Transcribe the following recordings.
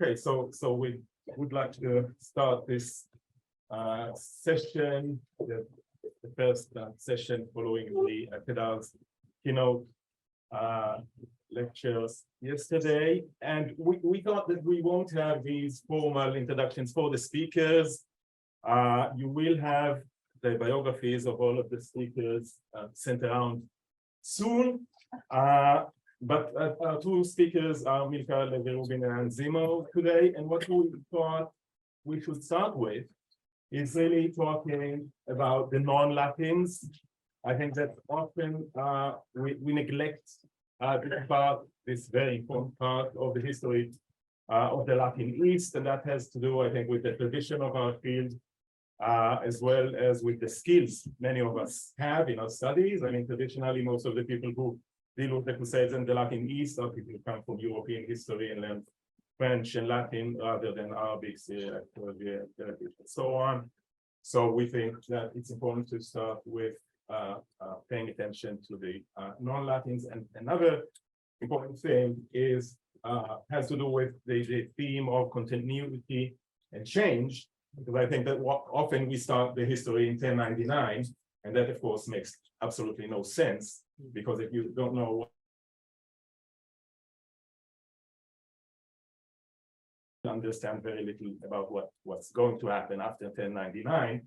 Okay, so we would like to start this session, the first session following the Kedar's keynote lectures yesterday, and we thought that we won't have these formal introductions for the speakers. You will have the biographies of all of the speakers sent around soon. But our two speakers are Milka Levy-Rubin and Zimo today, and what we thought we should start with is really talking about the non-Latins. I think that often we neglect this very important part of the history of the Latin East, and that has to do, I think, with the tradition of our field, as well as with the skills many of us have in our studies. I mean, traditionally, most of the people who deal with the Crusades and the Latin East are people who come from European history and learn French and Latin rather than Arabic, and so on. So we think that it's important to start with paying attention to the non-Latins. And another important thing is has to do with the theme of continuity and change, because I think that often we start the history in 1099, and that of course makes absolutely no sense, because if you don't know, understand very little about what's going to happen after 1099.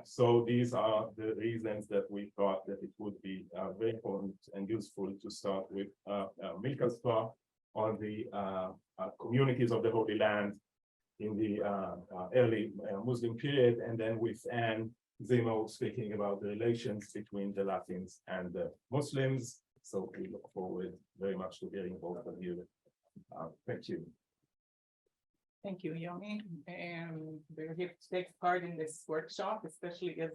So these are the reasons that we thought that it would be very important and useful to start with Milka's talk on the communities of the Holy Land in the early Muslim period, and then with Anne Zimo speaking about the relations between the Latins and the Muslims. So we look forward very much to hearing both of you. Thank you. Thank you, Yoni. And we're here to take part in this workshop, especially as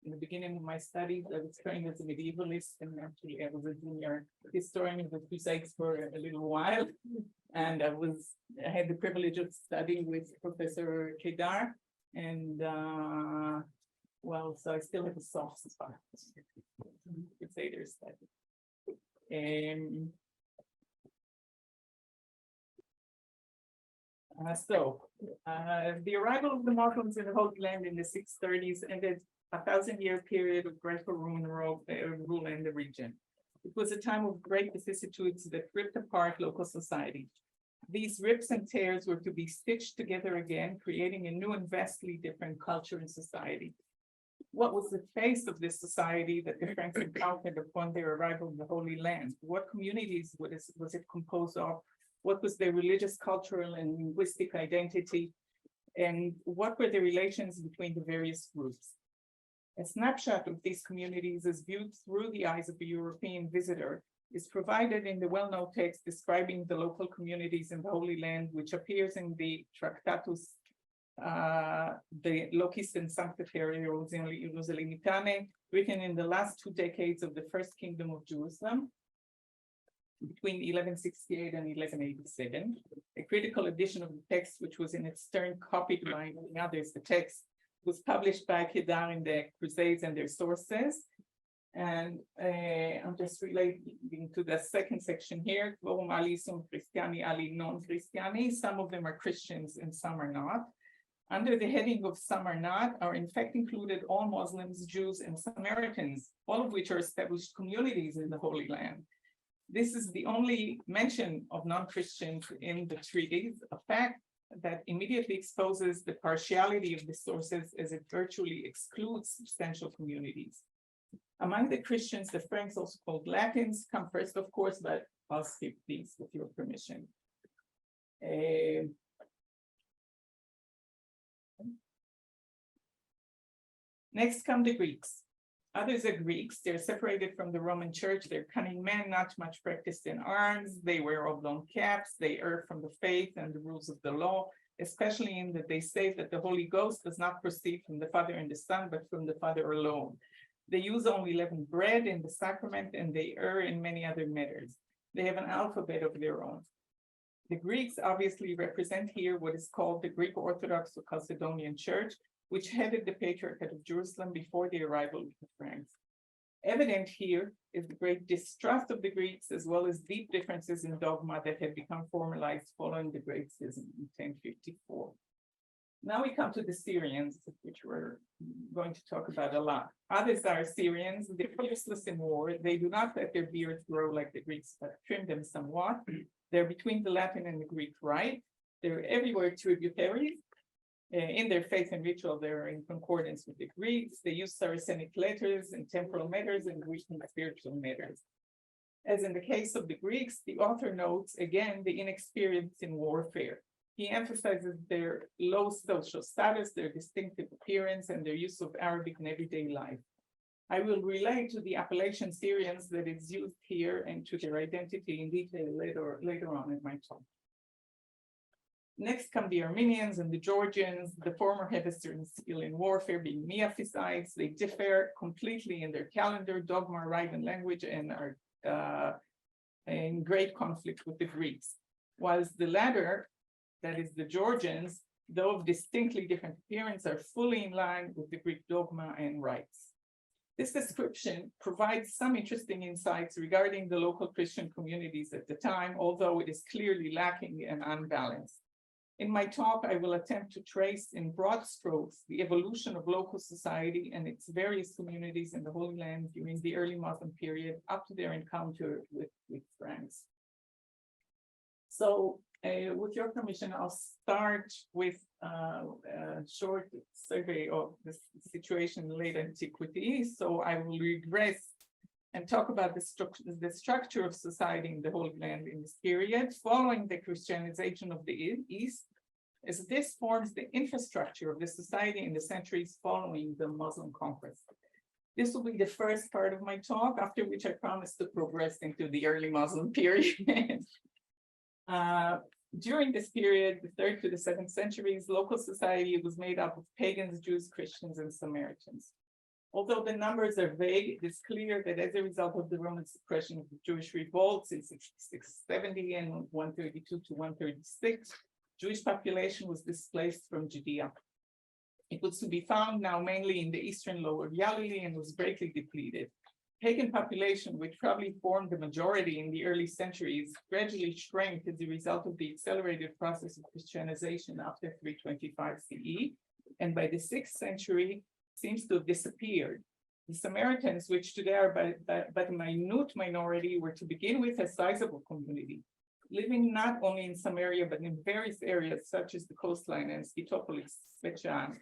in the beginning of my studies, I was trained as a medievalist, and actually I was a junior historian of the Crusades for a little while. And I had the privilege of studying with Professor Kedar, and well, so I still have a soft spot for Crusader study. The arrival of the Muslims in the Holy Land in the 630s ended a 1,000-year period of Greco-Roman rule in the region. It was a time of great vicissitudes that ripped apart local society. These rips and tears were to be stitched together again, creating a new and vastly different culture and society. What was the face of this society that the Franks encountered upon their arrival in the Holy Land? What communities was it composed of? What was their religious, cultural, and linguistic identity? And what were the relations between the various groups? A snapshot of these communities as viewed through the eyes of a European visitor is provided in the well-known text describing the local communities in the Holy Land, which appears in the Tractatus de Locis and Sanctateria Jerusalemitanae, written in the last 2 decades of the First Kingdom of Jerusalem, between 1168 and 1187. A critical edition of the text, which was in its turn copied by others, the text was published by Kedar in the Crusades and their sources. And I'm just relating to the second section here. Some of them are Christians and some are not. Under the heading of some are not are in fact included all Muslims, Jews, and Samaritans, all of which are established communities in the Holy Land. This is the only mention of non-Christians in the treaties, a fact that immediately exposes the partiality of the sources, as it virtually excludes substantial communities. Among the Christians, the Franks, also called Latins, come first, of course, but I'll skip these with your permission. Next come the Greeks. Others are Greeks. They're separated from the Roman Church. They're cunning men, not much practiced in arms. They wear oblong caps. They err from the faith and the rules of the law, especially in that they say that the Holy Ghost does not proceed from the Father and the Son, but from the Father alone. They use only leavened bread in the sacrament, and they err in many other matters. They have an alphabet of their own. The Greeks obviously represent here what is called the Greek Orthodox or Chalcedonian Church, which headed the Patriarchate of Jerusalem before the arrival of the Franks. Evident here is the great distrust of the Greeks, as well as deep differences in dogma that had become formalized following the Great Schism in 1054. Now we come to the Syrians, which we're going to talk about a lot. Others are Syrians, they're useless in war. They do not let their beards grow like the Greeks, but trim them somewhat. They're between the Latin and the Greek rite. They're everywhere tributaries. In their faith and ritual, they're in concordance with the Greeks. They use Saracenic letters in temporal matters and Greek in spiritual matters. As in the case of the Greeks, the author notes again the inexperience in warfare. He emphasizes their low social status, their distinctive appearance, and their use of Arabic in everyday life. I will relate to the appellation Syrians that is used here and to their identity in detail later on in my talk. Next come the Armenians and the Georgians. The former have a certain skill in warfare, being Miaphysites. They differ completely in their calendar, dogma, rite, and language, and are in great conflict with the Greeks. Whilst the latter, that is the Georgians, though of distinctly different appearance, are fully in line with the Greek dogma and rites. This description provides some interesting insights regarding the local Christian communities at the time, although it is clearly lacking and unbalanced. In my talk, I will attempt to trace in broad strokes the evolution of local society and its various communities in the Holy Land during the early Muslim period up to their encounter with Franks. So with your permission, I'll start with a short survey of the situation in late antiquity. So I will regress and talk about the structure of society in the Holy Land in this period, following the Christianization of the East, as this forms the infrastructure of the society in the centuries following the Muslim conquest. This will be the first part of my talk, after which I promise to progress into the early Muslim period. During this period, the 3rd to the 7th centuries, local society was made up of pagans, Jews, Christians, and Samaritans. Although the numbers are vague, it is clear that as a result of the Roman suppression of the Jewish revolts in 670 and 132 to 136, Jewish population was displaced from Judea. It was to be found now mainly in the eastern Lower Galilee and was greatly depleted. Pagan population, which probably formed the majority in the early centuries, gradually shrank as a result of the accelerated process of Christianization after 325 CE, and by the 6th century seems to have disappeared. The Samaritans, which today are but a minute minority, were to begin with a sizable community, living not only in Samaria, but in various areas such as the coastline and Skytopolis, Bethshan,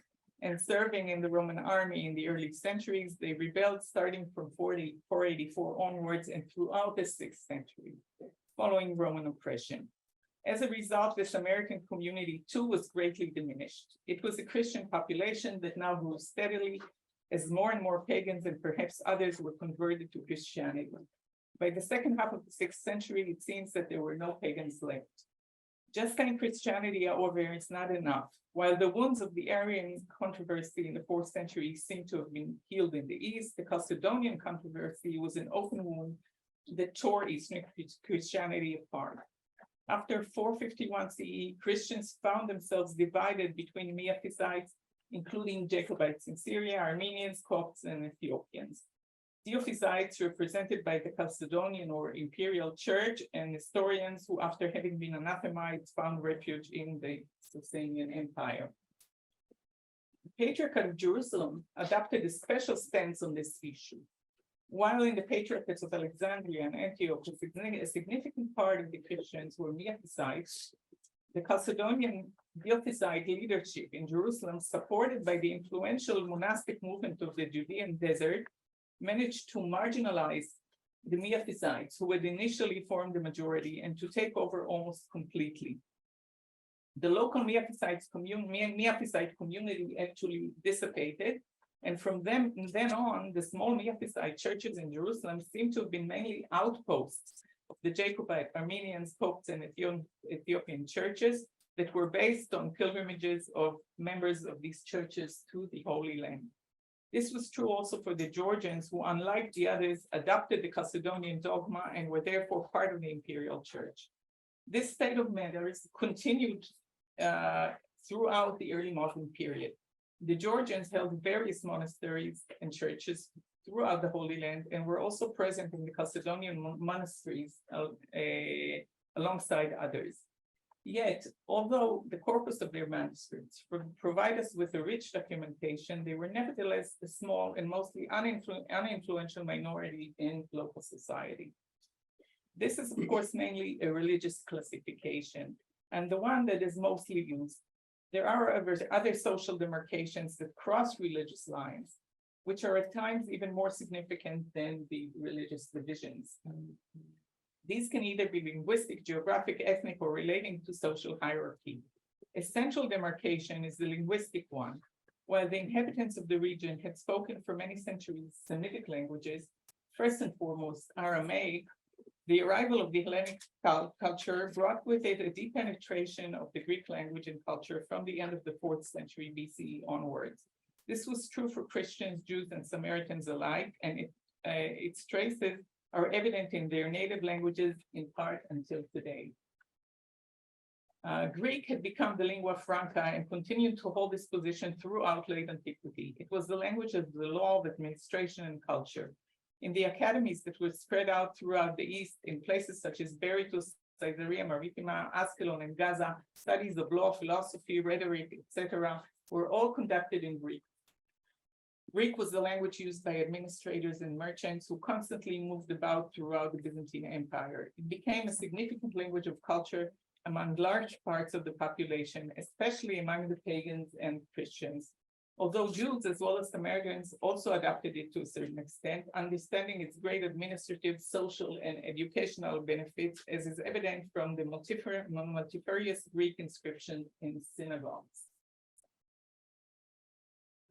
and serving in the Roman army in the early centuries. They rebelled starting from 484 onwards and throughout the 6th century, following Roman oppression. As a result, the Samaritan community too was greatly diminished. It was a Christian population that now grew steadily as more and more pagans and perhaps others were converted to Christianity. By the second half of the 6th century, it seems that there were no pagans left. Just saying Christianity, however, is not enough. While the wounds of the Arian controversy in the 4th century seem to have been healed in the East, the Chalcedonian controversy was an open wound that tore Eastern Christianity apart. After 451 CE, Christians found themselves divided between Miaphysites, including Jacobites in Syria, Armenians, Copts, and Ethiopians. Diophysites, represented by the Chalcedonian or Imperial Church, and Nestorians who, after having been anathematized, found refuge in the Sasanian Empire. The Patriarchate of Jerusalem adopted a special stance on this issue. While in the Patriarchates of Alexandria and Antioch, a significant part of the Christians were Miaphysites, the Chalcedonian Diophysite leadership in Jerusalem, supported by the influential monastic movement of the Judean desert, managed to marginalize the Miaphysites, who had initially formed the majority, and to take over almost completely. The local Miaphysite community actually dissipated, and from then on, the small Miaphysite churches in Jerusalem seem to have been mainly outposts of the Jacobite, Armenians, Copts, and Ethiopian churches that were based on pilgrimages of members of these churches to the Holy Land. This was true also for the Georgians, who, unlike the others, adopted the Chalcedonian dogma and were therefore part of the imperial church. This state of matters continued throughout the early Muslim period. The Georgians held various monasteries and churches throughout the Holy Land and were also present in the Chalcedonian monasteries alongside others. Yet, although the corpus of their manuscripts provide us with a rich documentation, they were nevertheless a small and mostly uninfluential minority in local society. This is, of course, mainly a religious classification, and the one that is mostly used. There are other social demarcations that cross religious lines, which are at times even more significant than the religious divisions. These can either be linguistic, geographic, ethnic, or relating to social hierarchy. A central demarcation is the linguistic one. While the inhabitants of the region had spoken for many centuries Semitic languages, first and foremost Aramaic, the arrival of the Hellenic culture brought with it a deep penetration of the Greek language and culture from the end of the 4th century BCE onwards. This was true for Christians, Jews, and Samaritans alike, and its traces are evident in their native languages in part until today. Greek had become the lingua franca and continued to hold this position throughout late antiquity. It was the language of the law, of administration, and culture. In the academies that were spread out throughout the East, in places such as Berytus, Caesarea Maritima, Ascalon, and Gaza, studies of law, philosophy, rhetoric, etc., were all conducted in Greek. Greek was the language used by administrators and merchants who constantly moved about throughout the Byzantine Empire. It became a significant language of culture among large parts of the population, especially among the pagans and Christians. Although Jews as well as Samaritans also adopted it to a certain extent, understanding its great administrative, social, and educational benefits, as is evident from the multifarious Greek inscriptions in synagogues.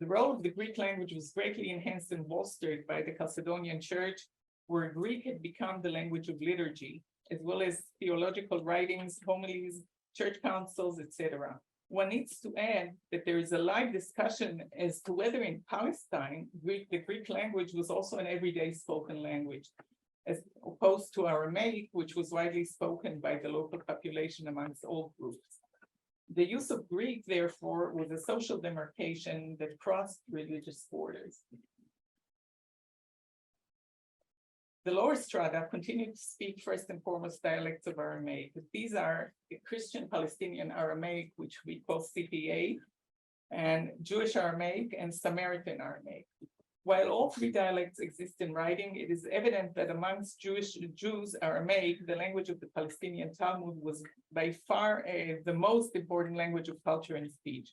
The role of the Greek language was greatly enhanced and bolstered by the Chalcedonian Church, where Greek had become the language of liturgy, as well as theological writings, homilies, church councils, etc. One needs to add that there is a live discussion as to whether in Palestine, the Greek language was also an everyday spoken language, as opposed to Aramaic, which was widely spoken by the local population amongst all groups. The use of Greek, therefore, was a social demarcation that crossed religious borders. The lower strata continued to speak first and foremost dialects of Aramaic. These are the Christian Palestinian Aramaic, which we call CPA, and Jewish Aramaic and Samaritan Aramaic. While all three dialects exist in writing, it is evident that amongst Jews, Aramaic, the language of the Palestinian Talmud, was by far the most important language of culture and speech.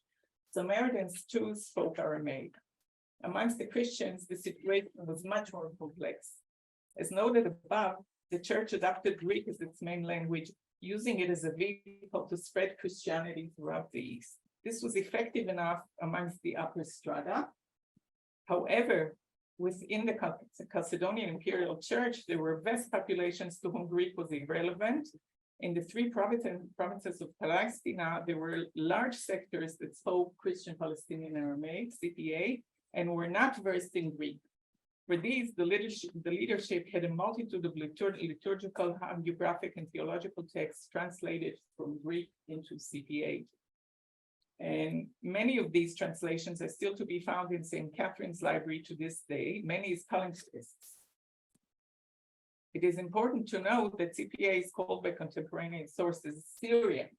Samaritans too spoke Aramaic. Amongst the Christians, the situation was much more complex. As noted above, the church adopted Greek as its main language, using it as a vehicle to spread Christianity throughout the East. This was effective enough amongst the upper strata. However, within the Chalcedonian Imperial Church, there were vast populations to whom Greek was irrelevant. In the three provinces of Palestina, there were large sectors that spoke Christian Palestinian Aramaic, CPA, and were not versed in Greek. For these, the leadership had a multitude of liturgical, hagiographic, and theological texts translated from Greek into CPA. And many of these translations are still to be found in St. Catherine's Library to this day, many as palimpsests. It is important to note that CPA is called by contemporaneous sources Syriac,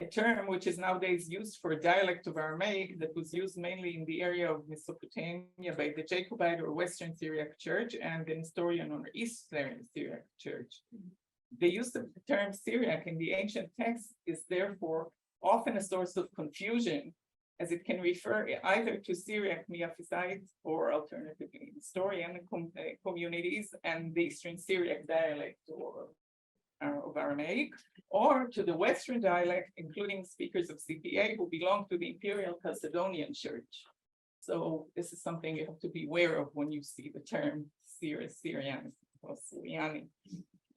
a term which is nowadays used for a dialect of Aramaic that was used mainly in the area of Mesopotamia by the Jacobite or Western Syriac Church and the Nestorian or Eastern Syriac Church. The use of the term Syriac in the ancient texts is therefore often a source of confusion, as it can refer either to Syriac Miaphysites or alternatively Nestorian communities and the Eastern Syriac dialect of Aramaic, or to the Western dialect, including speakers of CPA who belong to the Imperial Chalcedonian Church. So this is something you have to be aware of when you see the term Syrian or Syriani.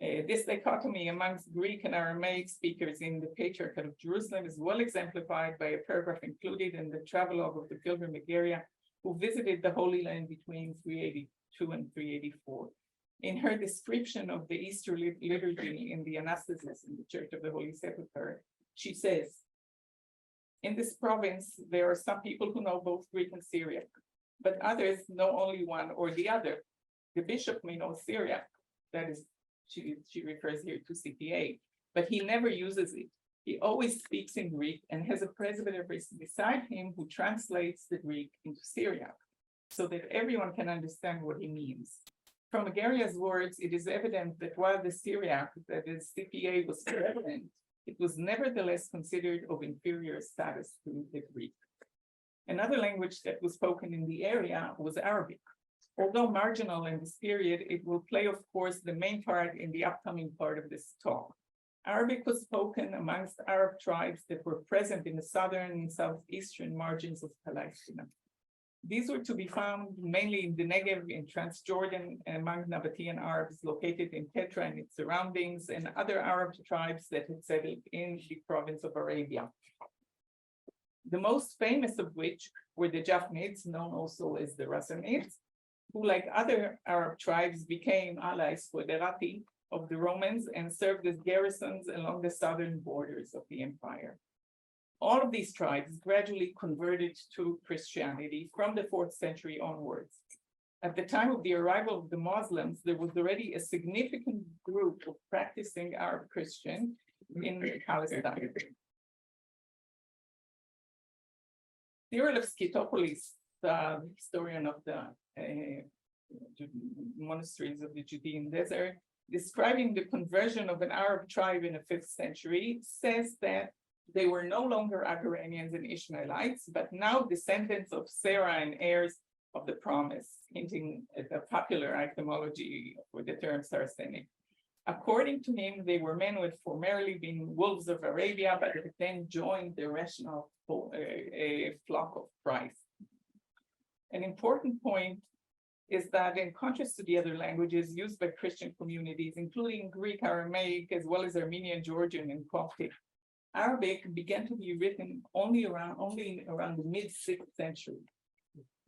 This dichotomy amongst Greek and Aramaic speakers in the Patriarchate of Jerusalem is well exemplified by a paragraph included in the travelogue of the pilgrim Egeria, who visited the Holy Land between 382 and 384. In her description of the Easter liturgy in the Anastasis in the Church of the Holy Sepulchre, she says, "In this province, there are some people who know both Greek and Syriac. but others know only one or the other. The bishop may know Syriac, that is, she refers here to CPA, but he never uses it. He always speaks in Greek and has a presbyter beside him who translates the Greek into Syriac, so that everyone can understand what he means. From Agaria's words, it is evident that while the Syriac, that is CPA, was prevalent, it was nevertheless considered of inferior status to the Greek. Another language that was spoken in the area was Arabic. Although marginal in this period, it will play, of course, the main part in the upcoming part of this talk. Arabic was spoken amongst Arab tribes that were present in the southern and southeastern margins of Palestine. These were to be found mainly in the Negev, in Transjordan, among Nabatean Arabs located in Petra and its surroundings, and other Arab tribes that had settled in the province of Arabia. The most famous of which were the Japhnids, known also as the Rassanids, who, like other Arab tribes, became allies foederati of the Romans and served as garrisons along the southern borders of the empire. All of these tribes gradually converted to Christianity from the 4th century onwards. At the time of the arrival of the Muslims, there was already a significant group of practicing Arab Christian in Palestine. Cyril of Skytopolis, the historian of the monasteries of the Judean desert, describing the conversion of an Arab tribe in the 5th century, says that they were no longer Agaranians and Ishmaelites, but now descendants of Sarah and heirs of the promise, hinting at the popular etymology for the term Saracenic. According to him, they were men who had formerly been wolves of Arabia, but had then joined the rational flock of Christ. An important point is that in contrast to the other languages used by Christian communities, including Greek, Aramaic, as well as Armenian, Georgian, and Coptic, Arabic began to be written only around the mid-6th century.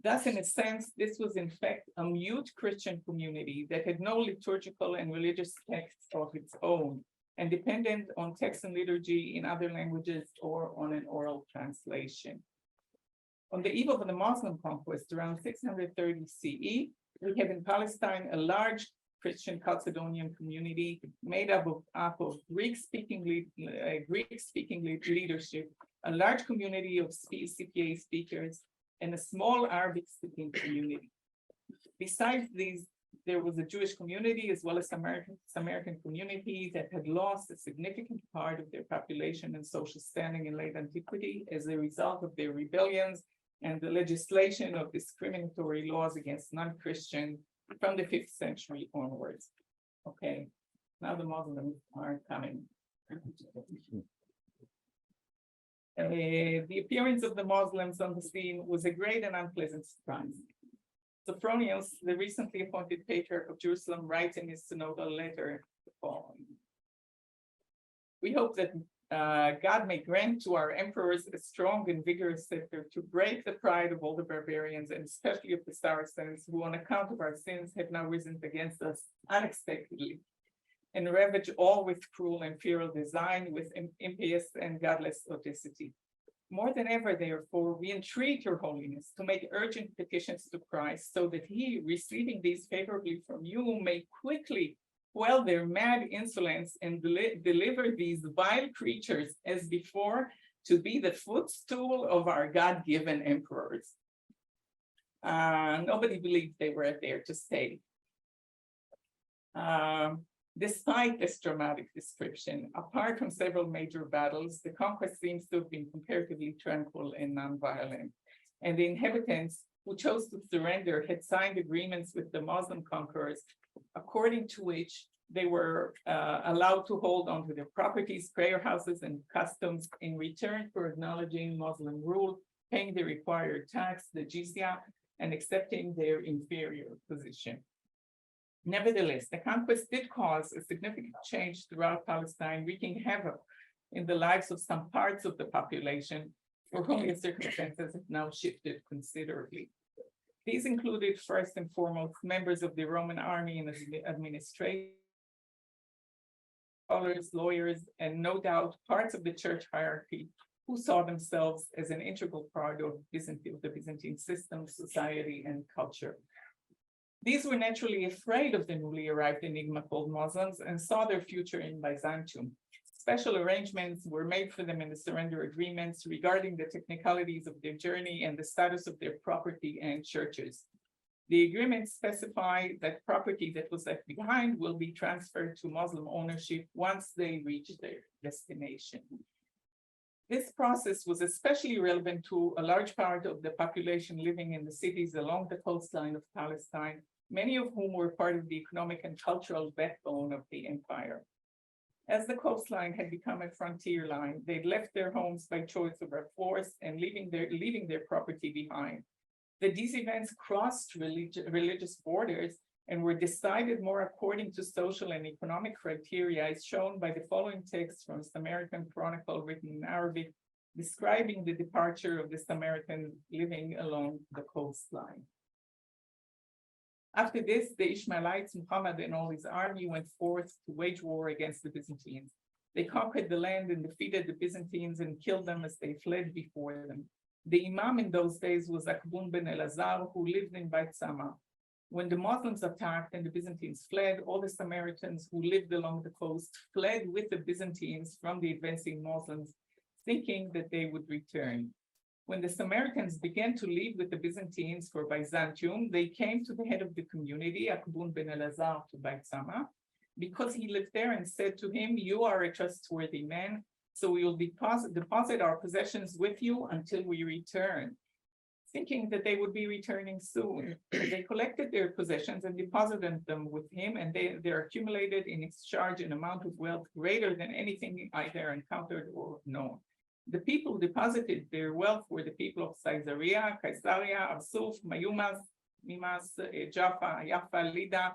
Thus, in a sense, this was in fact a mute Christian community that had no liturgical and religious texts of its own, and dependent on text and liturgy in other languages or on an oral translation. On the eve of the Muslim conquest around 630 CE, we have in Palestine a large Christian Chalcedonian community made up of Greek-speaking leadership, a large community of CPA speakers, and a small Arabic-speaking community. Besides these, there was a Jewish community as well as Samaritan community that had lost a significant part of their population and social standing in late antiquity as a result of their rebellions and the legislation of discriminatory laws against non-Christians from the 5th century onwards. Okay, now the Muslims are coming. The appearance of the Muslims on the scene was a great and unpleasant surprise. Sophronius, the recently appointed Patriarch of Jerusalem, writes in his synodal letter the following. We hope that God may grant to our emperors a strong and vigorous scepter to break the pride of all the barbarians, and especially of the Saracens, who on account of our sins have now risen against us unexpectedly, and ravage all with cruel and feral design, with impious and godless audacity. More than ever, therefore, we entreat your holiness to make urgent petitions to Christ, so that he, receiving these favorably from you, may quickly quell their mad insolence and deliver these vile creatures as before to be the footstool of our God-given emperors. Nobody believed they were there to stay. Despite this dramatic description, apart from several major battles, the conquest seems to have been comparatively tranquil and non-violent. And the inhabitants who chose to surrender had signed agreements with the Muslim conquerors, according to which they were allowed to hold onto their properties, prayer houses, and customs in return for acknowledging Muslim rule, paying the required tax, the jizya, and accepting their inferior position. Nevertheless, the conquest did cause a significant change throughout Palestine, wreaking havoc in the lives of some parts of the population, for whom the circumstances have now shifted considerably. These included, first and foremost, members of the Roman army and administration, scholars, lawyers, and no doubt parts of the church hierarchy who saw themselves as an integral part of the Byzantine system, society, and culture. These were naturally afraid of the newly arrived enigma called Muslims and saw their future in Byzantium. Special arrangements were made for them in the surrender agreements regarding the technicalities of their journey and the status of their property and churches. The agreements specify that property that was left behind will be transferred to Muslim ownership once they reach their destination. This process was especially relevant to a large part of the population living in the cities along the coastline of Palestine, many of whom were part of the economic and cultural backbone of the empire. As the coastline had become a frontier line, they left their homes by choice or by force and leaving their property behind. These events crossed religious borders and were decided more according to social and economic criteria, as shown by the following text from Samaritan Chronicle written in Arabic, describing the departure of the Samaritan living along the coastline. After this, the Ishmaelites, Muhammad and all his army went forth to wage war against the Byzantines. They conquered the land and defeated the Byzantines and killed them as they fled before them. The Imam in those days was Akbun ben Elazar, who lived in Beit Sama. When the Muslims attacked and the Byzantines fled, all the Samaritans who lived along the coast fled with the Byzantines from the advancing Muslims, thinking that they would return. When the Samaritans began to leave with the Byzantines for Byzantium, they came to the head of the community, Akbun ben Elazar, to Beit Sama, because he lived there, and said to him, "You are a trustworthy man, so we will deposit our possessions with you until we return," thinking that they would be returning soon. They collected their possessions and deposited them with him, and they accumulated in exchange an amount of wealth greater than anything either encountered or known. The people who deposited their wealth were the people of Caesarea, Arsuf, Mayumas, Mimas, Jaffa, Lida,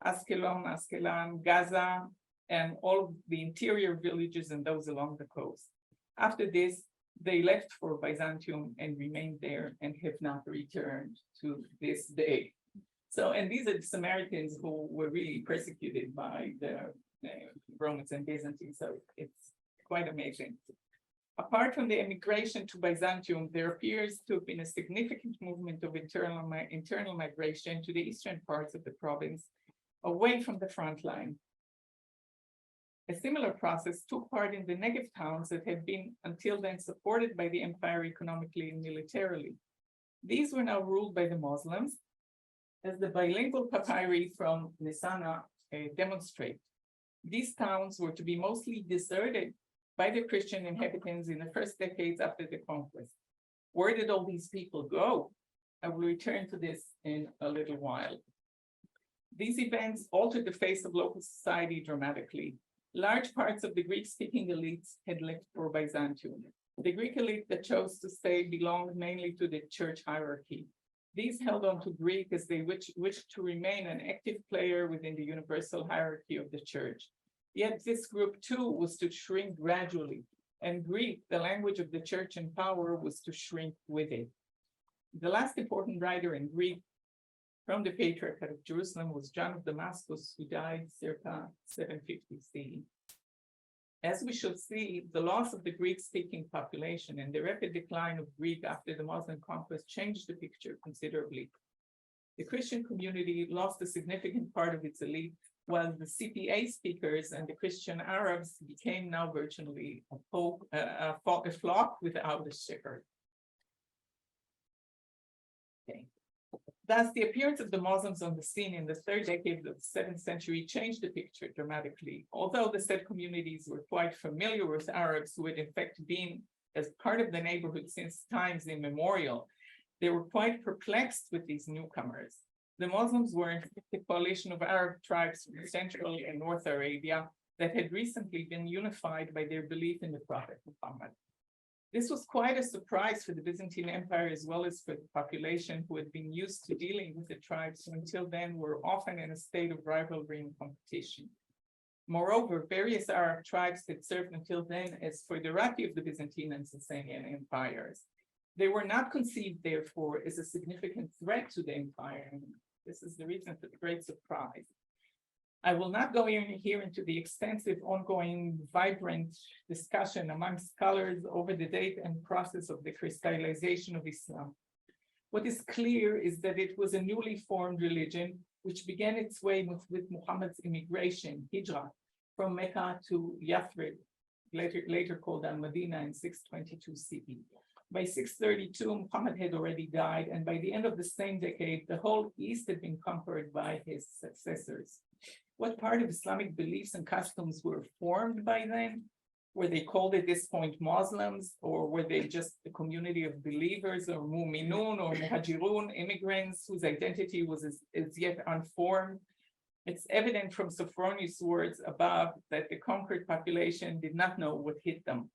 Askelon, Gaza, and all of the interior villages and those along the coast. After this, they left for Byzantium and remained there and have not returned to this day. So, and these are the Samaritans who were really persecuted by the Romans and Byzantines, so it's quite amazing. Apart from the emigration to Byzantium, there appears to have been a significant movement of internal migration to the eastern parts of the province, away from the front line. A similar process took part in the Negev towns that had been until then supported by the empire economically and militarily. These were now ruled by the Muslims, as the bilingual papyri from Nisana demonstrate. These towns were to be mostly deserted by the Christian inhabitants in the first decades after the conquest. Where did all these people go? I will return to this in a little while. These events altered the face of local society dramatically. Large parts of the Greek-speaking elites had left for Byzantium. The Greek elite that chose to stay belonged mainly to the church hierarchy. These held on to Greek as they wished to remain an active player within the universal hierarchy of the church. Yet this group too was to shrink gradually, and Greek, the language of the church and power, was to shrink with it. The last important writer in Greek from the Patriarchate of Jerusalem was John of Damascus, who died circa 750 CE. As we shall see, the loss of the Greek-speaking population and the rapid decline of Greek after the Muslim conquest changed the picture considerably. The Christian community lost a significant part of its elite, while the CPA speakers and the Christian Arabs became now virtually a flock without a shepherd. Okay. Thus, the appearance of the Muslims on the scene in the third decade of the 7th century changed the picture dramatically. Although the said communities were quite familiar with Arabs who had in fact been as part of the neighborhood since times immemorial, they were quite perplexed with these newcomers. The Muslims were in fact a coalition of Arab tribes from Central and North Arabia that had recently been unified by their belief in the Prophet Muhammad. This was quite a surprise for the Byzantine Empire as well as for the population, who had been used to dealing with the tribes who until then were often in a state of rivalry and competition. Moreover, various Arab tribes had served until then as foederati of the Byzantine and Sasanian empires. They were not conceived, therefore, as a significant threat to the empire. This is the reason for the great surprise. I will not go in here into the extensive, ongoing, vibrant discussion among scholars over the date and process of the crystallization of Islam. What is clear is that it was a newly formed religion which began its way with Muhammad's immigration, Hijrah, from Mecca to Yathrib, later called Al-Madinah in 622 CE. By 632, Muhammad had already died, and by the end of the same decade, the whole East had been conquered by his successors. What part of Islamic beliefs and customs were formed by then? Were they called at this point Muslims, or were they just a community of believers, or mu'minun, or muhajirun, immigrants whose identity was as yet unformed? It's evident from Sophronius' words above that the conquered population did not know what hit them.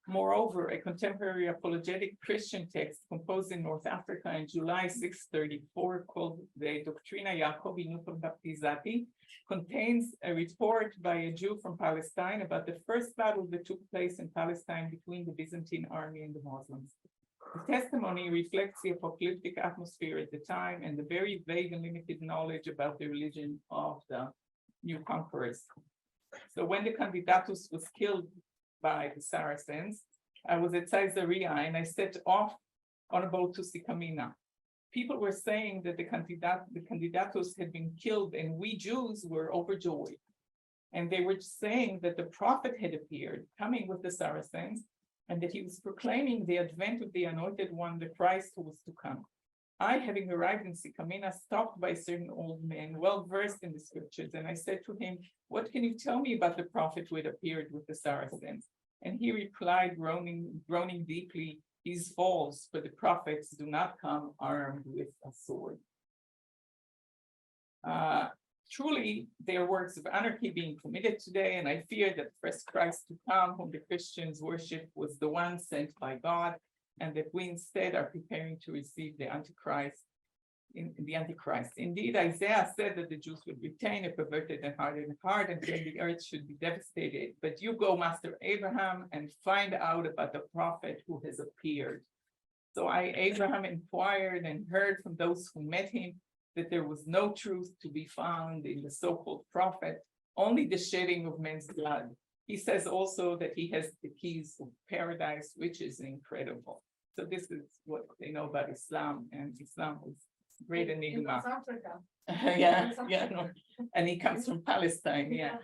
Moreover, a contemporary apologetic Christian text composed in North Africa in July 634, called the Doctrina Jacobi Nutum Baptizati, contains a report by a Jew from Palestine about the first battle that took place in Palestine between the Byzantine army and the Muslims. The testimony reflects the apocalyptic atmosphere at the time and the very vague and limited knowledge about the religion of the new conquerors. So when the candidatus was killed by the Saracens, I was at Caesarea and I set off on a boat to Sikamina. People were saying that the candidatus had been killed and we Jews were overjoyed. And they were saying that the prophet had appeared, coming with the Saracens, and that he was proclaiming the advent of the anointed one, the Christ who was to come. I, having arrived in Sikamina, stopped by a certain old man, well versed in the scriptures, and I said to him, "What can you tell me about the prophet who had appeared with the Saracens?" And he replied, groaning deeply, "He's false, for the prophets do not come armed with a sword." Truly, there are works of anarchy being committed today, and I fear that the first Christ to come, whom the Christians worship, was the one sent by God, and that we instead are preparing to receive the Antichrist. Indeed, Isaiah said that the Jews would retain a perverted and hardened heart until the earth should be devastated. But you go, Master Abraham, and find out about the prophet who has appeared. So Abraham, inquired and heard from those who met him that there was no truth to be found in the so-called prophet, only the shedding of men's blood. He says also that he has the keys of paradise, which is incredible. So this is what they know about Islam, and Islam is a great enigma. No. And he comes from Palestine,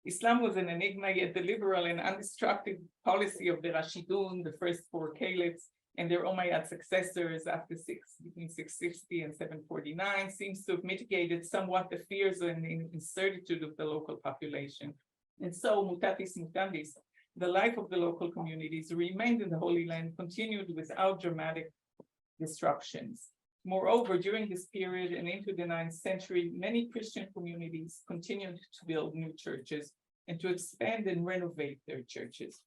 Islam was an enigma, yet the liberal and undestructive policy of the Rashidun, the first four caliphs, and their Umayyad successors between 660 and 749 seems to have mitigated somewhat the fears and incertitude of the local population. And so, mutatis mutandis, the life of the local communities who remained in the Holy Land continued without dramatic disruptions. Moreover, during this period and into the 9th century, many Christian communities continued to build new churches and to expand and renovate their churches.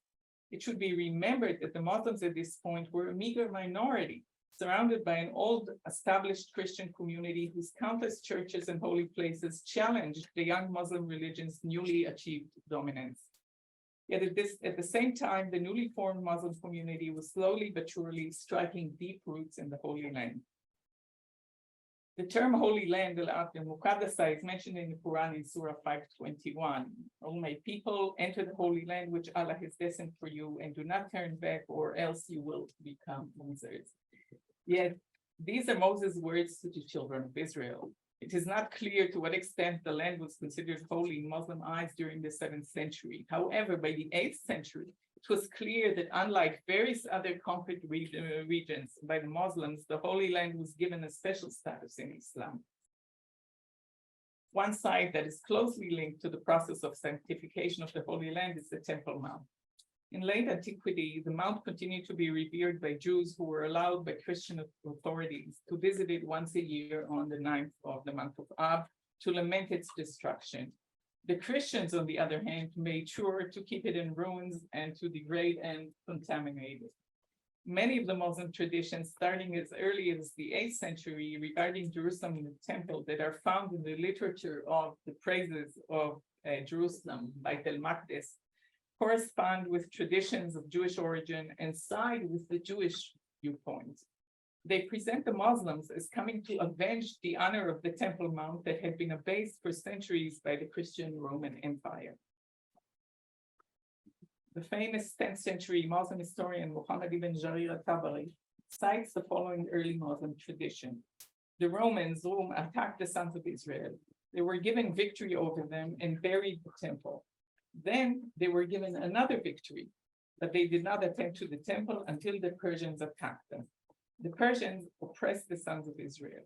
It should be remembered that the Muslims at this point were a meager minority, surrounded by an old established Christian community whose countless churches and holy places challenged the young Muslim religion's newly achieved dominance. Yet at the same time, the newly formed Muslim community was slowly but surely striking deep roots in the Holy Land. The term Holy Land, Al-Muqaddasa, is mentioned in the Quran in Surah 521. "O my people, enter the Holy Land which Allah has destined for you, and do not turn back, or else you will become losers." Yet, these are Moses' words to the children of Israel. It is not clear to what extent the land was considered holy in Muslim eyes during the 7th century. However, by the 8th century, it was clear that unlike various other conquered regions by the Muslims, the Holy Land was given a special status in Islam. One site that is closely linked to the process of sanctification of the Holy Land is the Temple Mount. In late antiquity, the Mount continued to be revered by Jews who were allowed by Christian authorities to visit it once a year on the 9th of the month of Ab to lament its destruction. The Christians, on the other hand, made sure to keep it in ruins and to degrade and contaminate it. Many of the Muslim traditions, starting as early as the 8th century regarding Jerusalem and the temple, that are found in the literature of the praises of Jerusalem, Beit el-Maqdis, correspond with traditions of Jewish origin and side with the Jewish viewpoint. They present the Muslims as coming to avenge the honor of the Temple Mount that had been abased for centuries by the Christian Roman Empire. The famous 10th century Muslim historian Muhammad ibn Jarir al-Tabari cites the following early Muslim tradition. The Romans, Rum, attacked the sons of Israel. They were given victory over them and buried the temple. Then they were given another victory, but they did not attend to the temple until the Persians attacked them. The Persians oppressed the sons of Israel.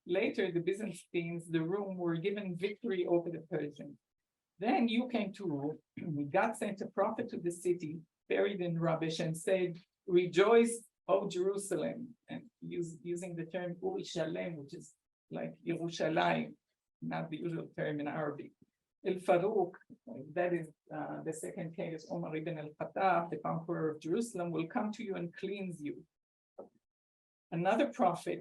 Later, the Byzantines, the Rum, were given victory over the Persians. Then you came to rule. God sent a prophet to the city, buried in rubbish, and said, "Rejoice, O Jerusalem," and using the term Urushalem, which is like Yerushalayim, not the usual term in Arabic. El Farouk, that is the second case, Omar ibn al-Khattab, the conqueror of Jerusalem, will come to you and cleanse you. Another prophet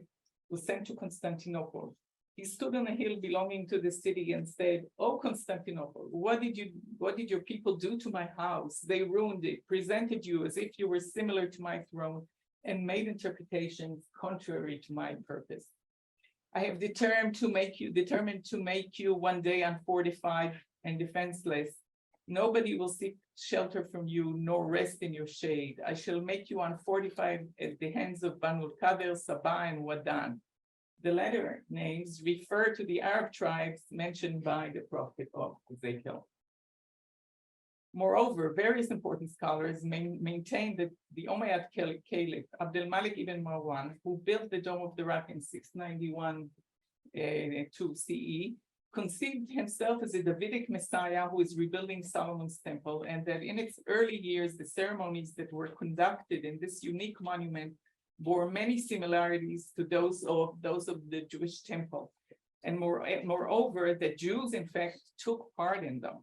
was sent to Constantinople. He stood on a hill belonging to the city and said, "O Constantinople, what did your people do to my house? They ruined it, presented you as if you were similar to my throne, and made interpretations contrary to my purpose. I have determined to make you one day unfortified and defenseless. Nobody will seek shelter from you, nor rest in your shade. I shall make you unfortified at the hands of Banu al-Kader, Sabah, and Wadan." The latter names refer to the Arab tribes mentioned by the prophet of Ezekiel. Moreover, various important scholars maintain that the Umayyad Caliph, Abdul Malik ibn Marwan, who built the Dome of the Rock in 691 to CE, conceived himself as a Davidic Messiah who is rebuilding Solomon's temple, and that in its early years, the ceremonies that were conducted in this unique monument bore many similarities to those of the Jewish temple. And moreover, that Jews, in fact, took part in them.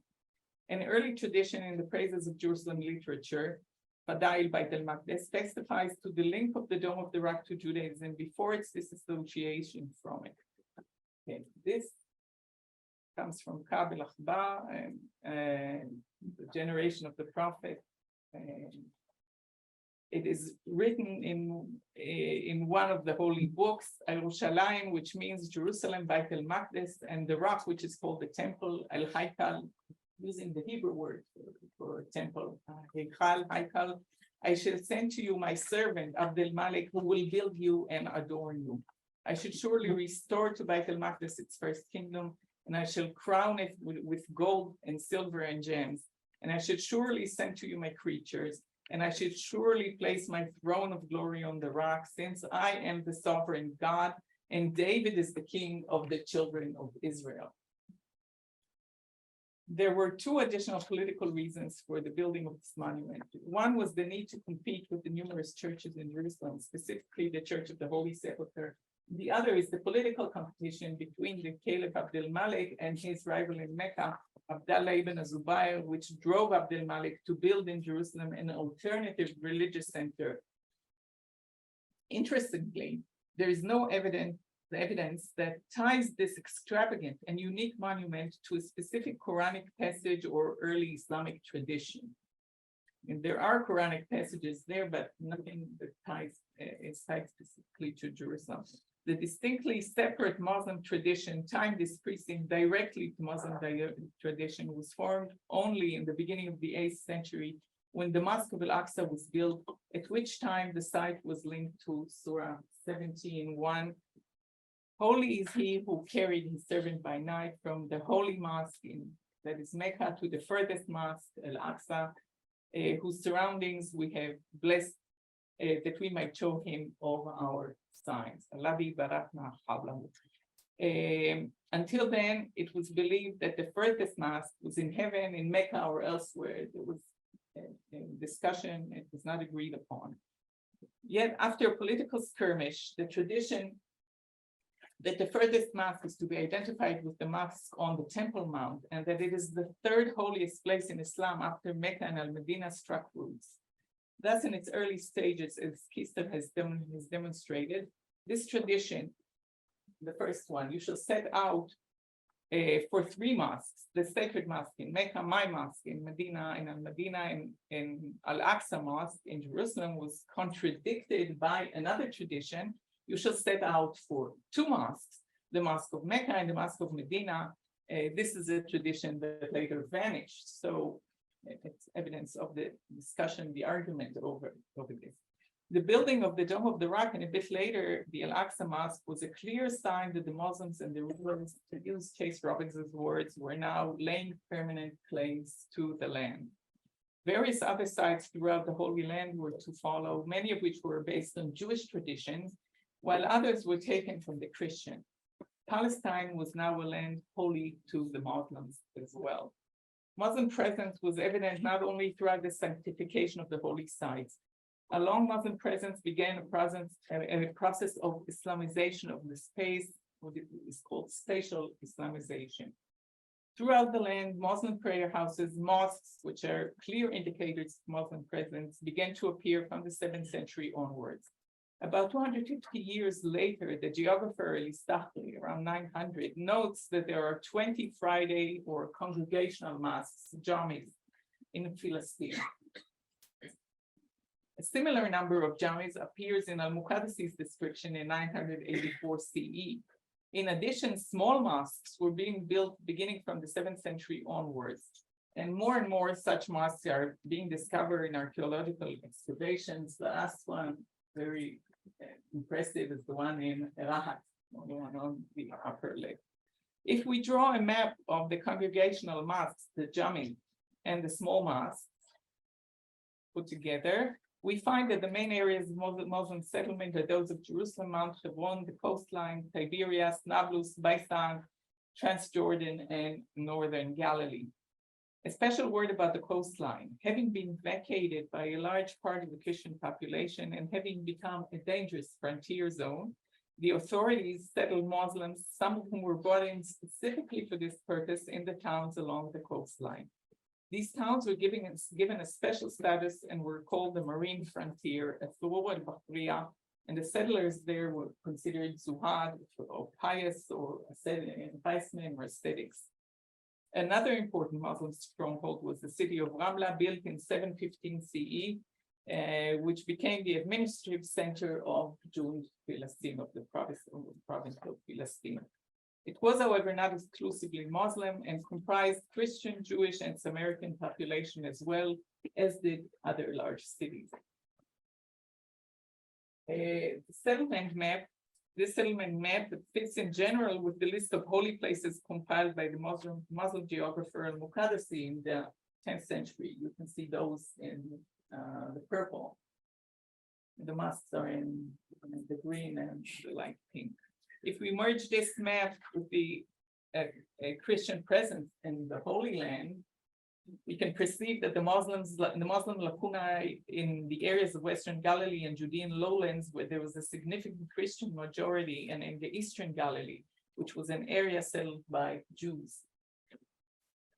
An early tradition in the praises of Jerusalem literature, Fadail Beit al-Maqdis, testifies to the link of the Dome of the Rock to Judaism before its disassociation from it. Okay, this comes from Ka'b al-Akhbar, and the generation of the prophet. It is written in one of the holy books, Yerushalayim, which means Jerusalem, Beit al-Maqdis, and the rock, which is called the temple, Al-Haikal, using the Hebrew word for temple, Haikal. I shall send to you my servant, Abdul Malik, who will build you and adorn you. I should surely restore to Beit al-Maqdis its first kingdom, and I shall crown it with gold and silver and gems. And I should surely send to you my creatures, and I should surely place my throne of glory on the rock, since I am the sovereign God, and David is the king of the children of Israel. There were two additional political reasons for the building of this monument. One was the need to compete with the numerous churches in Jerusalem, specifically the Church of the Holy Sepulchre. The other is the political competition between the Caliph Abdul Malik and his rival in Mecca, Abdallah ibn Zubayr, which drove Abdul Malik to build in Jerusalem an alternative religious center. Interestingly, there is no evidence that ties this extravagant and unique monument to a specific Quranic passage or early Islamic tradition. And there are Quranic passages there, but nothing that is tied specifically to Jerusalem. The distinctly separate Muslim tradition tying this precinct directly to Muslim tradition was formed only in the beginning of the 8th century, when the Mosque of Al-Aqsa was built, at which time the site was linked to Surah 17:1. Holy is he who carried his servant by night from the holy mosque that is Mecca to the furthest mosque, Al-Aqsa, whose surroundings we have blessed that we might show him all our signs. Until then, it was believed that the furthest mosque was in heaven, in Mecca, or elsewhere. There was a discussion, it was not agreed upon. Yet, after a political skirmish, the tradition that the furthest mosque is to be identified with the mosque on the Temple Mount, and that it is the third holiest place in Islam after Mecca and Al-Medina struck roots. Thus, in its early stages, as Kister has demonstrated, this tradition, the first one, you shall set out for 3 mosques, the sacred mosque in Mecca, my mosque in Medina, in Al-Medina, and Al-Aqsa Mosque in Jerusalem, was contradicted by another tradition you shall set out for two mosques, the Mosque of Mecca and the Mosque of Medina. This is a tradition that later vanished. So it's evidence of the discussion, the argument over this. The building of the Dome of the Rock and a bit later, the Al-Aqsa Mosque was a clear sign that the Muslims and the rulers, to use Chase Robbins's words, were now laying permanent claims to the land. Various other sites throughout the Holy Land were to follow, many of which were based on Jewish traditions, while others were taken from the Christian. Palestine was now a land holy to the Muslims as well. Muslim presence was evident not only throughout the sanctification of the holy sites. Along Muslim presence began a process of Islamization of the space, what is called spatial Islamization. Throughout the land, Muslim prayer houses, mosques, which are clear indicators of Muslim presence, began to appear from the 7th century onwards. About 250 years later, the geographer Elistachli, around 900, notes that there are 20 Friday or congregational mosques, jamis, in Palestine. A similar number of jamis appears in Al-Muqaddasi's description in 984 CE. In addition, small mosques were being built beginning from the 7th century onwards. And more such mosques are being discovered in archaeological excavations. The last one, very impressive, is the one in Rahat, the one on the upper left. If we draw a map of the congregational mosques, the jami, and the small mosques put together, we find that the main areas of Muslim settlement are those of Jerusalem, Mount Hebron, the coastline, Tiberias, Nablus, Baisan, Transjordan, and Northern Galilee. A special word about the coastline. Having been vacated by a large part of the Christian population and having become a dangerous frontier zone, the authorities settled Muslims, some of whom were brought in specifically for this purpose, in the towns along the coastline. These towns were given a special status and were called the marine frontier, Athur al-Bahriya, and the settlers there were considered zuhad, or pious, or pious men or ascetics. Another important Muslim stronghold was the city of Ramla, built in 715 CE, which became the administrative center of Jewish Palestine, of the province of Palestine. It was, however, not exclusively Muslim and comprised Christian, Jewish, and Samaritan population as well, as did other large cities. The settlement map. This settlement map fits in general with the list of holy places compiled by the Muslim geographer Al-Muqaddasi in the 10th century. You can see those in the purple. The mosques are in the green and the light pink. If we merge this map with the Christian presence in the Holy Land, we can perceive that the Muslim lacuna in the areas of Western Galilee and Judean lowlands, where there was a significant Christian majority, and in the Eastern Galilee, which was an area settled by Jews.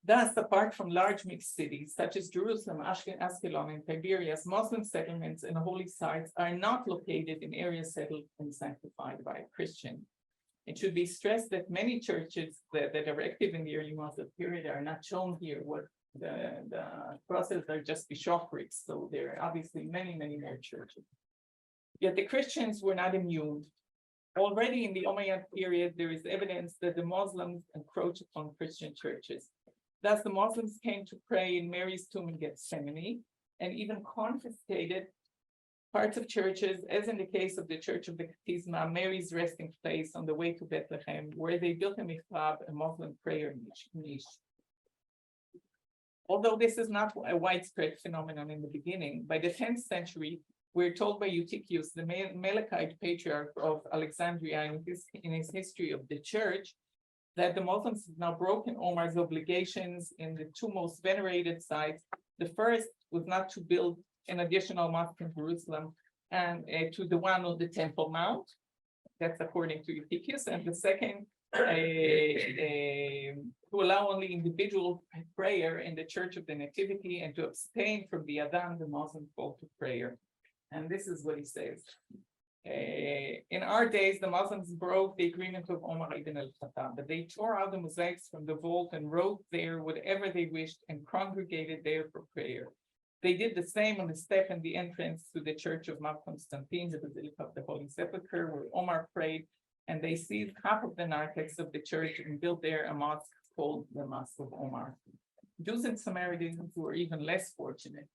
Thus, apart from large mixed cities such as Jerusalem, Ashkelon, and Tiberias, Muslim settlements and holy sites are not located in areas settled and sanctified by a Christian. It should be stressed that many churches that are active in the early Muslim period are not shown here. What the crosses are just bishoprics, so there are obviously many more churches. Yet the Christians were not immune. Already in the Umayyad period, there is evidence that the Muslims encroached upon Christian churches. Thus, the Muslims came to pray in Mary's tomb in Gethsemane and even confiscated parts of churches, as in the case of the Church of the Baptisma, Mary's resting place on the way to Bethlehem, where they built a mihrab, a Muslim prayer niche. Although this is not a widespread phenomenon in the beginning, by the 10th century, we're told by Eutychius, the Melechite patriarch of Alexandria, in his history of the church, that the Muslims have now broken Omar's obligations in the two most venerated sites. The first was not to build an additional mosque in Jerusalem and to the one on the Temple Mount. That's according to Eutychius. And the second, to allow only individual prayer in the Church of the Nativity and to abstain from the Adhan, the Muslim call to prayer. And this is what he says. In our days, the Muslims broke the agreement of Omar ibn al-Khattab, but they tore out the mosaics from the vault and wrote there whatever they wished and congregated there for prayer. They did the same on the step and the entrance to the Church of Mount Constantine, the Basilica of the Holy Sepulchre, where Omar prayed, and they seized half of the narthex of the church and built there a mosque called the Mosque of Omar. Jews and Samaritans were even less fortunate.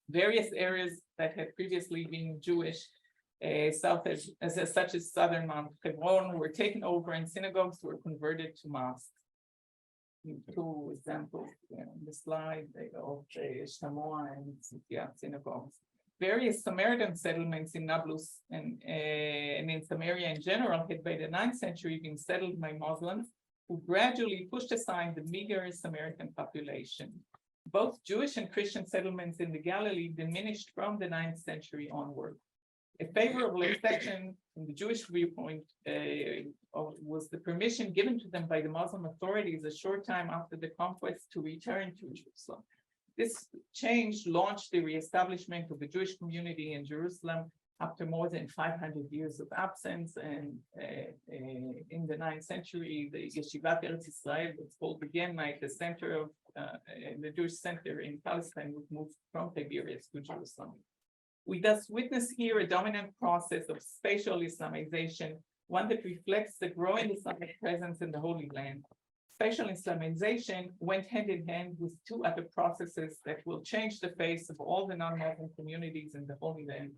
Various areas that had previously been Jewish, such as southern Mount Hebron, were taken over and synagogues were converted to mosques. Two examples on the slide of Shamoa and synagogues. Various Samaritan settlements in Nablus and in Samaria in general had by the 9th century been settled by Muslims who gradually pushed aside the meager Samaritan population. Both Jewish and Christian settlements in the Galilee diminished from the 9th century onward. A favorable exception from the Jewish viewpoint was the permission given to them by the Muslim authorities a short time after the conquest to return to Jerusalem. This change launched the reestablishment of the Jewish community in Jerusalem after more than 500 years of absence. And in the 9th century, the Yeshivat Eretz Israel was called again like the center of the Jewish center in Palestine, was moved from Tiberias to Jerusalem. We thus witness here a dominant process of spatial Islamization, one that reflects the growing Islamic presence in the Holy Land. Spatial Islamization went hand in hand with two other processes that will change the face of all the non-Muslim communities in the Holy Land: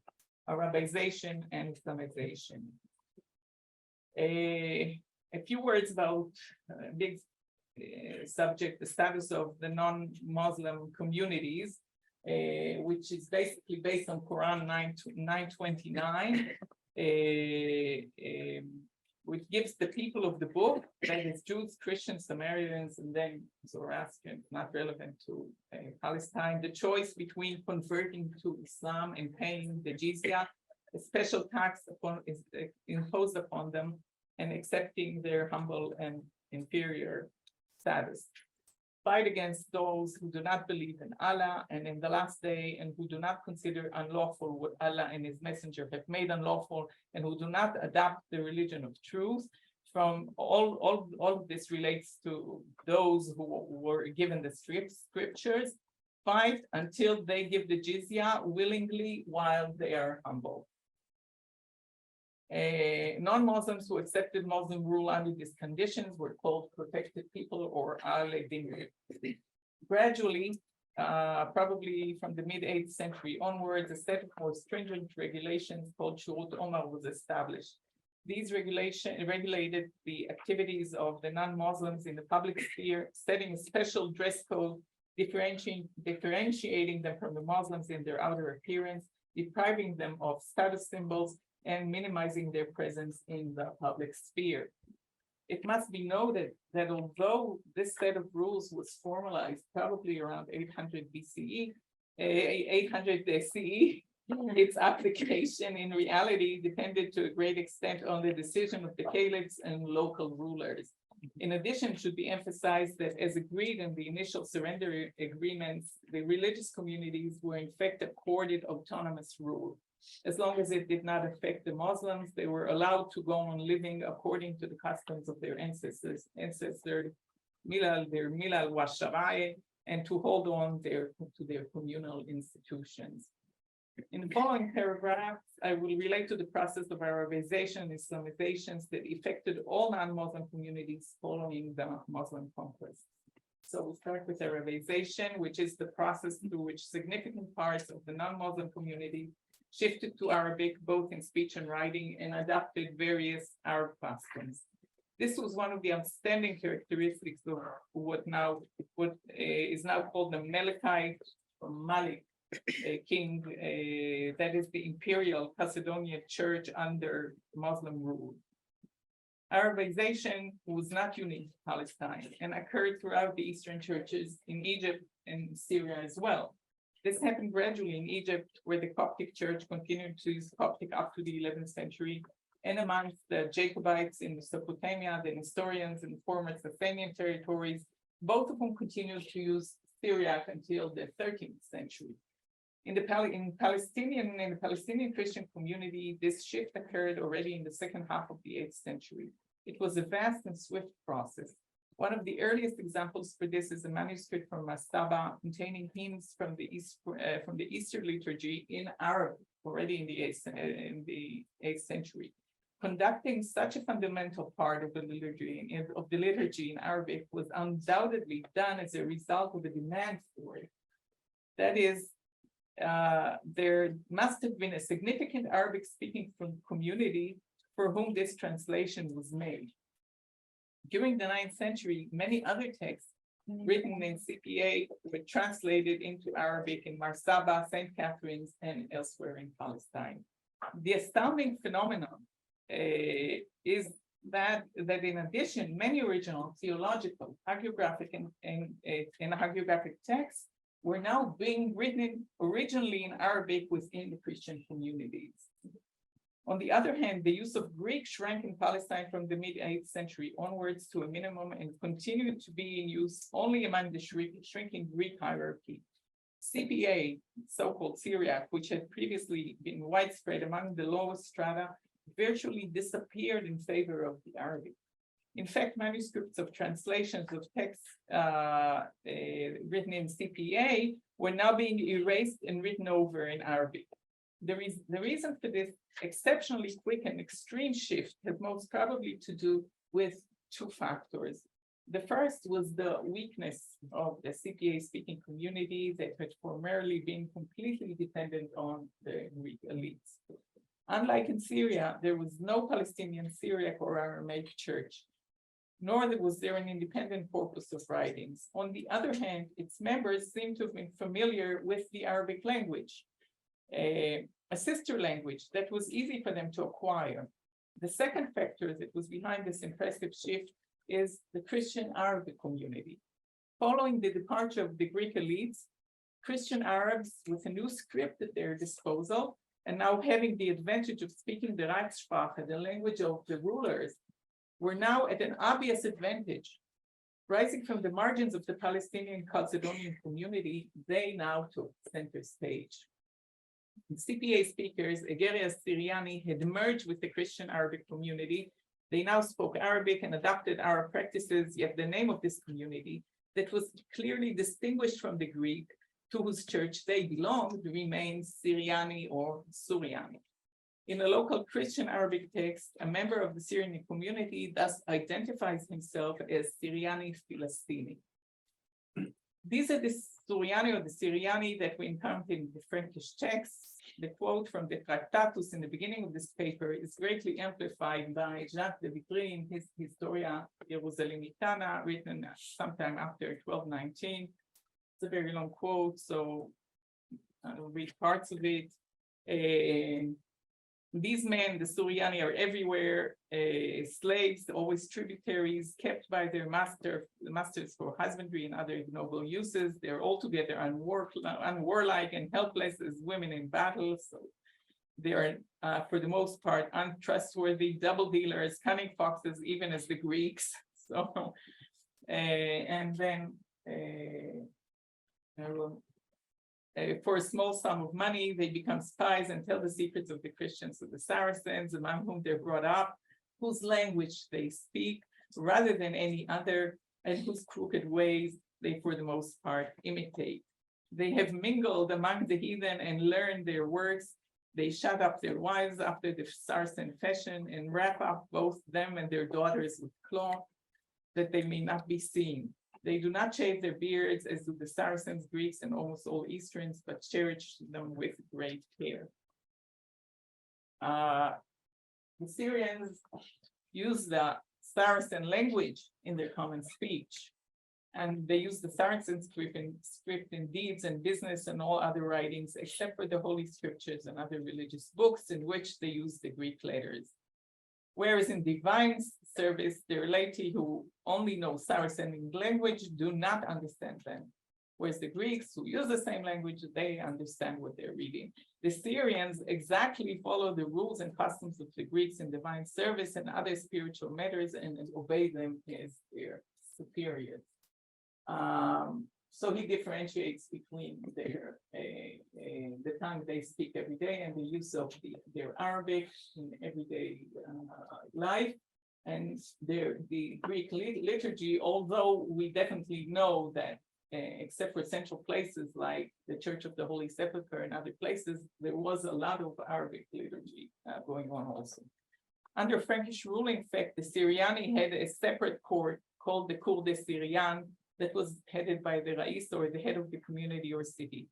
Arabization and Islamization. A few words about big subject, the status of the non-Muslim communities, which is basically based on Quran 929, which gives the people of the book, that is Jews, Christians, Samaritans, and then Zoroastrians, not relevant to Palestine, the choice between converting to Islam and paying the jizya, a special tax is imposed upon them, and accepting their humble and inferior status. Fight against those who do not believe in Allah and in the last day, and who do not consider unlawful what Allah and His Messenger have made unlawful, and who do not adopt the religion of truth. From all of this relates to those who were given the scriptures. Fight until they give the jizya willingly while they are humble. Non-Muslims who accepted Muslim rule under these conditions were called protected people, or al-Dhimmi. Gradually, probably from the mid-8th century onwards, a set of more stringent regulations called Shurut Omar was established. These regulations regulated the activities of the non-Muslims in the public sphere, setting a special dress code, differentiating them from the Muslims in their outer appearance, depriving them of status symbols, and minimizing their presence in the public sphere. It must be noted that although this set of rules was formalized probably around 800 BCE, 800 CE, its application in reality depended to a great extent on the decision of the caliphs and local rulers. In addition, it should be emphasized that as agreed in the initial surrender agreements, the religious communities were in fact accorded autonomous rule. As long as it did not affect the Muslims, they were allowed to go on living according to the customs of their ancestors, their milal wa shara'i, and to hold on to their communal institutions. In the following paragraphs, I will relate to the process of Arabization and Islamizations that affected all non-Muslim communities following the Muslim conquest. So we'll start with Arabization, which is the process through which significant parts of the non-Muslim community shifted to Arabic, both in speech and writing, and adopted various Arab customs. This was one of the outstanding characteristics of what is now called the Melekite or Malik king, that is the imperial Macedonian church under Muslim rule. Arabization was not unique to Palestine and occurred throughout the Eastern churches in Egypt and Syria as well. This happened gradually in Egypt, where the Coptic Church continued to use Coptic up to the 11th century, and amongst the Jacobites in Mesopotamia, the Nestorians in the former Sasanian territories, both of whom continued to use Syriac until the 13th century. In the Palestinian Christian community, this shift occurred already in the second half of the 8th century. It was a vast and swift process. One of the earliest examples for this is a manuscript from Mastaba containing hymns from the Easter liturgy in Arabic, already in the 8th century. Conducting such a fundamental part of the liturgy in Arabic was undoubtedly done as a result of a demand for it. That is, there must have been a significant Arabic-speaking community for whom this translation was made. During the 9th century, many other texts written in CPA were translated into Arabic in Marsaba, St. Catherine's, and elsewhere in Palestine. The astounding phenomenon is that in addition, many original theological, hagiographic, and hagiographic texts were now being written originally in Arabic within the Christian communities. On the other hand, the use of Greek shrank in Palestine from the mid-8th century onwards to a minimum and continued to be in use only among the shrinking Greek hierarchy. CPA, so-called Syriac, which had previously been widespread among the lowest strata, virtually disappeared in favor of the Arabic. In fact, manuscripts of translations of texts written in CPA were now being erased and written over in Arabic. The reason for this exceptionally quick and extreme shift has most probably to do with two factors. The first was the weakness of the CPA-speaking community that had formerly been completely dependent on the Greek elites. Unlike in Syria, there was no Palestinian Syriac or Aramaic church, nor was there an independent corpus of writings. On the other hand, its members seem to have been familiar with the Arabic language, a sister language that was easy for them to acquire. The second factor that was behind this impressive shift is the Christian Arabic community. Following the departure of the Greek elites, Christian Arabs with a new script at their disposal, and now having the advantage of speaking the Reichssprache, the language of the rulers, were now at an obvious advantage. Rising from the margins of the Palestinian Chalcedonian community, they now took center stage. The CPA speakers, Egerias Syriani, had merged with the Christian Arabic community. They now spoke Arabic and adopted Arab practices, yet the name of this community that was clearly distinguished from the Greek to whose church they belonged remains Syriani or Suriani. In a local Christian Arabic text, a member of the Syrian community thus identifies himself as Syriani Filistini. These are the Suriani or the Syriani that we encounter in the Frankish texts. The quote from the Tractatus in the beginning of this paper is greatly amplified by Jacques de Vitry in his Historia Jerusalemitana, written sometime after 1219. It's a very long quote, so I'll read parts of it. These men, the Suriani, are everywhere, slaves, always tributaries, kept by their masters for husbandry and other ignoble uses. They're altogether unwarlike and helpless as women in battle. So they are, for the most part, untrustworthy, double dealers, cunning foxes, even as the Greeks. So, and then for a small sum of money, they become spies and tell the secrets of the Christians of the Saracens, among whom they're brought up, whose language they speak rather than any other, and whose crooked ways they, for the most part, imitate. They have mingled among the heathen and learned their works. They shut up their wives after the Saracen fashion and wrap up both them and their daughters with cloth, that they may not be seen. They do not shave their beards as do the Saracens, Greeks, and almost all Easterns, but cherish them with great care. The Syrians use the Saracen language in their common speech, and they use the Saracen script in deeds and business and all other writings, except for the Holy Scriptures and other religious books in which they use the Greek letters. Whereas in divine service, their laity who only know Saracen language do not understand them. Whereas the Greeks who use the same language, they understand what they're reading. The Syrians exactly follow the rules and customs of the Greeks in divine service and other spiritual matters and obey them as their superiors. So he differentiates between their the tongue they speak every day and the use of their Arabic in everyday life. And the Greek liturgy, although we definitely know that except for central places like the Church of the Holy Sepulchre and other places, there was a lot of Arabic liturgy going on also. Under Frankish rule, in fact, the Syriani had a separate court called the Cour des Syrians that was headed by the Rais, or the head of the community or city.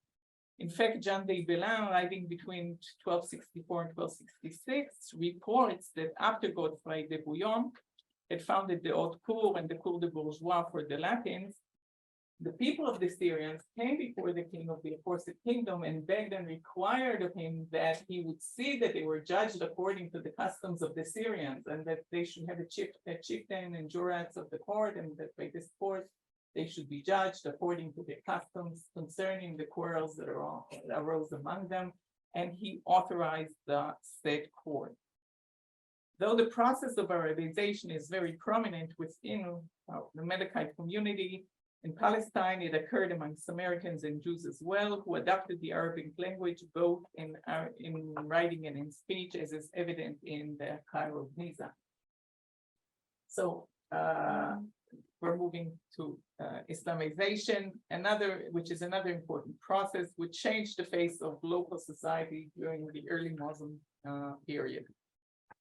In fact, Jean de Ibelin, writing between 1264 and 1266, reports that after Godfrey de Bouillon had founded the Haute Cour and the Cour de Bourgeois for the Latins, the people of the Syrians came before the king of the aforesaid kingdom and begged and required of him that he would see that they were judged according to the customs of the Syrians, and that they should have a chieftain and jurats of the court, and that by this court they should be judged according to their customs concerning the quarrels that arose among them, and he authorized the said court. Though the process of Arabization is very prominent within the Mennonite community, in Palestine, it occurred among Samaritans and Jews as well, who adopted the Arabic language both in writing and in speech, as is evident in the Cairo Gniza. So we're moving to Islamization, which is another important process, which changed the face of local society during the early Muslim period.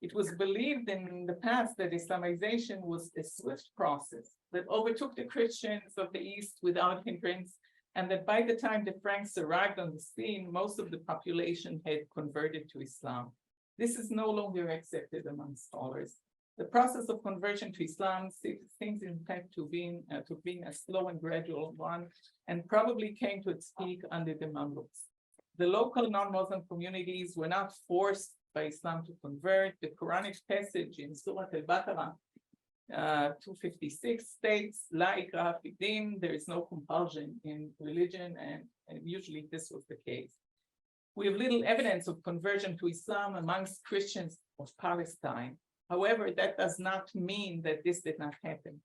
It was believed in the past that Islamization was a swift process that overtook the Christians of the East without hindrance, and that by the time the Franks arrived on the scene, most of the population had converted to Islam. This is no longer accepted among scholars. The process of conversion to Islam seems in fact to being a slow and gradual one, and probably came to its peak under the Mamluks. The local non-Muslim communities were not forced by Islam to convert. The Quranic passage in Surah Al-Baqarah 256 states, La ikraha fi din, there is no compulsion in religion, and usually this was the case. We have little evidence of conversion to Islam amongst Christians of Palestine. However, that does not mean that this did not happen.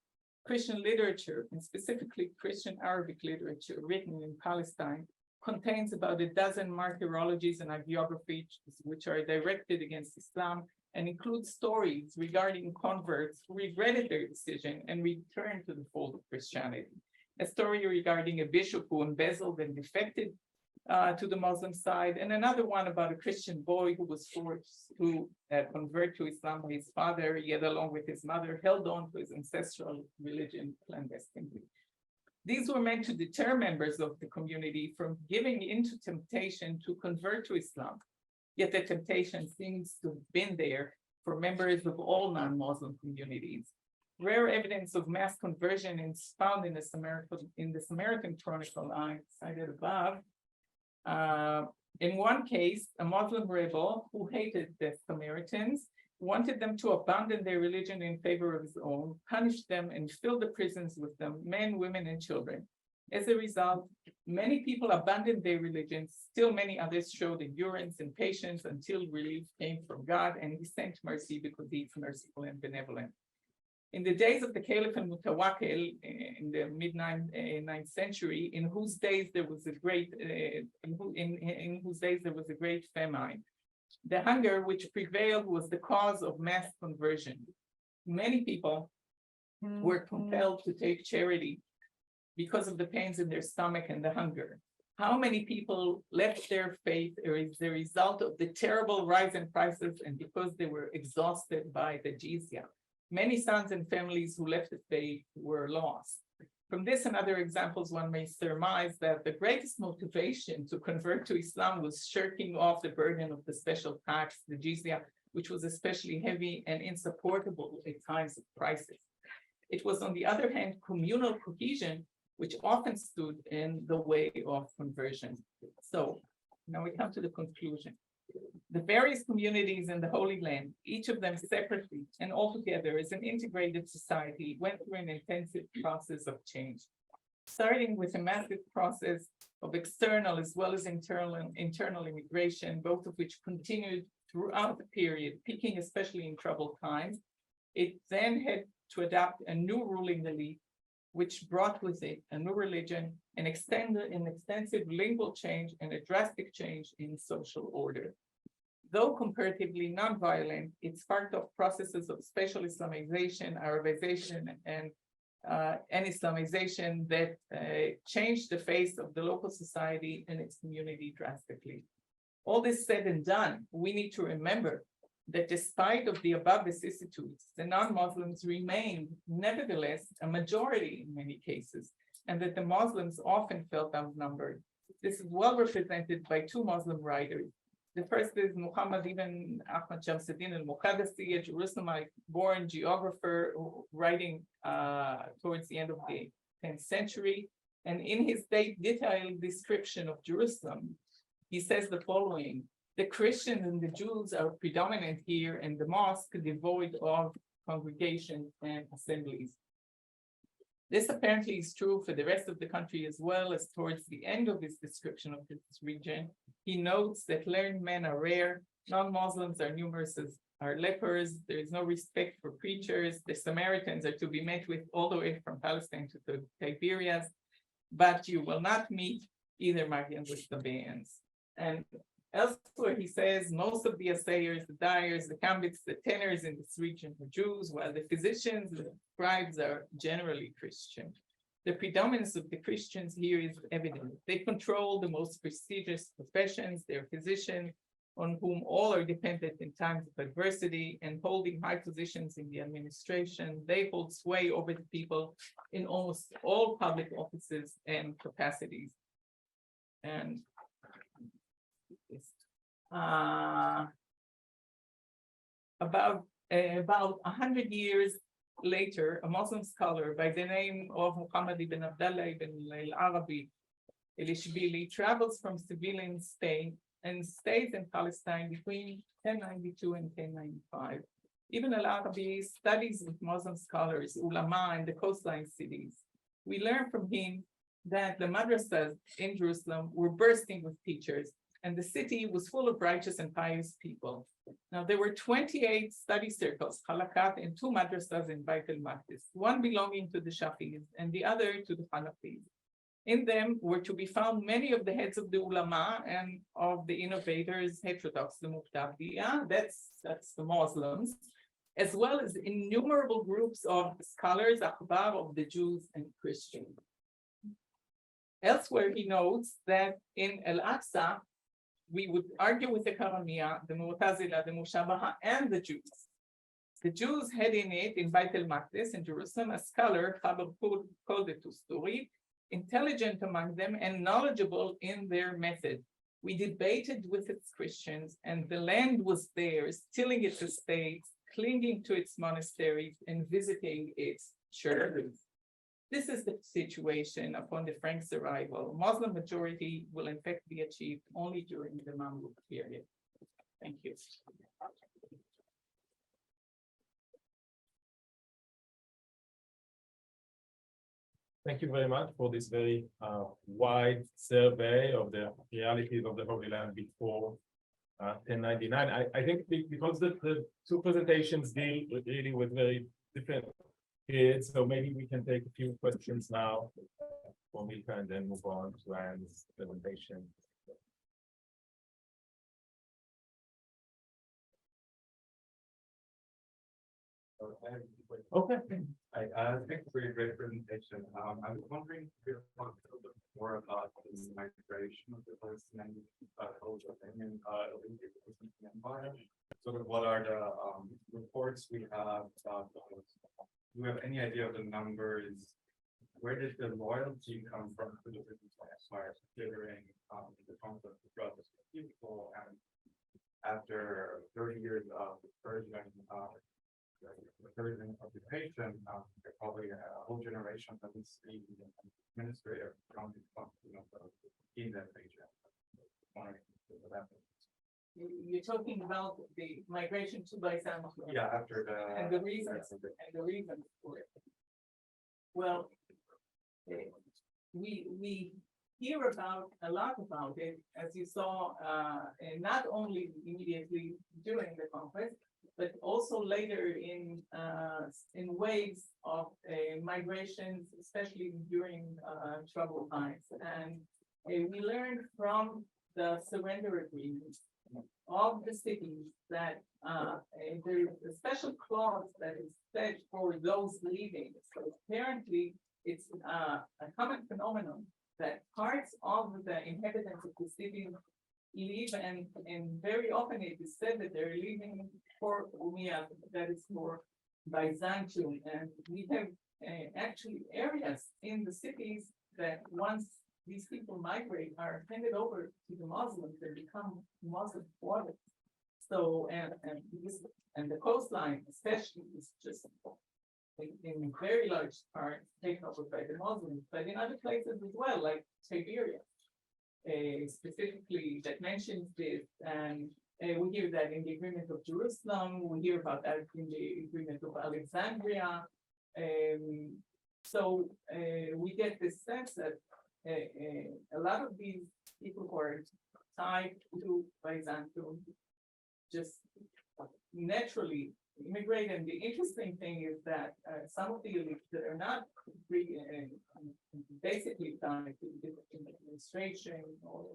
Christian literature, and specifically Christian Arabic literature written in Palestine, contains about a dozen martyrologies and hagiographies which are directed against Islam, and include stories regarding converts who regretted their decision and returned to the fold of Christianity. A story regarding a bishop who embezzled and defected to the Muslim side, and another one about a Christian boy who was forced to convert to Islam by his father, yet along with his mother, held on to his ancestral religion clandestinely. These were meant to deter members of the community from giving into temptation to convert to Islam. Yet the temptation seems to have been there for members of all non-Muslim communities. Rare evidence of mass conversion is found in the Samaritan Chronicle I cited above. In one case, a Muslim rebel who hated the Samaritans wanted them to abandon their religion in favor of his own, punished them, and filled the prisons with them, men, women, and children. As a result, many people abandoned their religion. Still many others showed endurance and patience until relief came from God, and he sent mercy because he is merciful and benevolent. In the days of the Caliph al-Mutawakkil in the mid-9th century, in whose days there was a great famine, the hunger which prevailed was the cause of mass conversion. Many people were compelled to take charity because of the pains in their stomach and the hunger. How many people left their faith as a result of the terrible rise in prices and because they were exhausted by the jizya? Many sons and families who left the faith were lost. From this and other examples, one may surmise that the greatest motivation to convert to Islam was shirking off the burden of the special tax, the jizya, which was especially heavy and insupportable at times of crisis. It was, on the other hand, communal cohesion, which often stood in the way of conversion. So now we come to the conclusion. The various communities in the Holy Land, each of them separately and altogether as an integrated society, went through an intensive process of change, starting with a massive process of external as well as internal immigration, both of which continued throughout the period, peaking especially in troubled times. It then had to adopt a new ruling elite, which brought with it a new religion, an extensive lingual change, and a drastic change in social order. Though comparatively non-violent, it's part of processes of special Islamization, Arabization, and Islamization that changed the face of the local society and its community drastically. All this said and done, we need to remember that despite of the above vicissitudes, the non-Muslims remained nevertheless a majority in many cases, and that the Muslims often felt outnumbered. This is well represented by two Muslim writers. The first is Muhammad ibn Ahmad Shamsuddin al-Muqaddasi, a Jerusalem-born geographer writing towards the end of the 10th century. And in his detailed description of Jerusalem, he says the following: the Christians and the Jews are predominant here, and the mosque devoid of congregations and assemblies. This apparently is true for the rest of the country as well, as towards the end of his description of this region, he notes that learned men are rare, non-Muslims are numerous as are lepers, there is no respect for preachers, the Samaritans are to be met with all the way from Palestine to the Tiberias, but you will not meet either Magians or Sabaeans. And elsewhere, he says most of the assayers, the dyers, the cambits, the tanners in this region are Jews, while the physicians, the scribes are generally Christian. The predominance of the Christians here is evident. They control the most prestigious professions, they're physicians, on whom all are dependent in times of adversity, and holding high positions in the administration. They hold sway over the people in almost all public offices and capacities. And about 100 years later, a Muslim scholar by the name of Muhammad ibn Abdullah ibn al-Arabi al-Ishbili travels from Seville in Spain and stays in Palestine between 1092 and 1095. Ibn al-Arabi studies with Muslim scholars, ulama, in the coastline cities. We learn from him that the madrasas in Jerusalem were bursting with teachers, and the city was full of righteous and pious people. Now, there were 28 study circles, halakat, and 2 madrasas in Beit al-Maqdis, one belonging to the Shafi'is and the other to the Hanafis. In them were to be found many of the heads of the ulama and of the innovators, heterodox, the Muqtadiyah, that's the Muslims, as well as innumerable groups of scholars, akhbar of the Jews and Christians. Elsewhere, he notes that in Al-Aqsa, we would argue with the Karamiya, the Mu'tazila, the Mushabaha, and the Jews. The Jews had in it, in Beit al-Maqdis in Jerusalem, a scholar, Khabar called the Tusturi, intelligent among them and knowledgeable in their method. We debated with its Christians, and the land was theirs, tilling its estates, clinging to its monasteries, and visiting its churches. This is the situation upon the Franks' arrival. Muslim majority will in fact be achieved only during the Mamluk period. Thank you. Thank you very much for this very wide survey of the realities of the Holy Land before 1099. I think because the 2 presentations deal really with very different periods, so maybe we can take a few questions now for Milka and then move on to Anne's presentation. Okay. Thanks for your great presentation. I was wondering if you could talk a little bit more about the migration of the Palestinian Palestinian Empire. Sort of what are the reports we have about those? Do we have any idea of the numbers? Where did the loyalty come from to the British Empire, considering the conflict with brothers people, and after 30 years of Persian occupation, probably a whole generation that we see the administrator coming from in that region. You're talking about the migration to Baisan. Yeah, after the and the reasons for it. Well, we hear about a lot about it, as you saw, not only immediately during the conflict, but also later in waves of migrations, especially during troubled times. And we learned from the surrender agreements of the cities that, there's a special clause that is set for those leaving. So apparently, it's, a common phenomenon that parts of the inhabitants of the city leave, and very often it is said that they're leaving for Umia, that is for Byzantium, and we have, actually areas in the cities that once these people migrate are handed over to the Muslims and become Muslim quarters. So, and the coastline especially is just in very large part taken over by the Muslims, but in other places as well, like Siberia. Specifically that mentions this, and we hear that in the Agreement of Jerusalem, we hear about that in the Agreement of Alexandria. So we get this sense that a lot of these people who are tied to Byzantium just naturally immigrate. And the interesting thing is that some of the elites that are not basically tied to the Byzantine administration or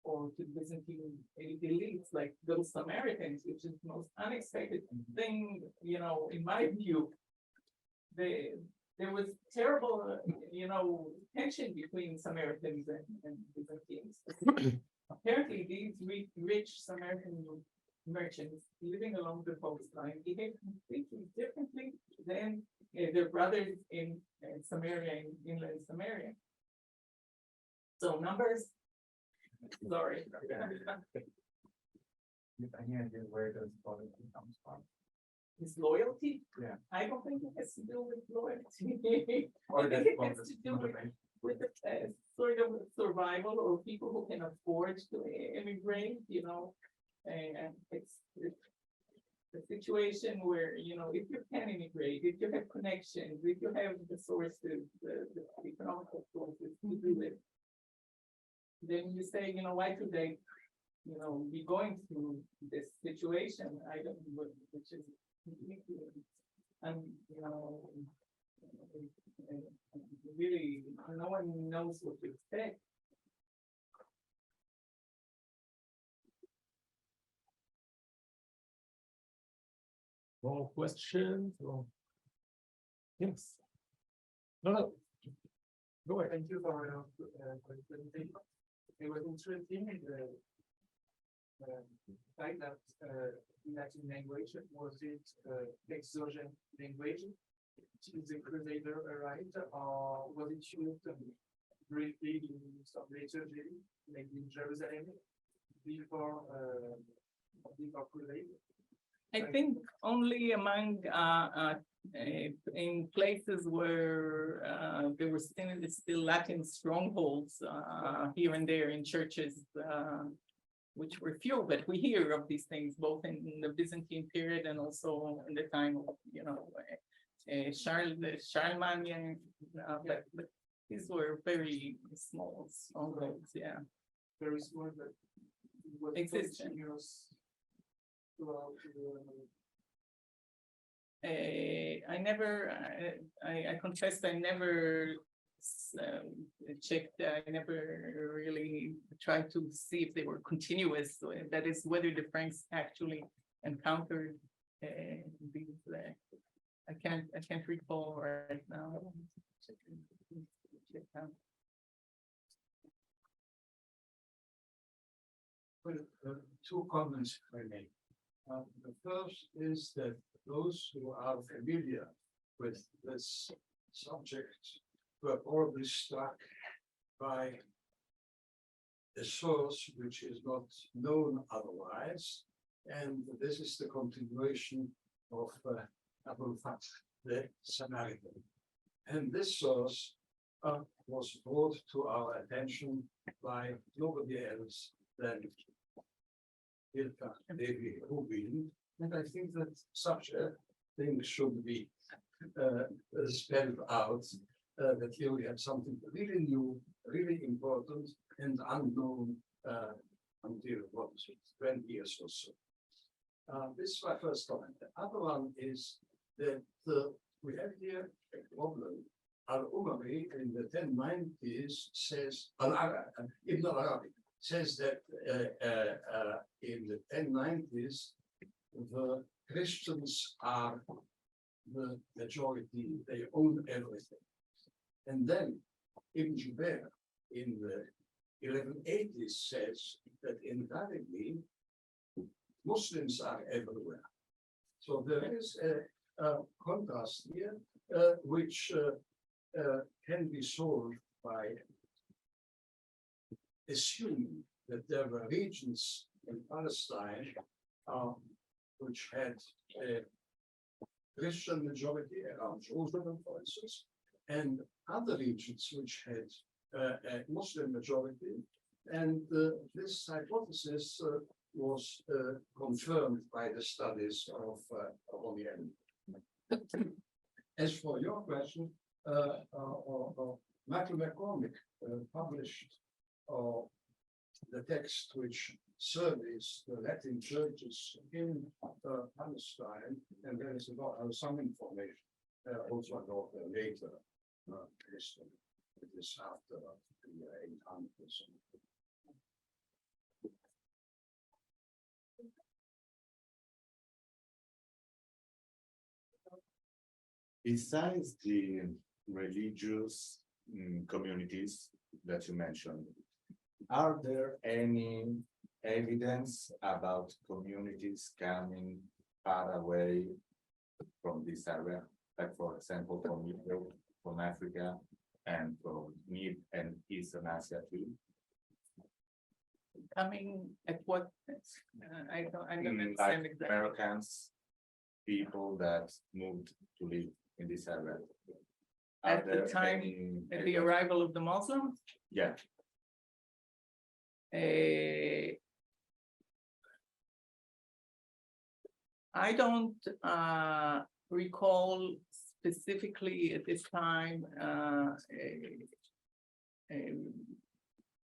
to the Byzantine elites, like those Samaritans, which is the most unexpected thing, you know, in my view. There was terrible, you know, tension between Samaritans and Byzantines. Apparently, these rich Samaritan merchants living along the coastline behave completely differently than their brothers in Samaria, in inland Samaria. So numbers, sorry. Any idea where those quality comes from? Is loyalty? Yeah. I don't think it has to do with loyalty. Or I that think it has to do with motivation? with the sort of survival, or people who can afford to immigrate, you know. And it's a situation where, you know, if you can immigrate, if you have connections, if you have the sources, the economic sources to do it, then you say, you know, why should they, you know, be going through this situation? I don't, which is, you know, really, no one knows what to expect. More questions? Yes. No. Go ahead. Thank you for the presentation. It was interesting, the fact that Latin language, was it exogenous language since the Crusader arrived, or was it used briefly in some liturgy, like in Jerusalem, before Crusade? I think only among in places where there were still Latin strongholds here and there in churches, which were few, but we hear of these things both in the Byzantine period and also in the time of, you know, Charlemagne, but these were very small strongholds, yeah. Very small, but it was Existent. continuous throughout I confess I never checked, I never really tried to see if they were continuous, so that is whether the Franks actually encountered these, I can't recall right now. Check out. Well, two comments if I may. The first is that those who are familiar with this subject were probably struck by a source which is not known otherwise, and this is the continuation of Abu Fath, the Samaritan. And this source was brought to our attention by nobody else than Ilka Levi Rubin, and I think that such a thing should be spelled out, that here we have something really new, really important, and unknown until what, 20 years or so. This is my first comment. The other one is that we have here a problem. Al-Umari in the 1090s says, Ibn al-Arabi says that in the 1090s, the Christians are the majority, they own everything. And then Ibn Jubair in the 1180s says that invariably Muslims are everywhere. So there is a contrast here, which can be solved by assuming that there were regions in Palestine which had a Christian majority around Jerusalem, for instance, and other regions which had a Muslim majority. And this hypothesis was confirmed by the studies of Oniemi. As for your question, Michael McCormick published the text which surveys the Latin churches in Palestine, and there is some information also about the later history. It is after the 800s. Besides the religious communities that you mentioned, are there any evidence about communities coming far away from this area? Like, for example, from Europe, from Africa, and from Mid and Eastern Asia too? Coming at what? I don't Like understand exactly. Americans, people that moved to live in this area. Are At the there time, any At the evidence? arrival of the Muslims, Yeah, I don't recall specifically at this time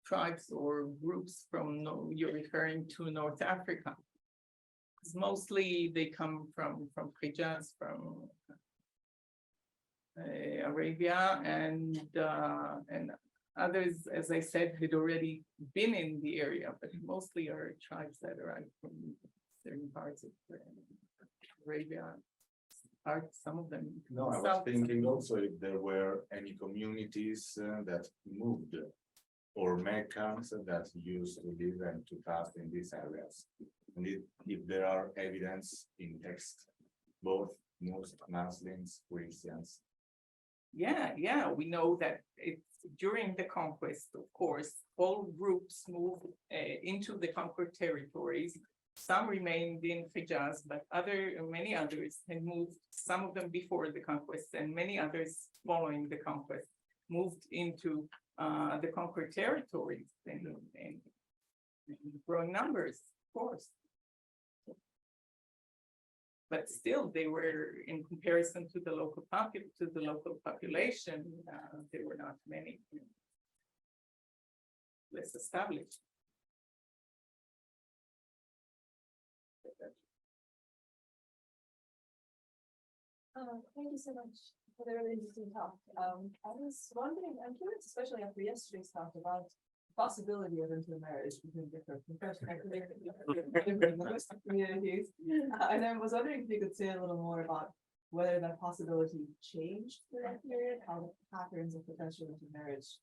tribes or groups from you're referring to North Africa. 'Cause mostly they come from Hijaz, from Arabia, and others, as I said, had already been in the area, but mostly are tribes that arrived from certain parts of Arabia. Some of them. no, I was south, thinking some- also if there were any communities that moved or Meccans that used to live and to pass in these areas. And if there are evidence in text, both Muslims, Christians. Yeah, we know that it's during the conquest, of course, all groups moved into the conquered territories. Some remained in Hijaz, but many others had moved, some of them before the conquest, and many others following the conquest, moved into the conquered territories in growing numbers, of course. But still, they were, in comparison to the local population, there were not many less established. Thank you so much for the really interesting talk. I was wondering, I'm curious, especially after yesterday's talk, about the possibility of intermarriage between different communities. And I was wondering if you could say a little more about whether that possibility changed through that period, how the patterns of potential intermarriage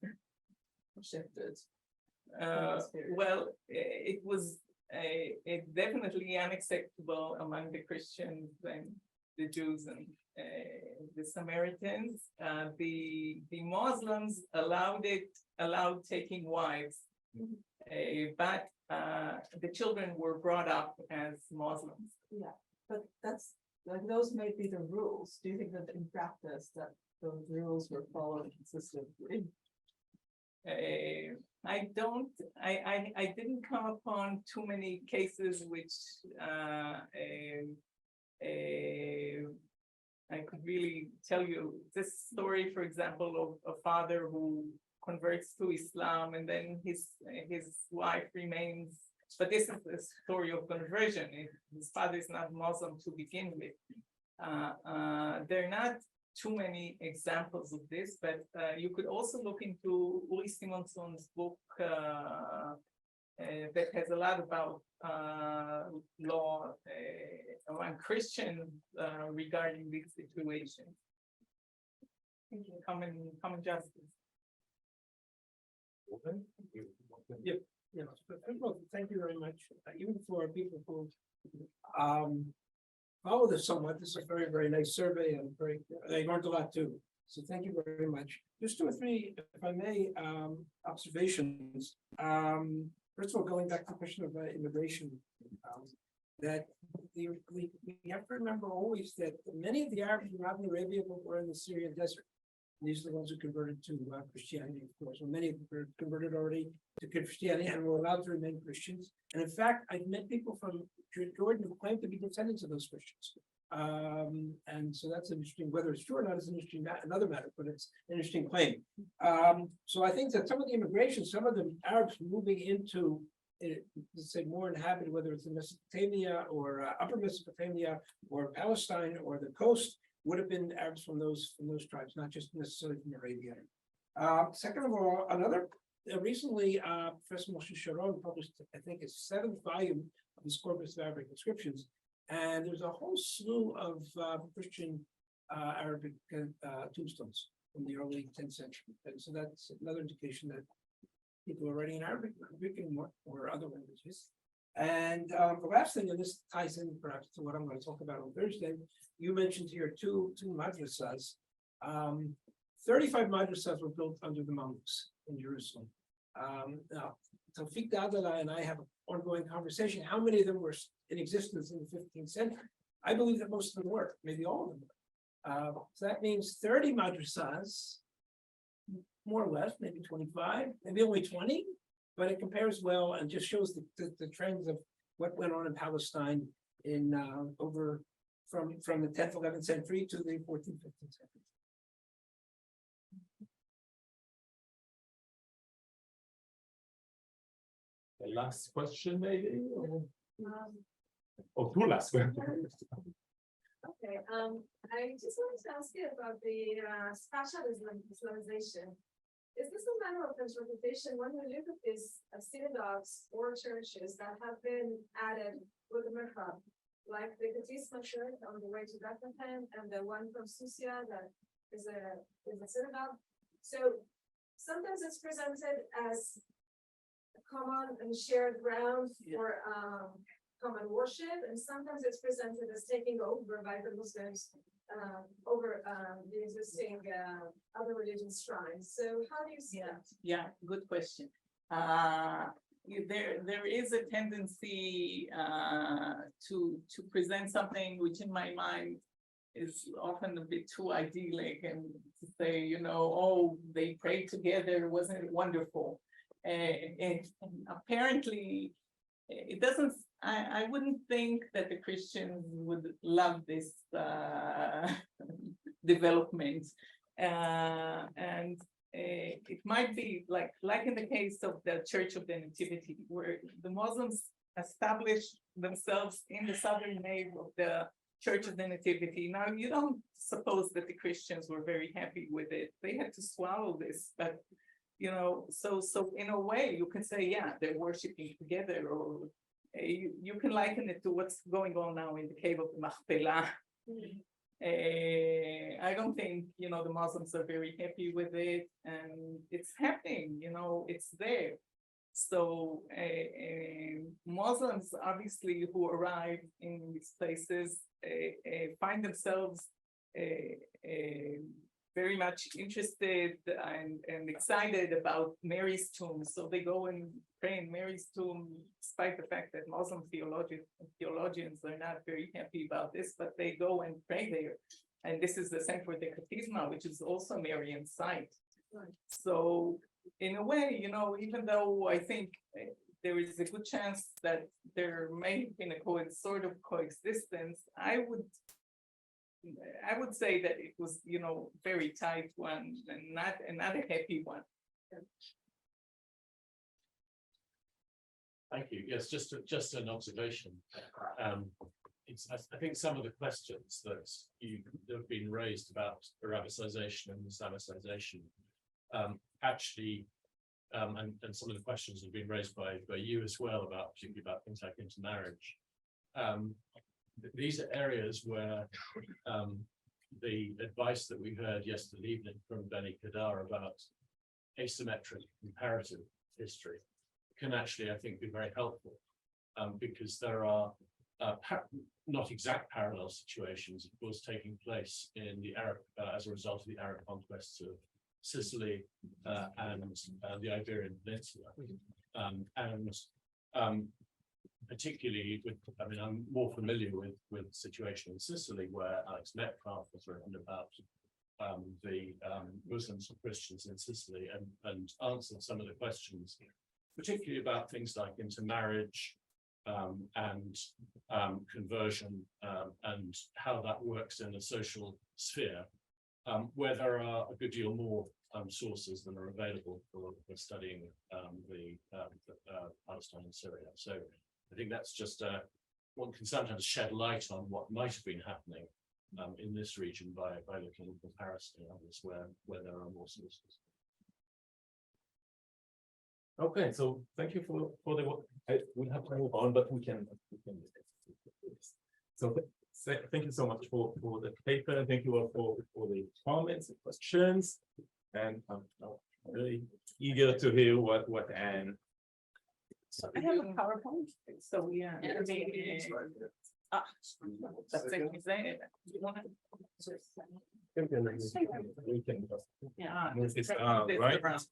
shifted. Well, it was definitely unacceptable among the Christians and the Jews and the Samaritans. The Muslims allowed taking wives, but the children were brought up as Muslims. Yeah, but that's like those may be the rules. Do you think that in practice that those rules were followed consistently? I didn't come upon too many cases which I could really tell you this story, for example, of a father who converts to Islam and then his wife remains, but this is the story of conversion. His father is not Muslim to begin with. There are not too many examples of this, but you could also look into Uri Simonson's book, that has a lot about law among Christians regarding this situation. Common justice. Yes, but first of all, thank you very much, even for people who follow this somewhat. This is a very, very nice survey and they learned a lot too. So thank you very much. Just 2 or 3, if I may, observations. First of all, going back to the question of immigration, that we have to remember always that many of the Arabs in Saudi Arabia were in the Syrian desert. These are the ones who converted to Christianity, of course. Well, many of them were converted already to Christianity and were allowed to remain Christians. And in fact, I've met people from Jordan who claim to be descendants of those Christians. And so that's interesting. Whether it's true or not is an interesting another matter, but it's an interesting claim. So I think that some of the immigration, some of the Arabs moving into, let's say, more inhabited, whether it's in Mesopotamia or Upper Mesopotamia or Palestine or the coast, would have been Arabs from those tribes, not just necessarily from Arabia. Second of all, recently, Professor Moshe Sharon published, I think, his 7th volume of his corpus of Arabic inscriptions, and there's a whole slew of Christian Arabic tombstones from the early 10th century, and so that's another indication that people are writing in Arabic or other languages. And the last thing, and this ties in perhaps to what I'm going to talk about on Thursday, you mentioned here two madrasas. 35 madrasas were built under the Mamluks in Jerusalem. Now, Tawfiq Dadala and I have an ongoing conversation. How many of them were in existence in the 15th century? I believe that most of them were, maybe all of them were. So that means 30 madrasas, more or less, maybe 25, maybe only 20. But it compares well and just shows the trends of what went on in Palestine in over from the 10th, 11th century to the 14th, 15th century. The last question, maybe, or 2 last questions. Okay, I just wanted to ask you about the spatial Islamization. Is this a matter of interpretation when we look at these synagogues or churches that have been added with the mihrab, like the Qatis Mashur on the way to Bethlehem and the one from Susia that is a synagogue? So sometimes it's presented as a common and shared ground for common worship, and sometimes it's presented as taking over by the Muslims over the existing other religious shrines. So how do you see that? Yeah, good question. There is a tendency to present something which in my mind is often a bit too idyllic, and to say, you know, oh, they prayed together, wasn't it wonderful? And apparently it doesn't, I wouldn't think that the Christians would love this development. And it might be like in the case of the Church of the Nativity, where the Muslims established themselves in the southern nave of the Church of the Nativity. Now, you don't suppose that the Christians were very happy with it. They had to swallow this, but you know, so in a way you can say, yeah, they're worshiping together, or you can liken it to what's going on now in the cave of the Machpelah. I don't think, you know, the Muslims are very happy with it, and it's happening, you know, it's there. So Muslims, obviously, who arrive in these places find themselves very much interested and excited about Mary's tomb. So they go and pray in Mary's tomb, despite the fact that Muslim theologians are not very happy about this, but they go and pray there. And this is the same for the Katisma, which is also Marian site. Right. So in a way, you know, even though I think there is a good chance that there may have been a sort of coexistence, I would say that it was, you know, very tight one and not a happy one. Thank you. Yes, just an observation. I think some of the questions that have been raised about Arabicization and Islamicization actually and some of the questions have been raised by you as well about, particularly about things like intermarriage. These are areas where the advice that we heard yesterday evening from Benny Kadar about asymmetric comparative history can actually, I think, be very helpful, because there are not exact parallel situations, of course, taking place in the Arab as a result of the Arab conquests of Sicily and the Iberian Peninsula, and particularly with, I mean, I'm more familiar with the situation in Sicily, where Alex Metcalf has written about the Muslims and Christians in Sicily, and answered some of the questions, particularly about things like intermarriage and conversion, and how that works in the social sphere, where there are a good deal more sources than are available for studying the Palestine and Syria. So I think that's just one can sometimes shed light on what might have been happening in this region by looking in comparison to others where there are more sources. Okay, so thank you for the, we'll have to move on, but we can. So thank you so much for the paper. Thank you all for the comments and questions. And I'm really eager to hear what Anne. So I have a PowerPoint, so we are. That's it, we say it. You wanna- We can just Yeah. move this This right? around.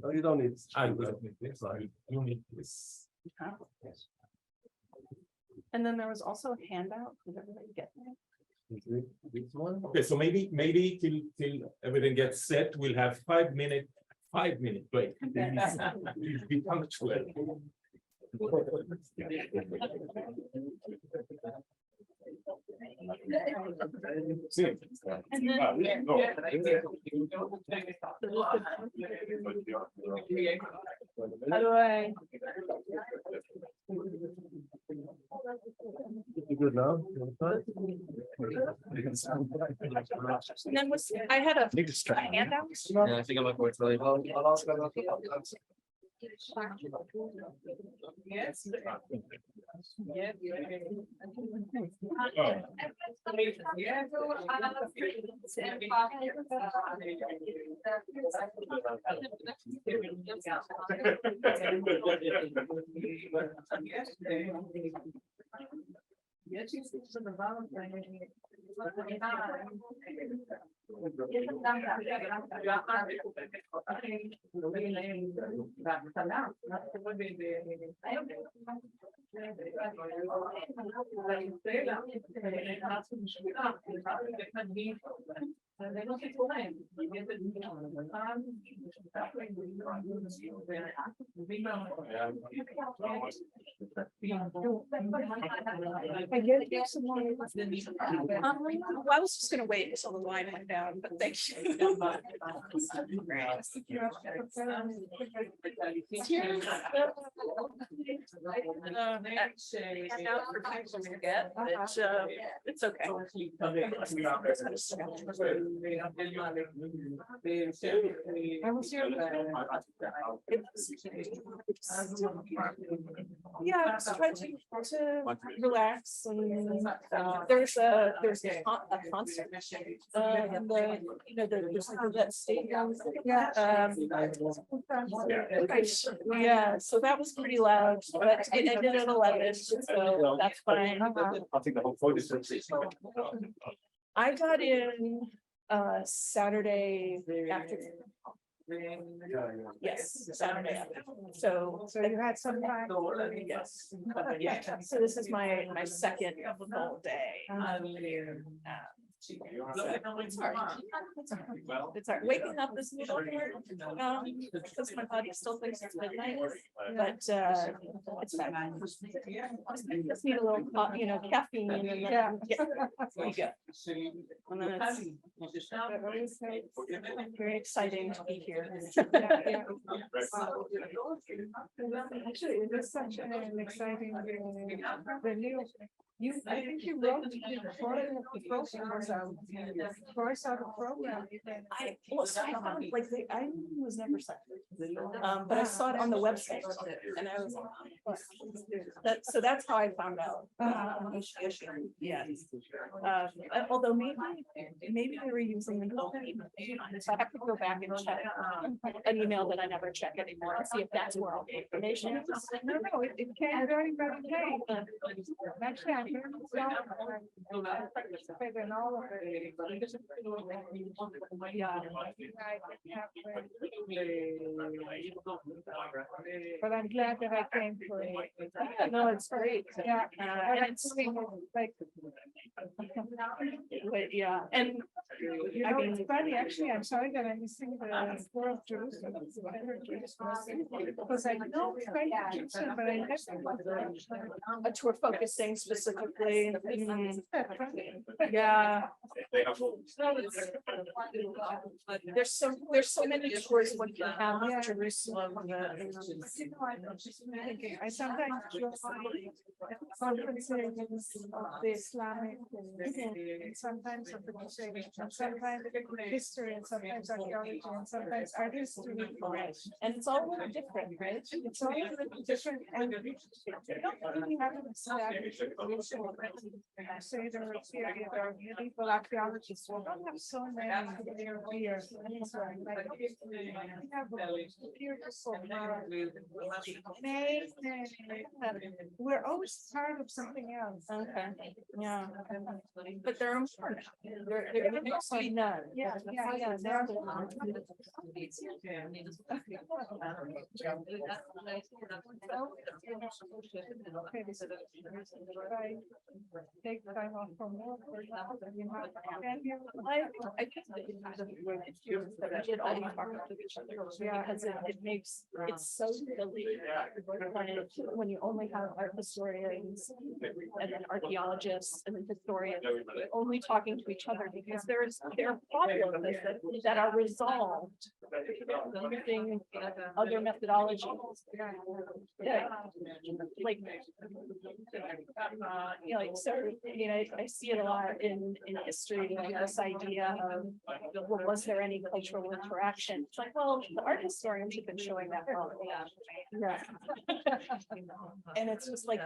No, you don't need. I don't need this. You need this. And then there was also a handout. Did everybody get that? This one? Okay, so maybe till everything gets set, we'll have 5 minute break. Please be punctual. How do I? You good now? And then was, I had a handout. Yeah, I think I'm going to really well. Yes. I get it, yes, some more. Well, I was just gonna wait until the line went down, but thank you. Handout for people to get, but it's okay. I was here. Yeah, I was trying to relax and there's a concert. And the, you know, there's that stadium. Yeah. Yeah, so that was pretty loud, but it ended at 11, so that's fine. I think the whole point is. I got in Saturday afternoon. Yes, Saturday afternoon. So you had some time. Yes. Yeah, so this is my second full day. It's hard. It's hard. Waking up is a little hard, because my body still thinks it's midnight, but it's fine. I just need a little, you know, caffeine and then there you go. And then it's very exciting to be here. Actually, it was such an exciting venue. I think you wrote before the program was out, course out of program. I found, like, I was never signed. But I saw it on the website and I was, like, so that's how I found out. Yeah. Although maybe they were using the whole email. So I have to go back and check an email that I never check anymore and see if that's where all the information is. No, it came very late. Actually, I heard participate in all of it. Yeah. But I'm glad that I came for it. No, it's great. Yeah. And it's like, but yeah, and you know, it's funny, actually, I'm sorry that I'm missing the tour of Jerusalem. Because I know Jerusalem, but I never. a tour focusing specifically. Yeah. There's so many tours one can have of Jerusalem. I sometimes join conferences of the Islamic and sometimes of the Crusades, and sometimes history, and sometimes archaeology, and sometimes art history. And it's all a little different, right? It's all a little different, and you don't really have an established say there are period or medieval archaeologists. We don't have so many here. Like, we have a period of we're always part of something else. Okay, yeah. But they're important. They're mostly none. Yeah. Okay, this is I take time off from work. I guess that we did all talk to each other because it makes it so silly when you only have art historians and then archaeologists and then historians only talking to each other because there are problems that are resolved using other methodologies. Yeah. Like, so, I see it a lot in history, like this idea of, well, was there any cultural interaction? It's like, well, the art historians have been showing that wrong. Yeah. And it's just like,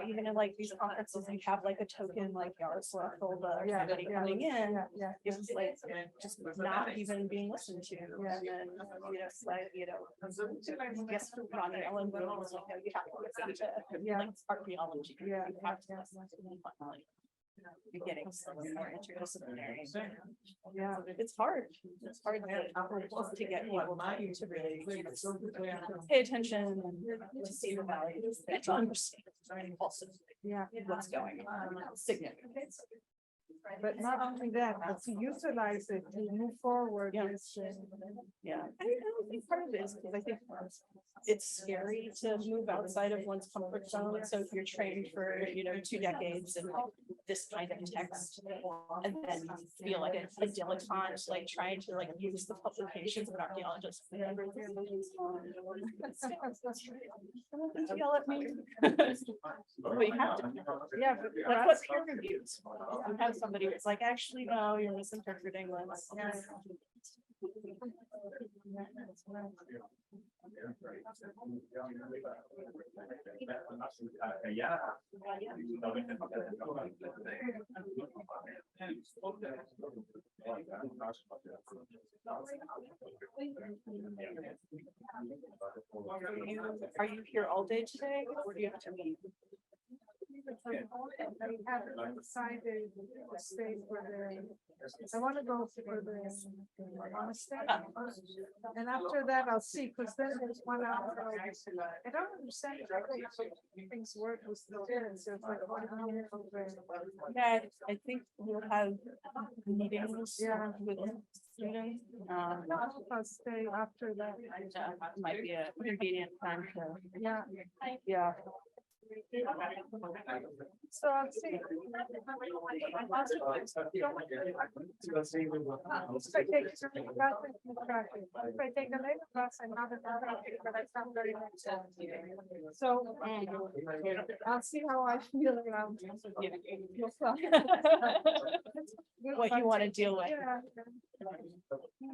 even in like these conferences, you have like a token like Yaroslav Folda or somebody coming in, it's like just not even being listened to. And then, it's like, yes, Ronnie Ellen Williams, you have to listen to like archaeology. You have to listen to you're getting more interdisciplinary. Yeah, it's hard. It's hard to get people to really pay attention and to see the values and to understand also what's going on. Significant. But not only that, but to utilize it to move forward. Yeah. I don't think part of it is because I think it's scary to move outside of one's comfort zone. So if you're trained for 2 decades in this kind of text, and then you feel like a dilettante, like trying to like use the publications of an archaeologist. Yell at me. But you have to. Yeah, but like what's peer reviews? You have somebody who's like, actually, no, you're misinterpreting this. Are you here all day today, or do you have to leave? I haven't decided to stay for I want to go for and after that I'll see, because then there's 1 hour. I don't understand how things work with the students. So it's like 1 hour. Yeah, I think we'll have meetings with students. I'll stay after that. Might be a convenient time to. Yeah. So I'll see. If I take a certain bus, it's more traffic. If I take a later bus, I'm not in traffic, but it's not very much. So I'll see how I feel around. What you want to deal with.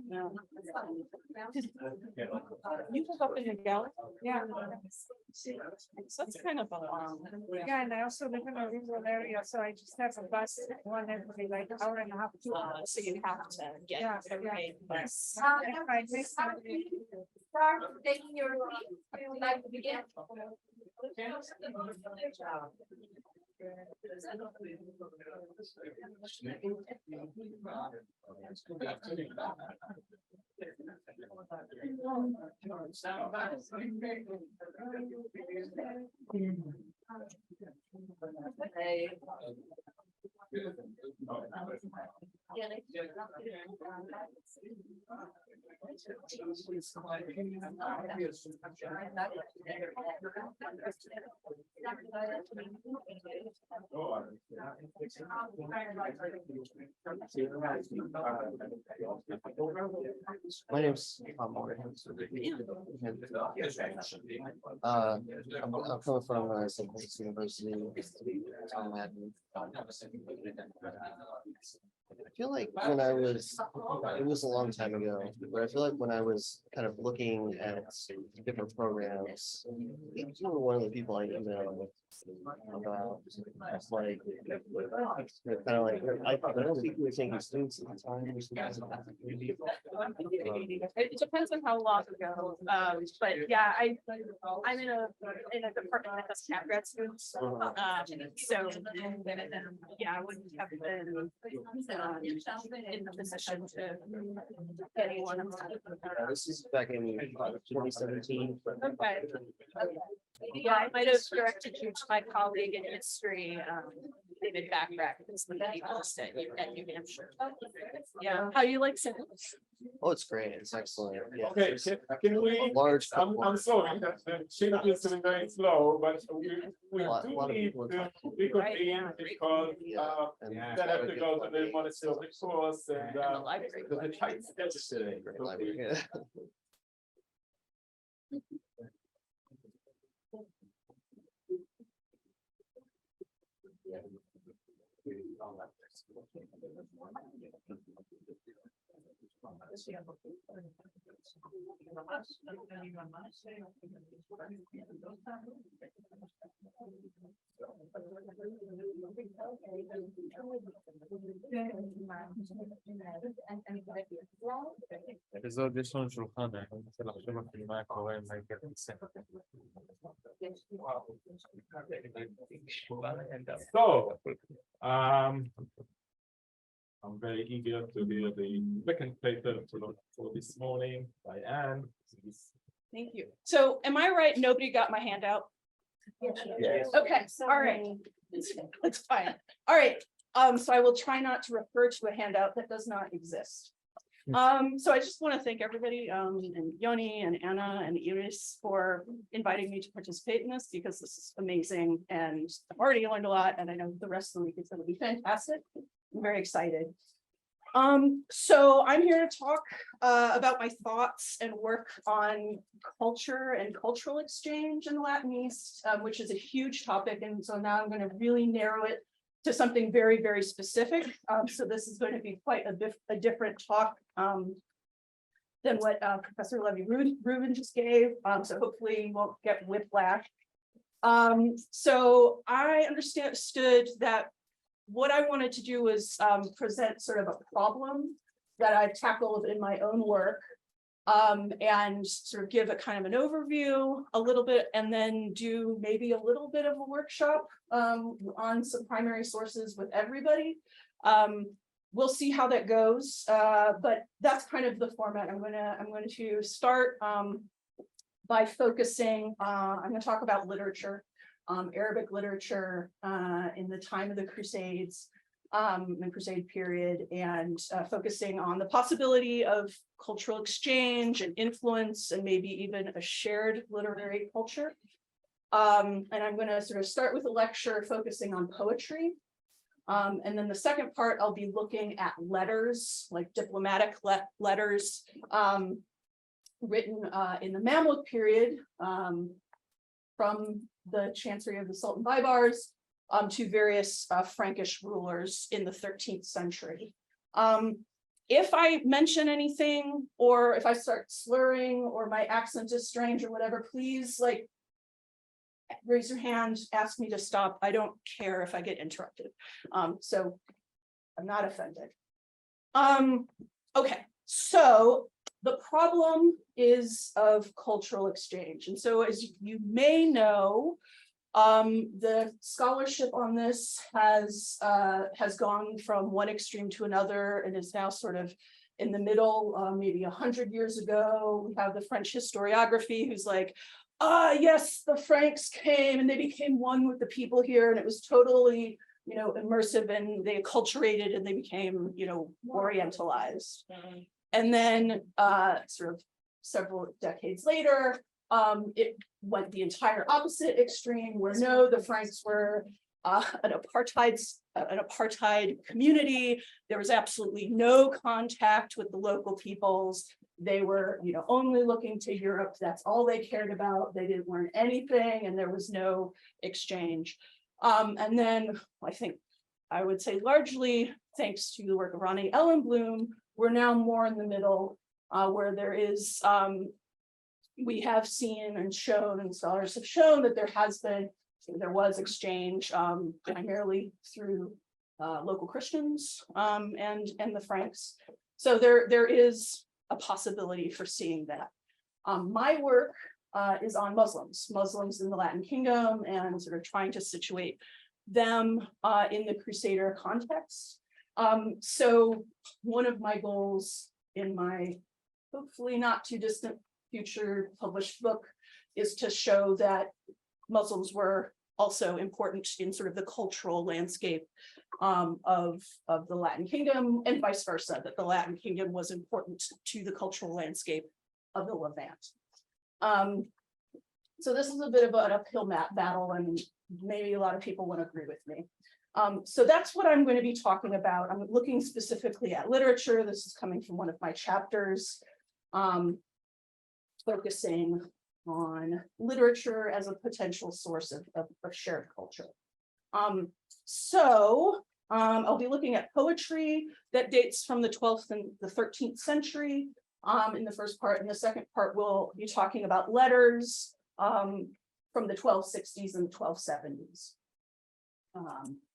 Yeah. You live up in the gallery? Yeah. So that's kind of a long. Yeah, and I also live in a rural area, so I just have a bus, one every like hour and a half, 2 hours. So you have to get Yeah, a yeah. paid bus. If I miss something, Start taking your leave. I would like to begin. My name's Tom Moore. I'm coming from St. Louis University. I feel like when I was, it was a long time ago, but I feel like when I was kind of looking at different programs, you were one of the people I emailed about, like, kind of like, I don't think we were taking students at the time. It depends on how long ago, but yeah, I'm in a department that does cap grad students. So, yeah, I wouldn't have been in the position to get anyone. This is back in 2017. Okay. Yeah, I might have directed you to my colleague in history, David Backrack, who's the host at New Hampshire. Yeah, how you like St. Louis? Oh, it's great. It's excellent. Yeah. Okay, can we, Large. I'm sorry, that the change is very slow, but we A lot do of need people to are reconvene because And then have to go to the Montessori course and And the library. there's a tight schedule today. Great library, yeah. אפיזוד יש לנו שולחן, אני רוצה לחשוב אפילו מה קורה עם ההיקף בסדר. So, I'm very eager to hear the second paper for this morning by Anne. Thank you. So am I right? Nobody got my handout? Yes. Okay, all right. That's fine. All right. So I will try not to refer to a handout that does not exist. So I just want to thank everybody, and Yoni and Anna and Iris for inviting me to participate in this because this is amazing and I've already learned a lot and I know the rest of the week is going to be fantastic. I'm very excited. So I'm here to talk about my thoughts and work on culture and cultural exchange in the Latin East, which is a huge topic. And so now I'm going to really narrow it to something very, very specific. So this is going to be quite a different talk than what Professor Levy-Rubin just gave. So hopefully you won't get whiplash. So I understood that what I wanted to do was present sort of a problem that I've tackled in my own work, and sort of give a kind of an overview a little bit, and then do maybe a little bit of a workshop on some primary sources with everybody. We'll see how that goes, but that's kind of the format. I'm going to start by focusing. I'm going to talk about literature. Arabic literature in the time of the Crusades, the Crusade period, and focusing on the possibility of cultural exchange and influence, and maybe even a shared literary culture. And I'm going to sort of start with a lecture focusing on poetry. And then the second part, I'll be looking at letters, like diplomatic letters written in the Mamluk period from the chancery of the Sultan Baybars to various Frankish rulers in the 13th century. If I mention anything, or if I start slurring, or my accent is strange or whatever, please like raise your hand, ask me to stop. I don't care if I get interrupted. So I'm not offended. Okay, so the problem is of cultural exchange. And so as you may know, the scholarship on this has gone from one extreme to another and is now sort of in the middle. Maybe 100 years ago, we have the French historiography who's like, yes, the Franks came and they became one with the people here, and it was totally, you know, immersive, and they acculturated and they became, you know, orientalized. And then sort of several decades later, it went the entire opposite extreme, where no, the Franks were an apartheid community. There was absolutely no contact with the local peoples. They were, you know, only looking to Europe. That's all they cared about. They didn't learn anything, and there was no exchange. And then I think I would say largely thanks to the work of Ronnie Ellenblum, we're now more in the middle, where there is, we have seen and shown, and scholars have shown that there was exchange, primarily through local Christians and the Franks. So there is a possibility for seeing that. My work is on Muslims in the Latin Kingdom, and sort of trying to situate them in the Crusader context. So one of my goals in my hopefully not too distant future published book is to show that Muslims were also important in sort of the cultural landscape of the Latin Kingdom, and vice versa, that the Latin Kingdom was important to the cultural landscape of the Levant. So this is a bit of an uphill battle, and maybe a lot of people won't agree with me. So that's what I'm going to be talking about. I'm looking specifically at literature. This is coming from one of my chapters, focusing on literature as a potential source of shared culture. I'll be looking at poetry that dates from the 12th and the 13th century in the first part. In the second part, we'll be talking about letters from the 1260s and 1270s.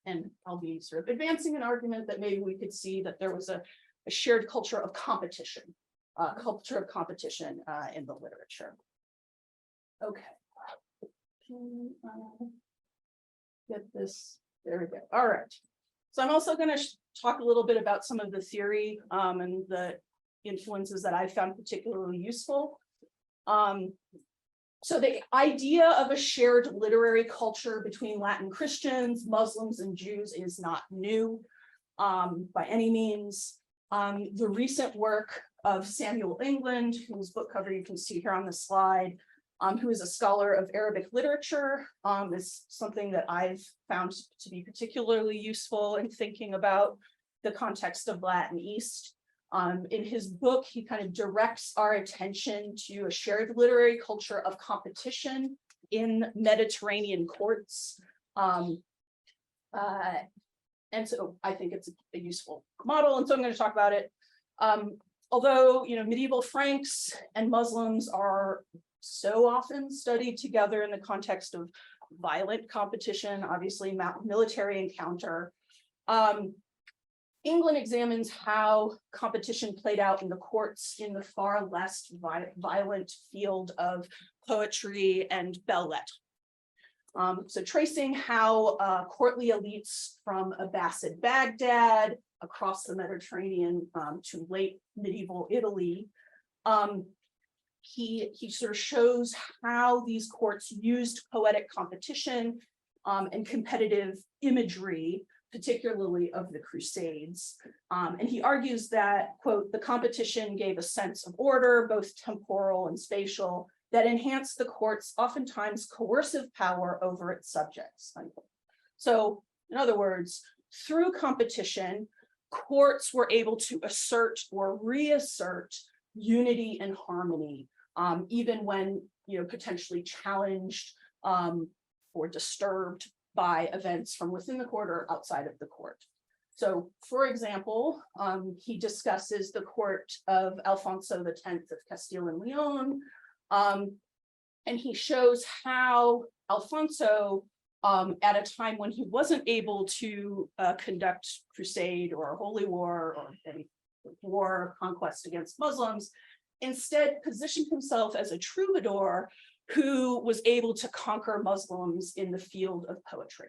And I'll be sort of advancing an argument that maybe we could see that there was a shared culture of competition, in the literature. Okay. Get this, there we go. All right. So I'm also going to talk a little bit about some of the theory and the influences that I found particularly useful. So the idea of a shared literary culture between Latin Christians, Muslims, and Jews is not new by any means. The recent work of Samuel England, whose book cover you can see here on the slide, who is a scholar of Arabic literature, is something that I've found to be particularly useful in thinking about the context of Latin East. In his book, he kind of directs our attention to a shared literary culture of competition in Mediterranean courts. And so I think it's a useful model, and so I'm going to talk about it. Although, you know, medieval Franks and Muslims are so often studied together in the context of violent competition, obviously military encounter. England examines how competition played out in the courts in the far less violent field of poetry and belles lettres. So tracing how courtly elites from Abbasid Baghdad across the Mediterranean to late medieval Italy, he sort of shows how these courts used poetic competition and competitive imagery, particularly of the Crusades. And he argues that, quote, the competition gave a sense of order, both temporal and spatial, that enhanced the court's oftentimes coercive power over its subjects. Unquote. So, in other words, through competition, courts were able to assert or reassert unity and harmony, even when, potentially challenged or disturbed by events from within the court or outside of the court. So, for example, he discusses the court of Alfonso X of Castile and Leon, and he shows how Alfonso, at a time when he wasn't able to conduct crusade or holy war or any war conquest against Muslims, instead positioned himself as a troubadour who was able to conquer Muslims in the field of poetry.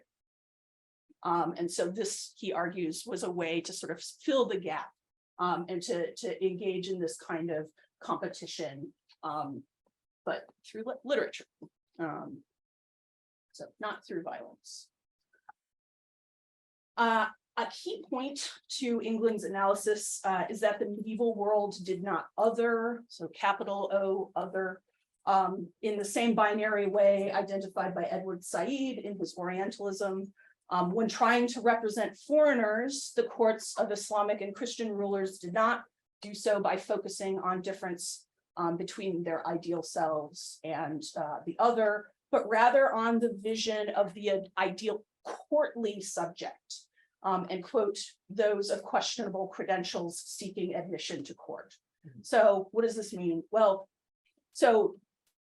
And so this, he argues, was a way to sort of fill the gap and to engage in this kind of competition, but through literature. So not through violence. A key point to England's analysis is that the medieval world did not other, so capital O, other, in the same binary way identified by Edward Said in his Orientalism. When trying to represent foreigners, the courts of Islamic and Christian rulers did not do so by focusing on difference between their ideal selves and the other, but rather on the vision of the ideal courtly subject, and quote, those of questionable credentials seeking admission to court. So what does this mean? Well, so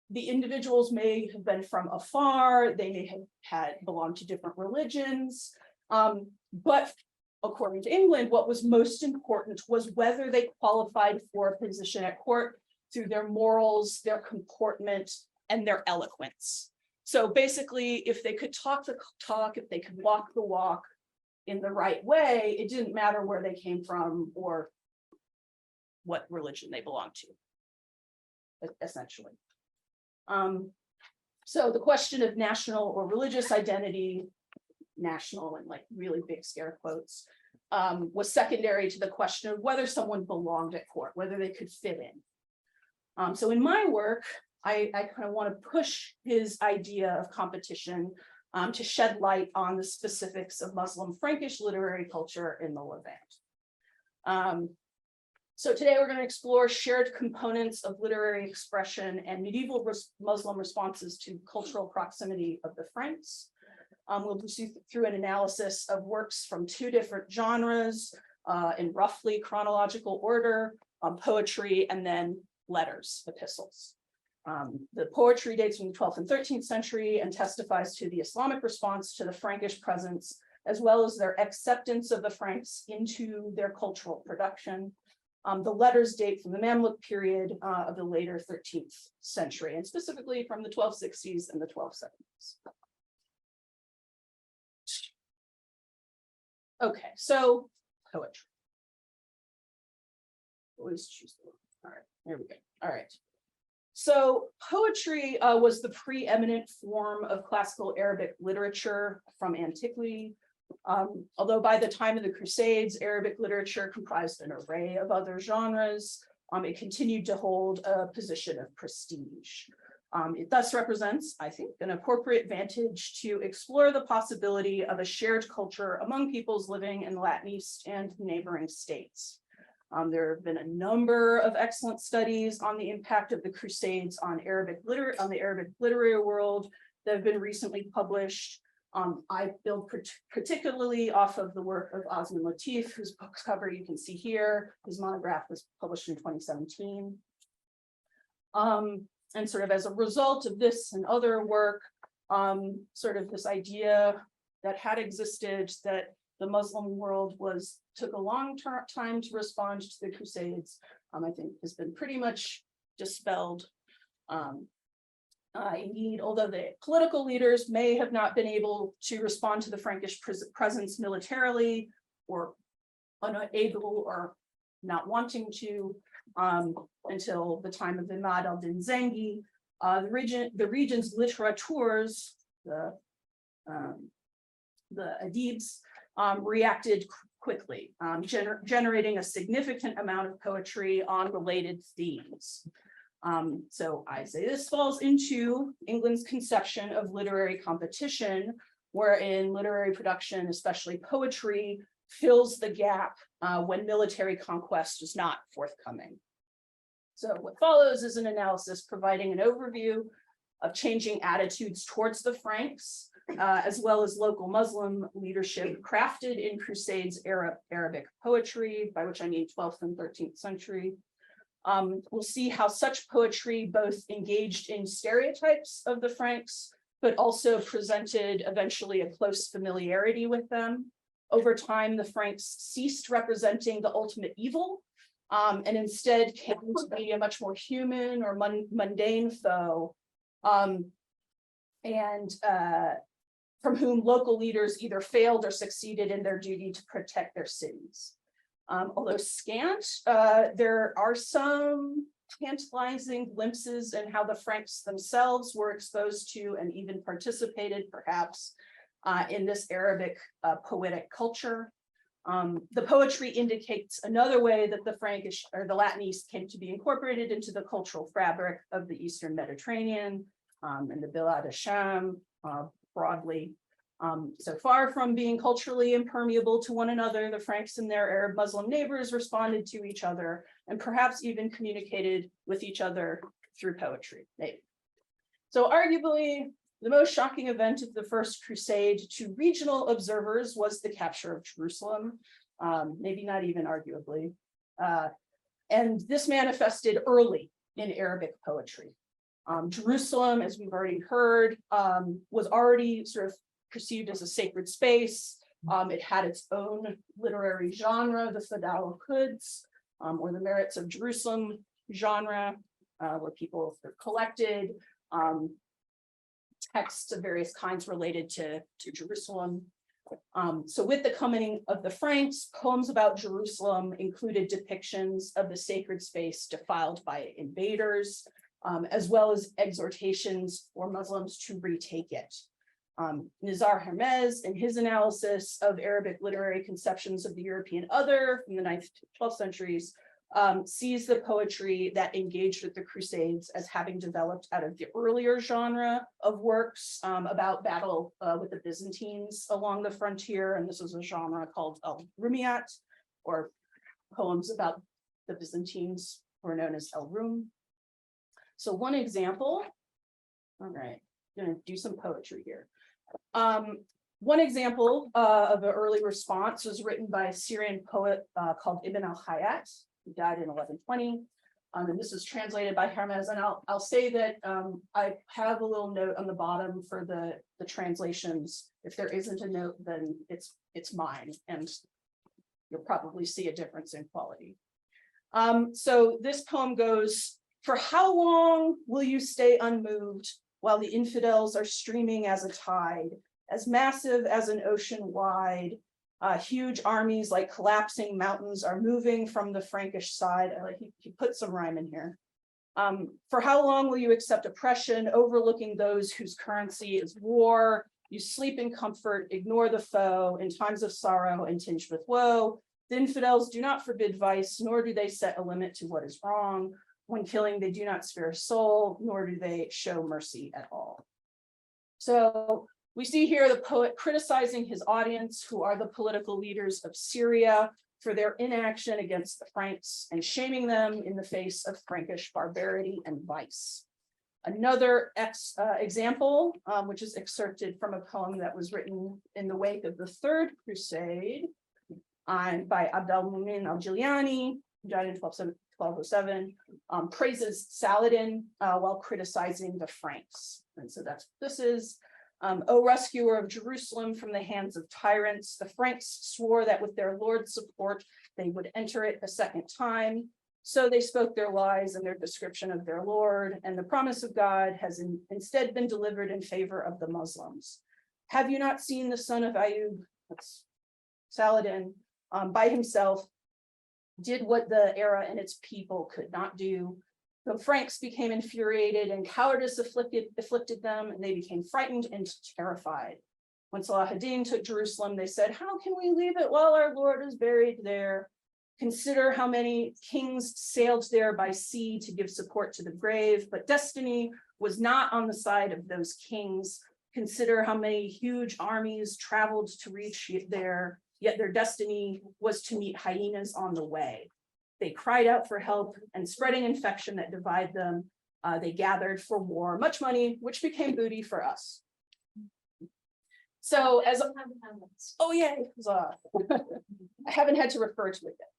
the individuals may have been from afar, they may have belonged to different religions, but according to England, what was most important was whether they qualified for a position at court through their morals, their comportment, and their eloquence. So basically, if they could talk the talk, if they could walk the walk in the right way, it didn't matter where they came from or what religion they belonged to, essentially. So the question of national or religious identity, national and like really big scare quotes, was secondary to the question of whether someone belonged at court, whether they could fit in. So in my work, I kind of want to push his idea of competition to shed light on the specifics of Muslim Frankish literary culture in the Levant. So today we're going to explore shared components of literary expression and medieval Muslim responses to cultural proximity of the Franks. We'll do through an analysis of works from two different genres in roughly chronological order, poetry and then letters, epistles. The poetry dates from the 12th and 13th century and testifies to the Islamic response to the Frankish presence, as well as their acceptance of the Franks into their cultural production. The letters date from the Mamluk period of the later 13th century, and specifically from the 1260s and the 1270s. Okay, so poetry. Always choose the one. All right, here we go. All right. So poetry was the preeminent form of classical Arabic literature from antiquity. Although by the time of the Crusades, Arabic literature comprised an array of other genres, it continued to hold a position of prestige. It thus represents, I think, an appropriate vantage to explore the possibility of a shared culture among peoples living in Latin East and neighboring states. There have been a number of excellent studies on the impact of the Crusades on the Arabic literary world that have been recently published. I build particularly off of the work of Osman Latif, whose book cover you can see here. His monograph was published in 2017. And sort of as a result of this and other work, sort of this idea that had existed that the Muslim world took a long time to respond to the Crusades, I think has been pretty much dispelled. Indeed, although the political leaders may have not been able to respond to the Frankish presence militarily, or unable or not wanting to, until the time of Imad al-Din Zengi, the region's literateurs, the adibs, reacted quickly, generating a significant amount of poetry on related themes. So I say this falls into England's conception of literary competition, wherein literary production, especially poetry, fills the gap when military conquest is not forthcoming. So what follows is an analysis providing an overview of changing attitudes towards the Franks, as well as local Muslim leadership crafted in Crusades Arabic poetry, by which I mean 12th and 13th century. We'll see how such poetry both engaged in stereotypes of the Franks, but also presented eventually a close familiarity with them. Over time, the Franks ceased representing the ultimate evil, and instead came to be a much more human or mundane foe, from whom local leaders either failed or succeeded in their duty to protect their cities. Although scant, there are some tantalizing glimpses in how the Franks themselves were exposed to and even participated, perhaps, in this Arabic poetic culture. The poetry indicates another way that the Frankish or the Latin East came to be incorporated into the cultural fabric of the Eastern Mediterranean and the Bilad Hasham broadly. So far from being culturally impermeable to one another, the Franks and their Arab Muslim neighbors responded to each other and perhaps even communicated with each other through poetry. So arguably, the most shocking event of the First Crusade to regional observers was the capture of Jerusalem, maybe not even arguably. And this manifested early in Arabic poetry. Jerusalem, as we've already heard, was already sort of perceived as a sacred space. It had its own literary genre, the Fadal Quds, or the Merits of Jerusalem genre, where people are collected texts of various kinds related to Jerusalem. So with the coming of the Franks, poems about Jerusalem included depictions of the sacred space defiled by invaders, as well as exhortations for Muslims to retake it. Nizar Hermez, in his analysis of Arabic literary conceptions of the European other from the 9th to 12th centuries, sees the poetry that engaged with the Crusades as having developed out of the earlier genre of works about battle with the Byzantines along the frontier. And this was a genre called Rumiyat, or poems about the Byzantines, who are known as El-Rum. So one example, all right, I'm gonna do some poetry here. One example of an early response was written by a Syrian poet called Ibn al-Hayat, who died in 1120. And this is translated by Hermez. And I'll say that I have a little note on the bottom for the translations. If there isn't a note, then it's mine, and you'll probably see a difference in quality. So this poem goes, "For how long will you stay unmoved while the infidels are streaming as a tide, as massive as an ocean wide? Huge armies like collapsing mountains are moving from the Frankish side." He put some rhyme in here. "For how long will you accept oppression, overlooking those whose currency is war? You sleep in comfort, ignore the foe in times of sorrow and tinged with woe. The infidels do not forbid vice, nor do they set a limit to what is wrong. When killing, they do not spare a soul, nor do they show mercy at all." So we see here the poet criticizing his audience, who are the political leaders of Syria, for their inaction against the Franks and shaming them in the face of Frankish barbarity and vice. Another example, which is excerpted from a poem that was written in the wake of the Third Crusade by Abd al-Mumin al-Giuliani, who died in 1207, praises Saladin while criticizing the Franks. And so that's what this is. "O rescuer of Jerusalem from the hands of tyrants, the Franks swore that with their Lord's support, they would enter it a second time. So they spoke their lies in their description of their Lord, and the promise of God has instead been delivered in favor of the Muslims. Have you not seen the son of Ayub," that's Saladin, "by himself, did what the era and its people could not do. The Franks became infuriated and cowardice afflicted them, and they became frightened and terrified. When Salah ad-Din took Jerusalem, they said, 'How can we leave it while our Lord is buried there?' Consider how many kings sailed there by sea to give support to the brave, but destiny was not on the side of those kings. Consider how many huge armies traveled to reach there, yet their destiny was to meet hyenas on the way. They cried out for help, and spreading infection that divided them, they gathered for war much money, which became booty for us. So as, oh yeah, I haven't had to refer to it yet.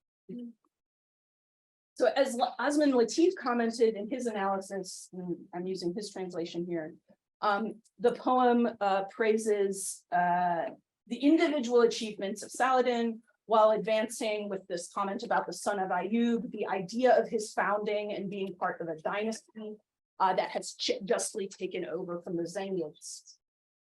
So as Osman Latif commented in his analysis, and I'm using his translation here, the poem praises the individual achievements of Saladin while advancing with this comment about the son of Ayub, the idea of his founding and being part of a dynasty that has justly taken over from the Zengids.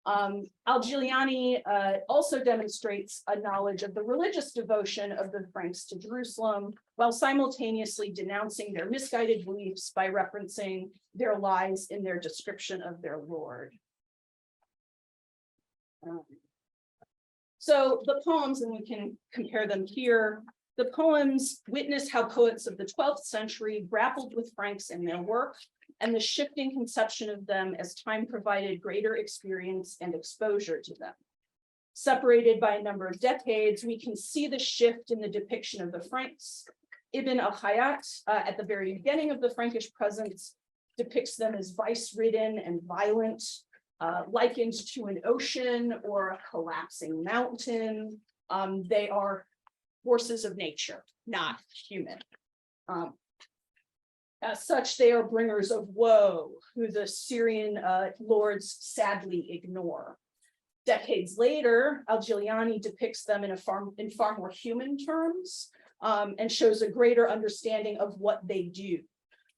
Al-Jilani also demonstrates a knowledge of the religious devotion of the Franks to Jerusalem, while simultaneously denouncing their misguided beliefs by referencing their lies in their description of their Lord. So the poems, and we can compare them here, the poems witness how poets of the 12th century grappled with Franks in their work, and the shifting conception of them as time provided greater experience and exposure to them. Separated by a number of decades, we can see the shift in the depiction of the Franks. Ibn al-Hayat, at the very beginning of the Frankish presence, depicts them as vice-ridden and violent, likened to an ocean or a collapsing mountain. They are forces of nature, not human. As such, they are bringers of woe, who the Syrian lords sadly ignore. Decades later, Al-Jilani depicts them in far more human terms, and shows a greater understanding of what they do.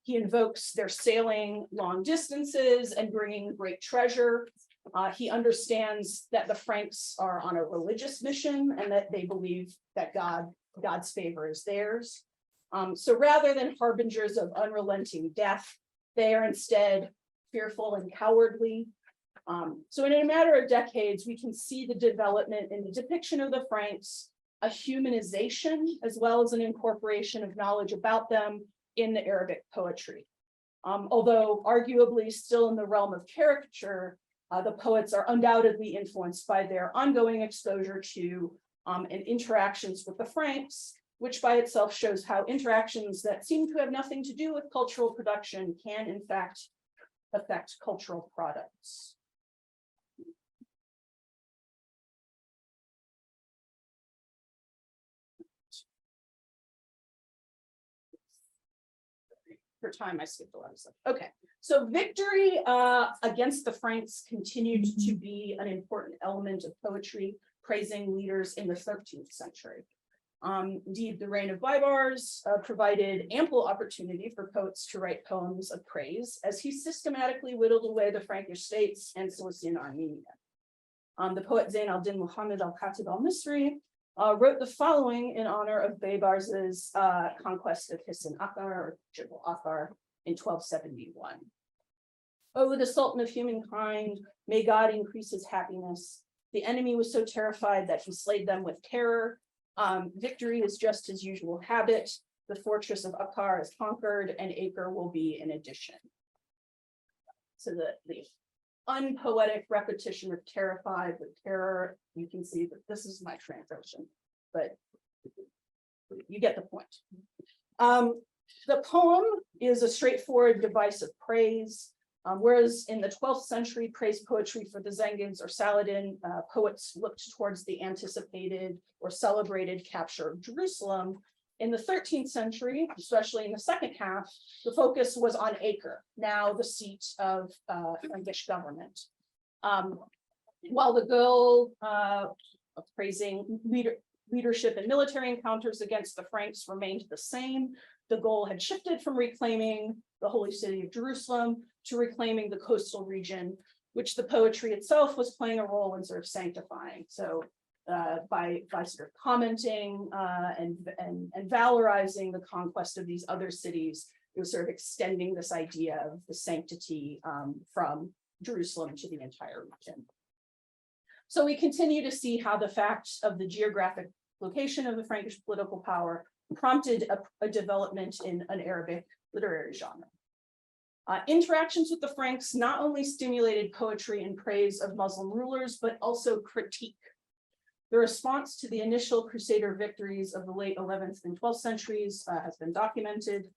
He invokes their sailing long distances and bringing great treasure. He understands that the Franks are on a religious mission and that they believe that God's favor is theirs. So rather than harbingers of unrelenting death, they are instead fearful and cowardly. So in a matter of decades, we can see the development in the depiction of the Franks, a humanization, as well as an incorporation of knowledge about them in the Arabic poetry. Although arguably still in the realm of caricature, the poets are undoubtedly influenced by their ongoing exposure to and interactions with the Franks, which by itself shows how interactions that seem to have nothing to do with cultural production can in fact affect cultural products. For time, I skipped a lot of stuff. Okay, so victory against the Franks continued to be an important element of poetry, praising leaders in the 13th century. Indeed, the reign of Baibars provided ample opportunity for poets to write poems of praise as he systematically whittled away the Frankish states and Cilician Armenia. The poet Zayn al-Din Muhammad al-Khatib al-Misri wrote the following in honor of Baybars's conquest of Hisn Akar, or Jebel Akar, in 1271. Oh, the Sultan of humankind, may God increase his happiness. The enemy was so terrified that he slayed them with terror. Victory is just his usual habit. The fortress of Akar is conquered, and Acre will be an addition. So the unpoetic repetition of terrified with terror, you can see that this is my translation, but you get the point. The poem is a straightforward device of praise, whereas in the 12th century praise poetry for the Zengids or Saladin, poets looked towards the anticipated or celebrated capture of Jerusalem. In the 13th century, especially in the second half, the focus was on Acre, now the seat of Frankish government. While the goal of praising leadership and military encounters against the Franks remained the same, the goal had shifted from reclaiming the holy city of Jerusalem to reclaiming the coastal region, which the poetry itself was playing a role in sort of sanctifying. So by sort of commenting and valorizing the conquest of these other cities, it was sort of extending this idea of the sanctity from Jerusalem to the entire region. So we continue to see how the fact of the geographic location of the Frankish political power prompted a development in an Arabic literary genre. Interactions with the Franks not only stimulated poetry and praise of Muslim rulers, but also critique. The response to the initial Crusader victories of the late 11th and 12th centuries has been documented.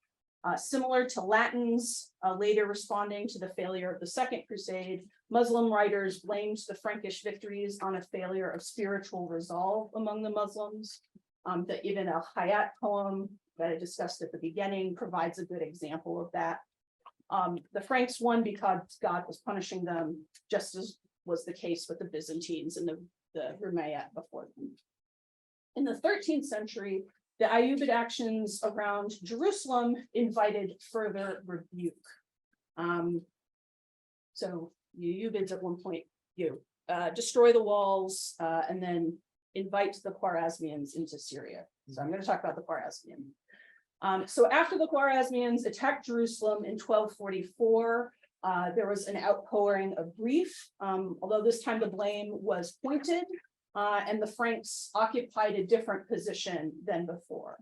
Similar to Latins later responding to the failure of the Second Crusade, Muslim writers blamed the Frankish victories on a failure of spiritual resolve among the Muslims. The Ibn al-Hayat poem that I discussed at the beginning provides a good example of that. The Franks won because God was punishing them, just as was the case with the Byzantines and the Umayyad before them. In the 13th century, the Ayyubid actions around Jerusalem invited further rebuke. So the Ayyubids at one point destroy the walls and then invite the Khwarezmians into Syria. So I'm going to talk about the Khwarezmians. So after the Khwarezmians attacked Jerusalem in 1244, there was an outpouring of grief, although this time the blame was pointed, and the Franks occupied a different position than before.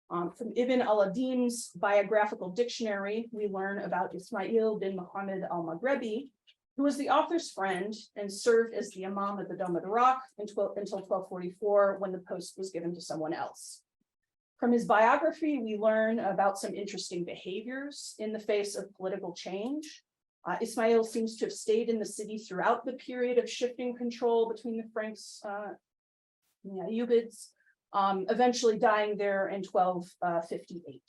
From Ibn al-Adim's biographical dictionary, we learn about Ismail bin Muhammad al-Maghrebi, who was the author's friend and served as the Imam at the Dome of the Rock until 1244, when the post was given to someone else. From his biography, we learn about some interesting behaviors in the face of political change. Ismail seems to have stayed in the city throughout the period of shifting control between the Franks and the Ayyubids, eventually dying there in 1258.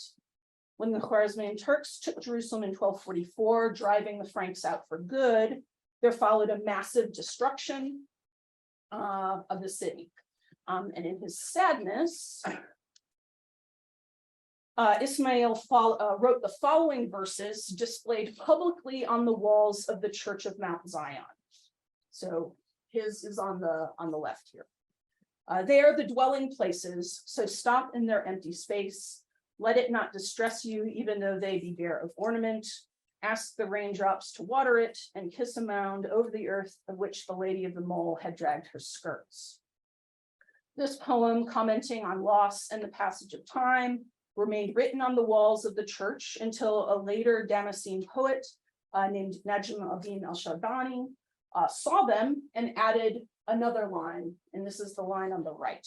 When the Khwarezmian Turks took Jerusalem in 1244, driving the Franks out for good, there followed a massive destruction of the city. And in his sadness, Ismail wrote the following verses displayed publicly on the walls of the Church of Mount Zion. So his is on the left here. They are the dwelling places, so stop in their empty space. Let it not distress you, even though they be bare of ornament. Ask the raindrops to water it, and kiss a mound over the earth of which the Lady of the Mole had dragged her skirts. This poem, commenting on loss and the passage of time, remained written on the walls of the church until a later Damascene poet named Najm al-Din al-Shadbani saw them and added another line, and this is the line on the right.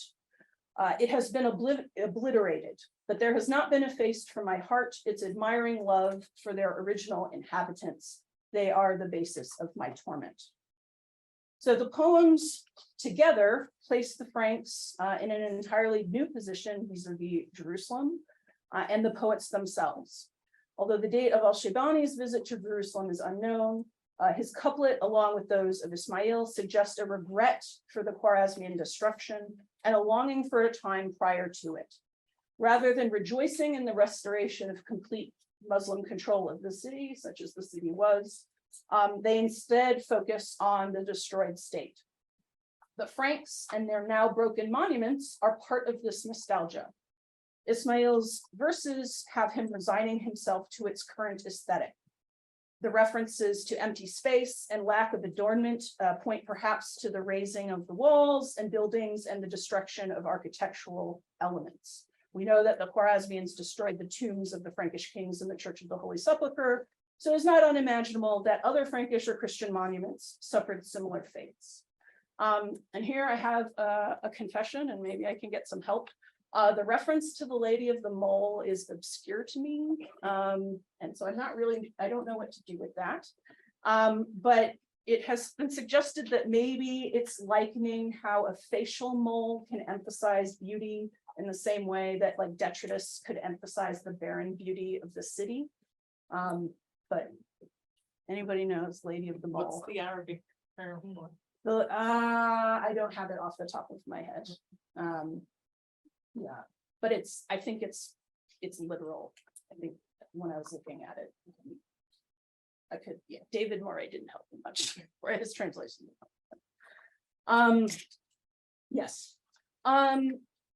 It has been obliterated, but there has not been effaced from my heart its admiring love for their original inhabitants. They are the basis of my torment. So the poems together place the Franks in an entirely new position vis-a-vis Jerusalem and the poets themselves. Although the date of al-Shaybani's visit to Jerusalem is unknown, his couplet, along with those of Ismail, suggest a regret for the Khwarezmian destruction and a longing for a time prior to it. Rather than rejoicing in the restoration of complete Muslim control of the city, such as the city was, they instead focus on the destroyed state. The Franks and their now broken monuments are part of this nostalgia. Ismail's verses have him resigning himself to its current aesthetic. The references to empty space and lack of adornment point perhaps to the razing of the walls and buildings and the destruction of architectural elements. We know that the Khwarezmians destroyed the tombs of the Frankish kings in the Church of the Holy Sepulchre, so it's not unimaginable that other Frankish or Christian monuments suffered similar fates. And here I have a confession, and maybe I can get some help. The reference to the Lady of the Mole is obscure to me, and so I don't know what to do with that. But it has been suggested that maybe it's likening how a facial mole can emphasize beauty in the same way that like detritus could emphasize the barren beauty of the city. But anybody knows Lady of the Mole? What's the Arabic term? I don't have it off the top of my head. Yeah, but I think it's literal. I think when I was looking at it, David Moray didn't help me much, or his translation. Yes.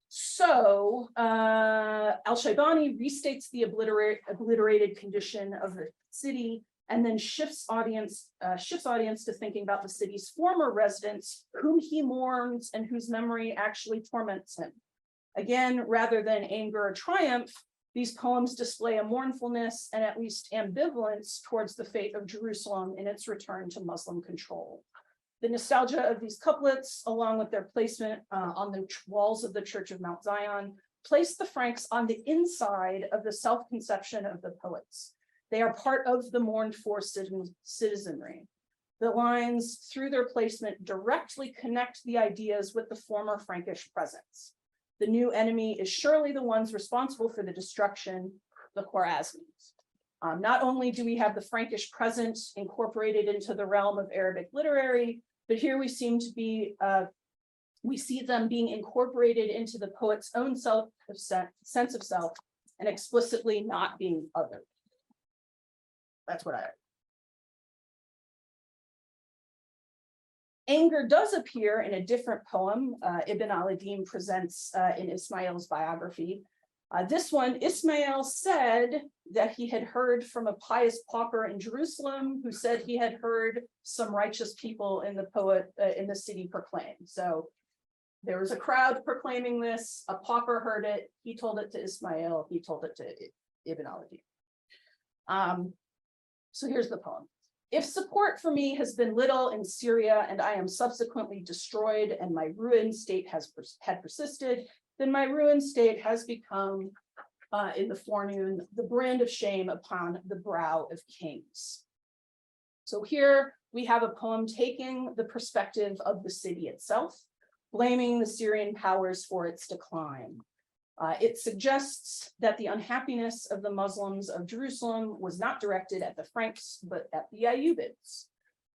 So al-Shaybani restates the obliterated condition of the city and then shifts audience to thinking about the city's former residents, whom he mourns and whose memory actually torments him. Again, rather than anger or triumph, these poems display a mournfulness and at least ambivalence towards the fate of Jerusalem in its return to Muslim control. The nostalgia of these couplets, along with their placement on the walls of the Church of Mount Zion, place the Franks on the inside of the self-conception of the poets. They are part of the mourned-for citizenry. The lines, through their placement, directly connect the ideas with the former Frankish presence. The new enemy is surely the ones responsible for the destruction, the Khwarezmis. Not only do we have the Frankish presence incorporated into the realm of Arabic literary, but here we seem to be, we see them being incorporated into the poet's own sense of self and explicitly not being othered. That's what I. Anger does appear in a different poem Ibn al-Adin presents in Ismail's biography. This one, Ismail said that he had heard from a pious pauper in Jerusalem who said he had heard some righteous people in the city proclaim. So there was a crowd proclaiming this, a pauper heard it, he told it to Ismail, he told it to Ibn al-Adin. So here's the poem. If support for me has been little in Syria and I am subsequently destroyed and my ruined state had persisted, then my ruined state has become, in the forenoon, the brand of shame upon the brow of kings. So here we have a poem taking the perspective of the city itself, blaming the Syrian powers for its decline. It suggests that the unhappiness of the Muslims of Jerusalem was not directed at the Franks, but at the Ayyubids.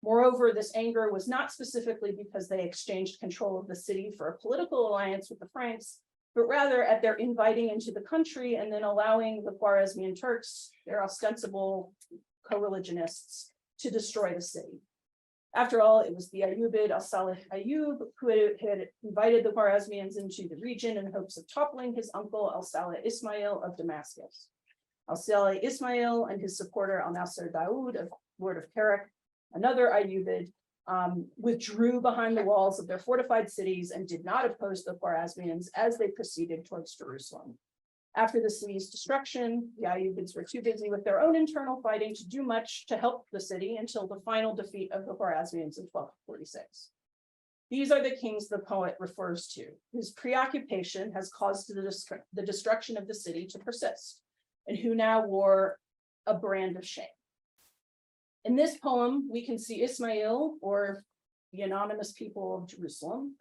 Moreover, this anger was not specifically because they exchanged control of the city for a political alliance with the Franks, but rather at their inviting into the country and then allowing the Khwarezmian Turks, their ostensible co-religionists, to destroy the city. After all, it was the Ayyubid al-Salih Ayyub who had invited the Khwarezmians into the region in hopes of toppling his uncle al-Salih Ismail of Damascus. Al-Salih Ismail and his supporter al-Nasir Dawood, Lord of Kerak, another Ayyubid, withdrew behind the walls of their fortified cities and did not oppose the Khwarezmians as they proceeded towards Jerusalem. After the city's destruction, the Ayyubids were too busy with their own internal fighting to do much to help the city until the final defeat of the Khwarezmians in 1246. These are the kings the poet refers to, whose preoccupation has caused the destruction of the city to persist, and who now wore a brand of shame. In this poem, we can see Ismail, or the anonymous people of Jerusalem,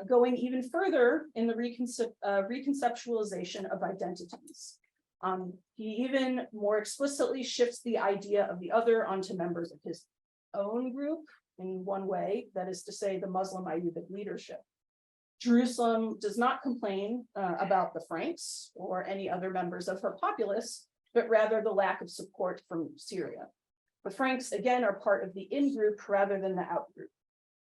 going even further in the reconceptualization of identities. He even more explicitly shifts the idea of the other onto members of his own group in one way, that is to say, the Muslim Ayyubid leadership. Jerusalem does not complain about the Franks or any other members of her populace, but rather the lack of support from Syria. The Franks, again, are part of the in-group rather than the out-group.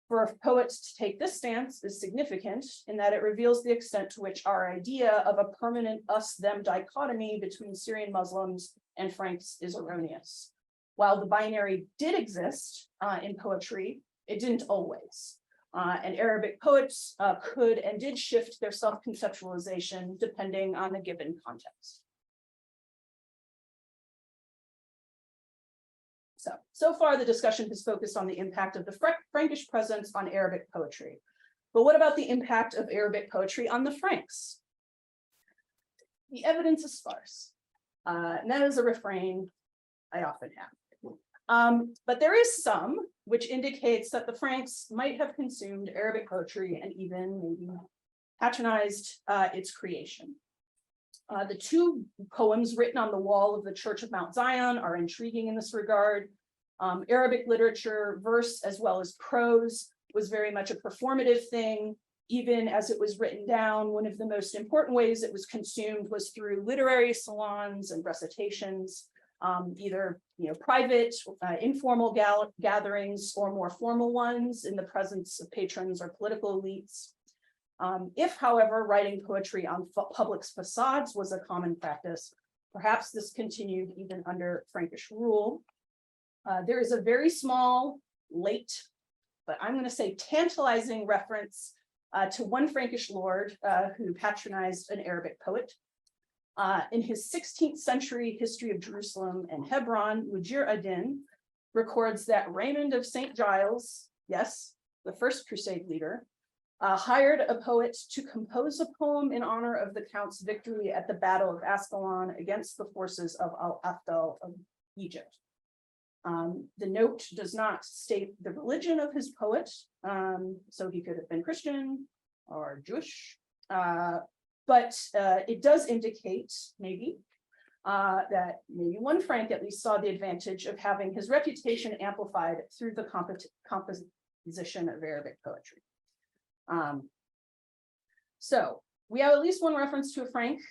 For a poet to take this stance is significant in that it reveals the extent to which our idea of a permanent us-them dichotomy between Syrian Muslims and Franks is erroneous. While the binary did exist in poetry, it didn't always. And Arabic poets could and did shift their self-conceptualization depending on the given context. So far, the discussion has focused on the impact of the Frankish presence on Arabic poetry. But what about the impact of Arabic poetry on the Franks? The evidence is sparse. And that is a refrain I often have. But there is some which indicates that the Franks might have consumed Arabic poetry and even maybe patronized its creation. The two poems written on the wall of the Church of Mount Zion are intriguing in this regard. Arabic literature, verse as well as prose, was very much a performative thing. Even as it was written down, one of the most important ways it was consumed was through literary salons and recitations, either private, informal gatherings or more formal ones in the presence of patrons or political elites. If, however, writing poetry on public facades was a common practice, perhaps this continued even under Frankish rule. There is a very small, late, but I'm going to say tantalizing reference to one Frankish lord who patronized an Arabic poet. In his 16th century history of Jerusalem and Hebron, Mujir ad-Din records that Raymond of St. Giles, yes, the first crusade leader, hired a poet to compose a poem in honor of the Count's victory at the Battle of Ascalon against the forces of Al-Afdal of Egypt. The note does not state the religion of his poet, so he could have been Christian or Jewish, but it does indicate maybe that maybe one Frank at least saw the advantage of having his reputation amplified through the composition of Arabic poetry. So we have at least one reference to a Frank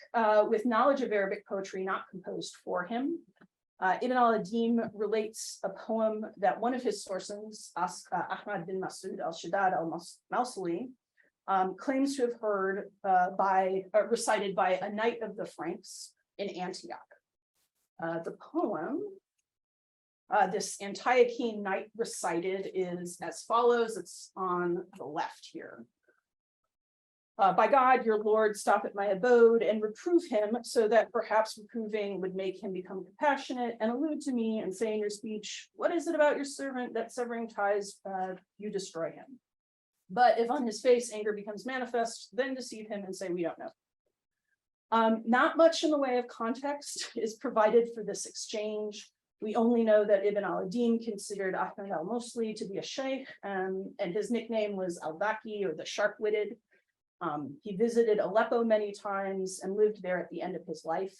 with knowledge of Arabic poetry not composed for him. Ibn al-Adim relates a poem that one of his sources, Ahmad bin Masud al-Shaddad al-Mausili, claims to have heard recited by a knight of the Franks in Antioch. The poem, this Antiochene knight recited, is as follows. It's on the left here. By God, your Lord, stop at my abode and reprove him, so that perhaps reproving would make him become compassionate, and allude to me and say in your speech, what is it about your servant that severing ties you destroy him? But if on his face anger becomes manifest, then deceive him and say we don't know. Not much in the way of context is provided for this exchange. We only know that Ibn al-Adim considered Ahmad al-Mausili to be a sheikh, and his nickname was al-Baki, or the sharp-witted. He visited Aleppo many times and lived there at the end of his life.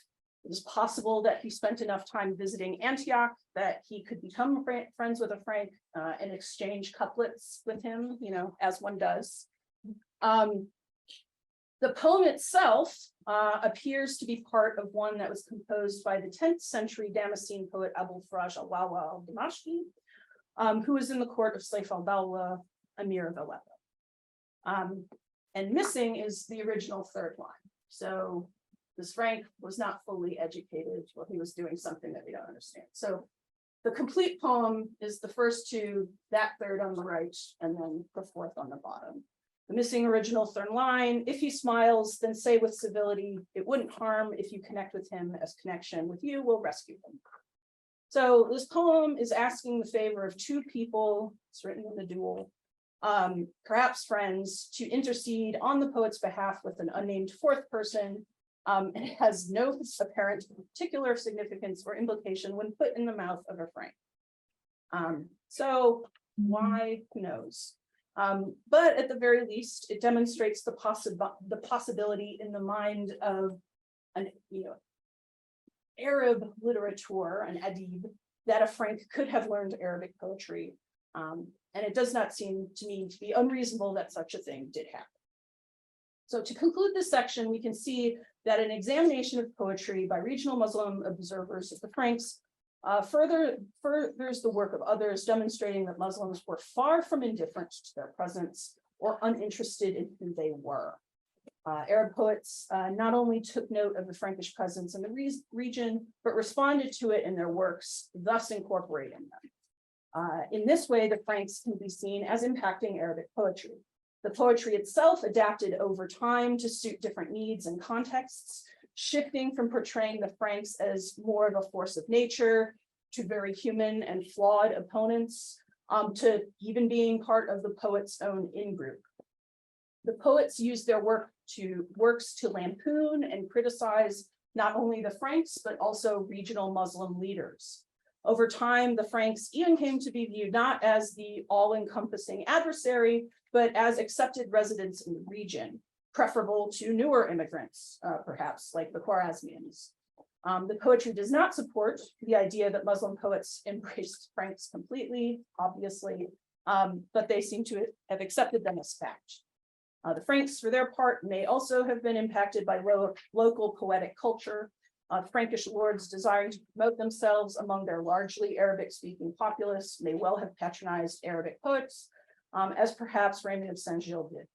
It is possible that he spent enough time visiting Antioch that he could become friends with a Frank and exchange couplets with him, you know, as one does. The poem itself appears to be part of one that was composed by the 10th century Damascene poet Abul Faraj al-Wawa al-Dimashqi, who was in the court of Saif al-Dawla, Emir of Aleppo. And missing is the original third line. So this Frank was not fully educated, or he was doing something that we don't understand. So the complete poem is the first two, that third on the right, and then the fourth on the bottom. The missing original third line, if he smiles, then say with civility, it wouldn't harm if you connect with him, as connection with you will rescue him. So this poem is asking the favor of two people, it's written in the dual, perhaps friends, to intercede on the poet's behalf with an unnamed fourth person. And it has no apparent particular significance or implication when put in the mouth of a Frank. So why, who knows? But at the very least, it demonstrates the possibility in the mind of an Arab literature, an adib, that a Frank could have learned Arabic poetry. And it does not seem to me to be unreasonable that such a thing did happen. So to conclude this section, we can see that an examination of poetry by regional Muslim observers of the Franks furthers the work of others, demonstrating that Muslims were far from indifferent to their presence or uninterested in who they were. Arab poets not only took note of the Frankish presence in the region, but responded to it in their works, thus incorporating them. In this way, the Franks can be seen as impacting Arabic poetry. The poetry itself adapted over time to suit different needs and contexts, shifting from portraying the Franks as more of a force of nature to very human and flawed opponents, to even being part of the poet's own in-group. The poets used their works to lampoon and criticize not only the Franks, but also regional Muslim leaders. Over time, the Franks even came to be viewed not as the all-encompassing adversary, but as accepted residents in the region, preferable to newer immigrants, perhaps like the Khwarezmians. The poetry does not support the idea that Muslim poets embraced Franks completely, obviously, but they seem to have accepted them as fact. The Franks, for their part, may also have been impacted by local poetic culture. Frankish lords desiring to promote themselves among their largely Arabic-speaking populace may well have patronized Arabic poets, as perhaps Raymond of Saint-Gilles did.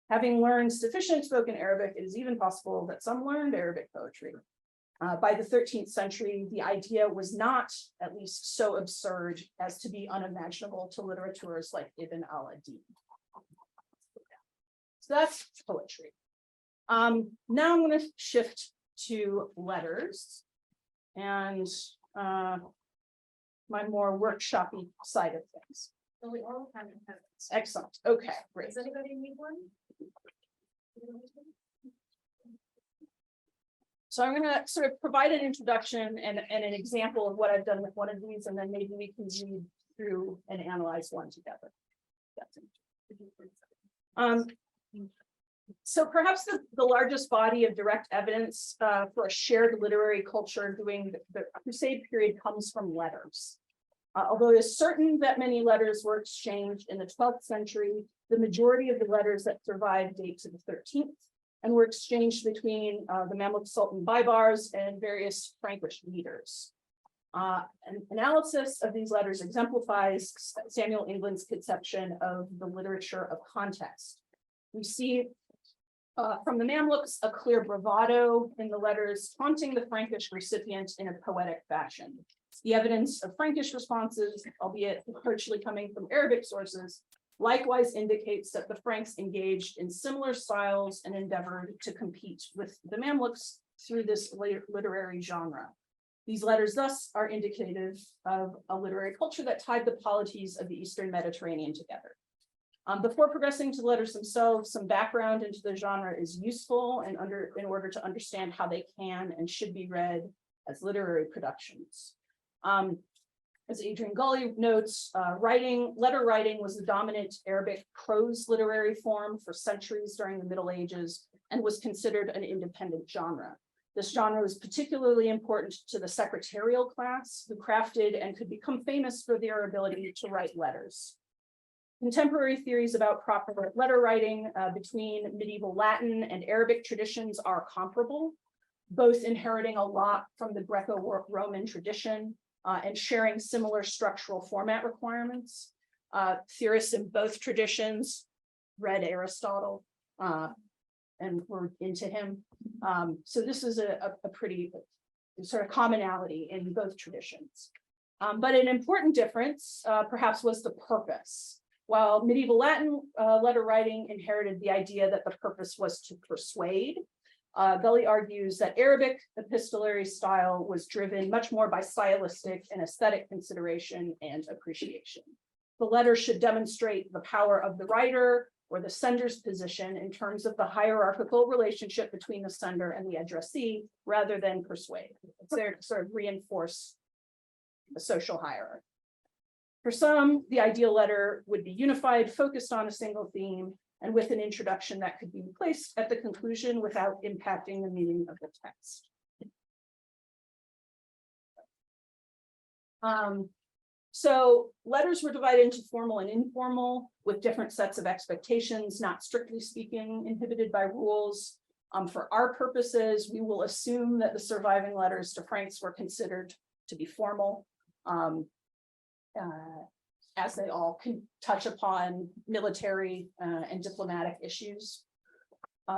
Having learned sufficient spoken Arabic, it is even possible that some learned Arabic poetry. By the 13th century, the idea was not at least so absurd as to be unimaginable to literateurs like Ibn al-Adin. So that's poetry. Now I'm going to shift to letters and my more workshoppy side of things. So we all have impediments. Excellent. Okay, great. Does anybody need one? So I'm going to sort of provide an introduction and an example of what I've done with one of these, and then maybe we can read through and analyze one together. So perhaps the largest body of direct evidence for a shared literary culture during the Crusade period comes from letters. Although it is certain that many letters were exchanged in the 12th century, the majority of the letters that survive date to the 13th and were exchanged between the Mamluk Sultan Baibars and various Frankish leaders. An analysis of these letters exemplifies Samuel England's conception of the literature of context. We see from the Mamluks a clear bravado in the letters, taunting the Frankish recipient in a poetic fashion. The evidence of Frankish responses, albeit virtually coming from Arabic sources, likewise indicates that the Franks engaged in similar styles and endeavored to compete with the Mamluks through this literary genre. These letters thus are indicative of a literary culture that tied the polities of the Eastern Mediterranean together. Before progressing to the letters themselves, some background into the genre is useful in order to understand how they can and should be read as literary productions. As Adrian Gully notes, letter writing was the dominant Arabic prose literary form for centuries during the Middle Ages and was considered an independent genre. This genre was particularly important to the secretarial class, who crafted and could become famous for their ability to write letters. Contemporary theories about proper letter writing between medieval Latin and Arabic traditions are comparable, both inheriting a lot from the Greco-Roman tradition and sharing similar structural format requirements. Theorists in both traditions read Aristotle and were into him. So this is a pretty sort of commonality in both traditions. But an important difference perhaps was the purpose. While medieval Latin letter writing inherited the idea that the purpose was to persuade, Gully argues that Arabic epistolary style was driven much more by stylistic and aesthetic consideration and appreciation. The letter should demonstrate the power of the writer or the sender's position in terms of the hierarchical relationship between the sender and the addressee, rather than persuade. It's there to sort of reinforce the social hierarchy. For some, the ideal letter would be unified, focused on a single theme, and with an introduction that could be placed at the conclusion without impacting the meaning of the text. So letters were divided into formal and informal, with different sets of expectations, not strictly speaking, inhibited by rules. For our purposes, we will assume that the surviving letters to Franks were considered to be formal, as they all can touch upon military and diplomatic issues.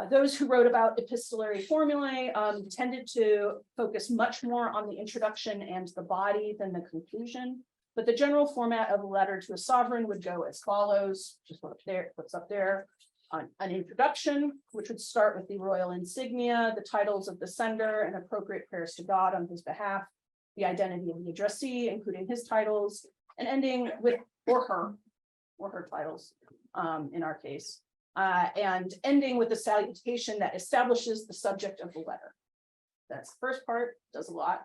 Those who wrote about epistolary formulae tended to focus much more on the introduction and the body than the conclusion, but the general format of a letter to a sovereign would go as follows, just what's up there. An introduction, which would start with the royal insignia, the titles of the sender, and appropriate prayers to God on his behalf, the identity of the addressee, including his titles, and ending with or her titles in our case, and ending with a salutation that establishes the subject of the letter. That's the first part, does a lot.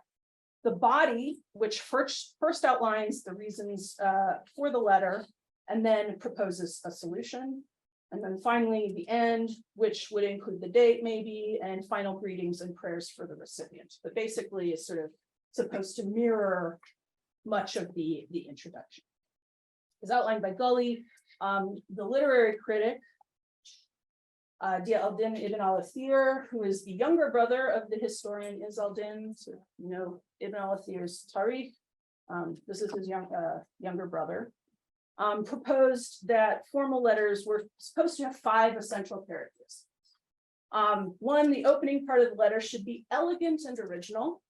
The body, which first outlines the reasons for the letter and then proposes a solution. And then finally, the end, which would include the date maybe, and final greetings and prayers for the recipient. But basically it's sort of supposed to mirror much of the introduction. As outlined by Gully, the literary critic, Dia al-Din ibn al-Athir, who is the younger brother of the historian Izz al-Din, so you know Ibn al-Athir's Tariq, this is his younger brother, proposed that formal letters were supposed to have 5 essential characteristics. One, the opening part of the letter should be elegant and original.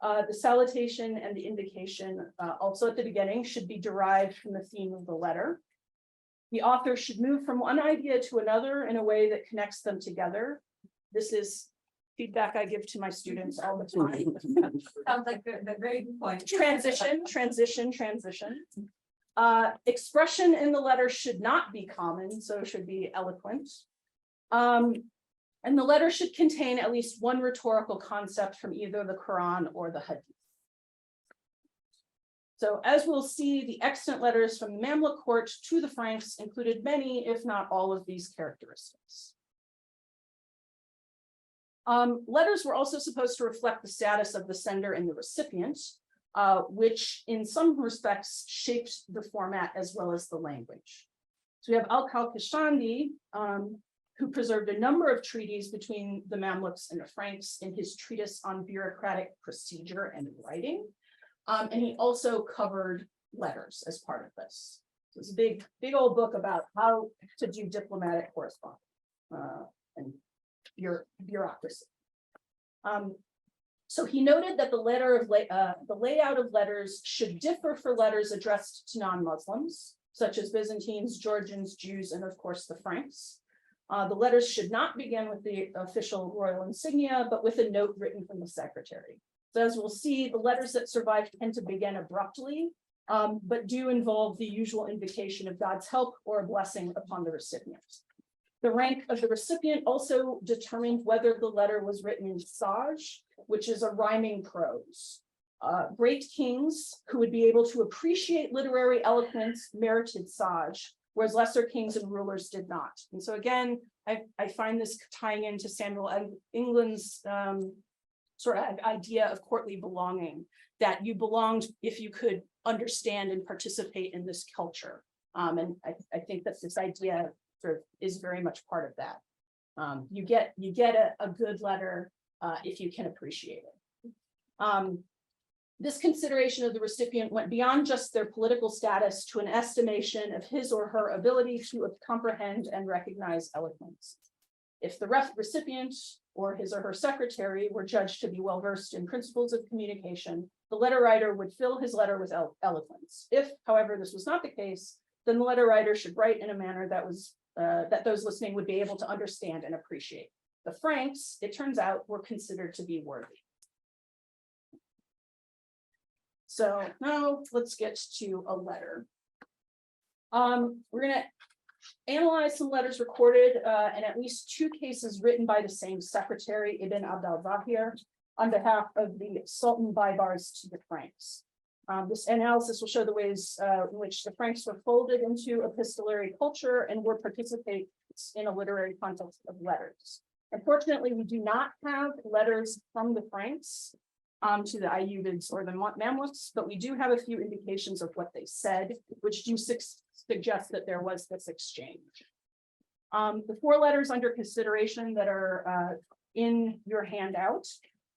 The salutation and the invocation, also at the beginning, should be derived from the theme of the letter. The author should move from one idea to another in a way that connects them together. This is feedback I give to my students all the time. Sounds like the very good point. Transition. Expression in the letter should not be common, so it should be eloquent. And the letter should contain at least one rhetorical concept from either the Quran or the Hadith. So as we'll see, the extant letters from the Mamluk court to the Franks included many, if not all, of these characteristics. Letters were also supposed to reflect the status of the sender and the recipient, which in some respects shaped the format as well as the language. So we have Al-Kashandi, who preserved a number of treaties between the Mamluks and the Franks in his treatise on bureaucratic procedure and writing. And he also covered letters as part of this. So it's a big old book about how to do diplomatic correspondence and bureaucracy. So he noted that the layout of letters should differ for letters addressed to non-Muslims, such as Byzantines, Georgians, Jews, and of course the Franks. The letters should not begin with the official royal insignia, but with a note written from the secretary. So as we'll see, the letters that survive tend to begin abruptly, but do involve the usual invocation of God's help or a blessing upon the recipient. The rank of the recipient also determined whether the letter was written in sage, which is a rhyming prose. Great kings who would be able to appreciate literary eloquence merited sage, whereas lesser kings and rulers did not. And so again, I find this tying into Samuel England's sort of idea of courtly belonging, that you belonged if you could understand and participate in this culture. And I think that this idea sort of is very much part of that. You get a good letter if you can appreciate it. This consideration of the recipient went beyond just their political status to an estimation of his or her ability to comprehend and recognize eloquence. If the recipient or his or her secretary were judged to be well-versed in principles of communication, the letter writer would fill his letter with eloquence. If, however, this was not the case, then the letter writer should write in a manner that those listening would be able to understand and appreciate. The Franks, it turns out, were considered to be worthy. So now let's get to a letter. We're going to analyze some letters recorded in at least two cases written by the same secretary, Ibn Abd al-Zahir, on behalf of the Sultan Baibars to the Franks. This analysis will show the ways in which the Franks were folded into epistolary culture and were participants in a literary context of letters. Unfortunately, we do not have letters from the Franks to the Ayyubids or the Mamluks, but we do have a few indications of what they said, which do suggest that there was this exchange. The four letters under consideration that are in your handout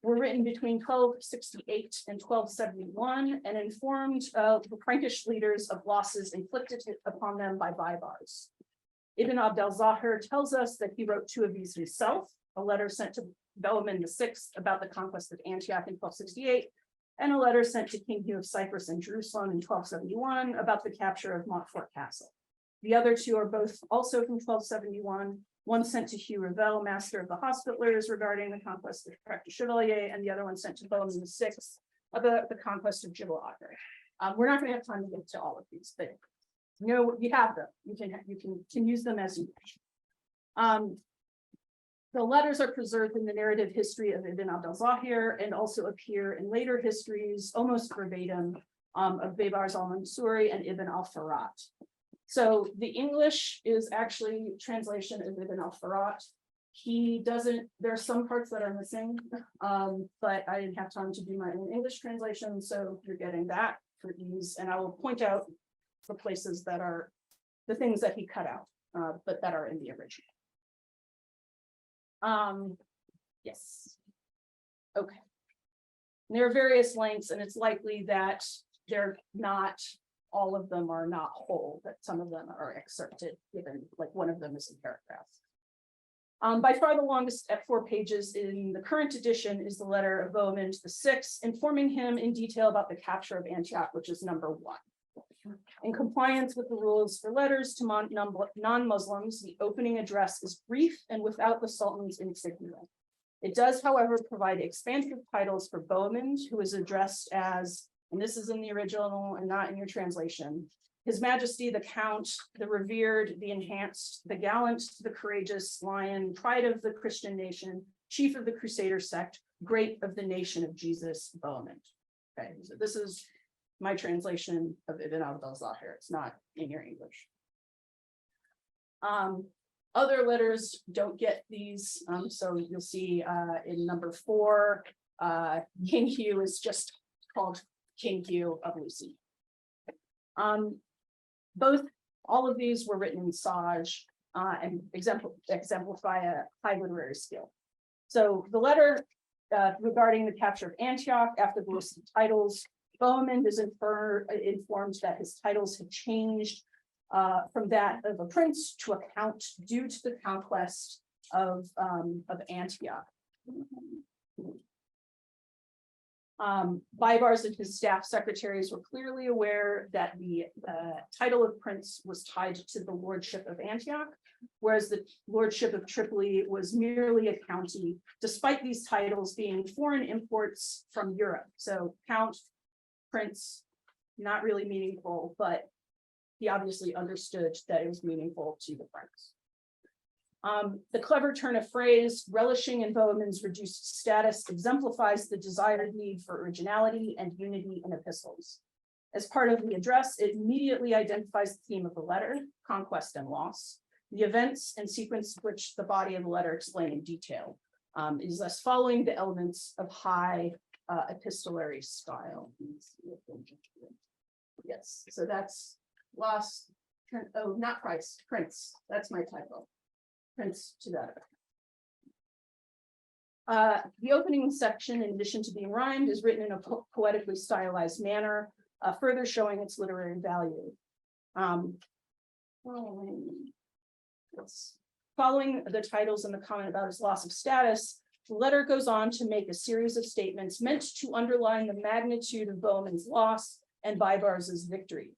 were written between 1268 and 1271 and informed the Frankish leaders of losses inflicted upon them by Baibars. Ibn Abd al-Zahir tells us that he wrote two of these himself, a letter sent to Bohemond VI about the conquest of Antioch in 1268, and a letter sent to King Hugh of Cyprus and Jerusalem in 1271 about the capture of Montfort Castle. The other two are both also from 1271, one sent to Hugh Revel, master of the Hospitallers, regarding the conquest of Tractor Chevalier, and the other one sent to Bohemond VI about the conquest of Gibraltar. We're not going to have time to get to all of these, but you know, you have them. You can use them as you wish. The letters are preserved in the narrative history of Ibn Abd al-Zahir and also appear in later histories, almost verbatim, of Baibars al-Mansuri and Ibn al-Farrat. So the English is actually translation of Ibn al-Farrat. There are some parts that are missing, but I didn't have time to do my own English translation, so you're getting that for ease. And I will point out the places that are the things that he cut out, but that are in the original. Yes. Okay. And there are various lengths, and it's likely that they're not, all of them are not whole, that some of them are excerpted, given like one of them is in paragraphs. By far the longest at 4 pages in the current edition is the letter of Bohemond VI, informing him in detail about the capture of Antioch, which is number 1. In compliance with the rules for letters to non-Muslims, the opening address is brief and without the Sultan's insignia. It does, however, provide expansive titles for Bohemond, who is addressed as, and this is in the original and not in your translation, His Majesty the Count, the Revered, the Enhanced, the Gallant, the Courageous, Lion, Pride of the Christian Nation, Chief of the Crusader Sect, Great of the Nation of Jesus, Bohemond. Okay, so this is my translation of Ibn al-Zahir. It's not in your English. Other letters don't get these, so you'll see in number 4, King Hugh is just called King Hugh of Lucy. All of these were written in Sage and exemplify a high literary skill. So the letter regarding the capture of Antioch after the list of titles, Bohemond is informed that his titles have changed from that of a prince to a count due to the conquest of Antioch. Baibars and his staff secretaries were clearly aware that the title of prince was tied to the lordship of Antioch, whereas the lordship of Tripoli was merely a county, despite these titles being foreign imports from Europe. So count, prince, not really meaningful, but he obviously understood that it was meaningful to the Franks. The clever turn of phrase, relishing in Bohemond's reduced status, exemplifies the desired need for originality and unity in epistles. As part of the address, it immediately identifies the theme of the letter, conquest and loss, the events and sequence which the body of the letter explain in detail. Is thus following the elements of high epistolary style. Yes, so that's lost. Oh, not Christ, Prince. That's my typo. Prince to that. The opening section, in addition to being rhymed, is written in a poetically stylized manner, further showing its literary value. Following the titles and the comment about his loss of status, the letter goes on to make a series of statements meant to underline the magnitude of Bohemond's loss and Baibars' victory.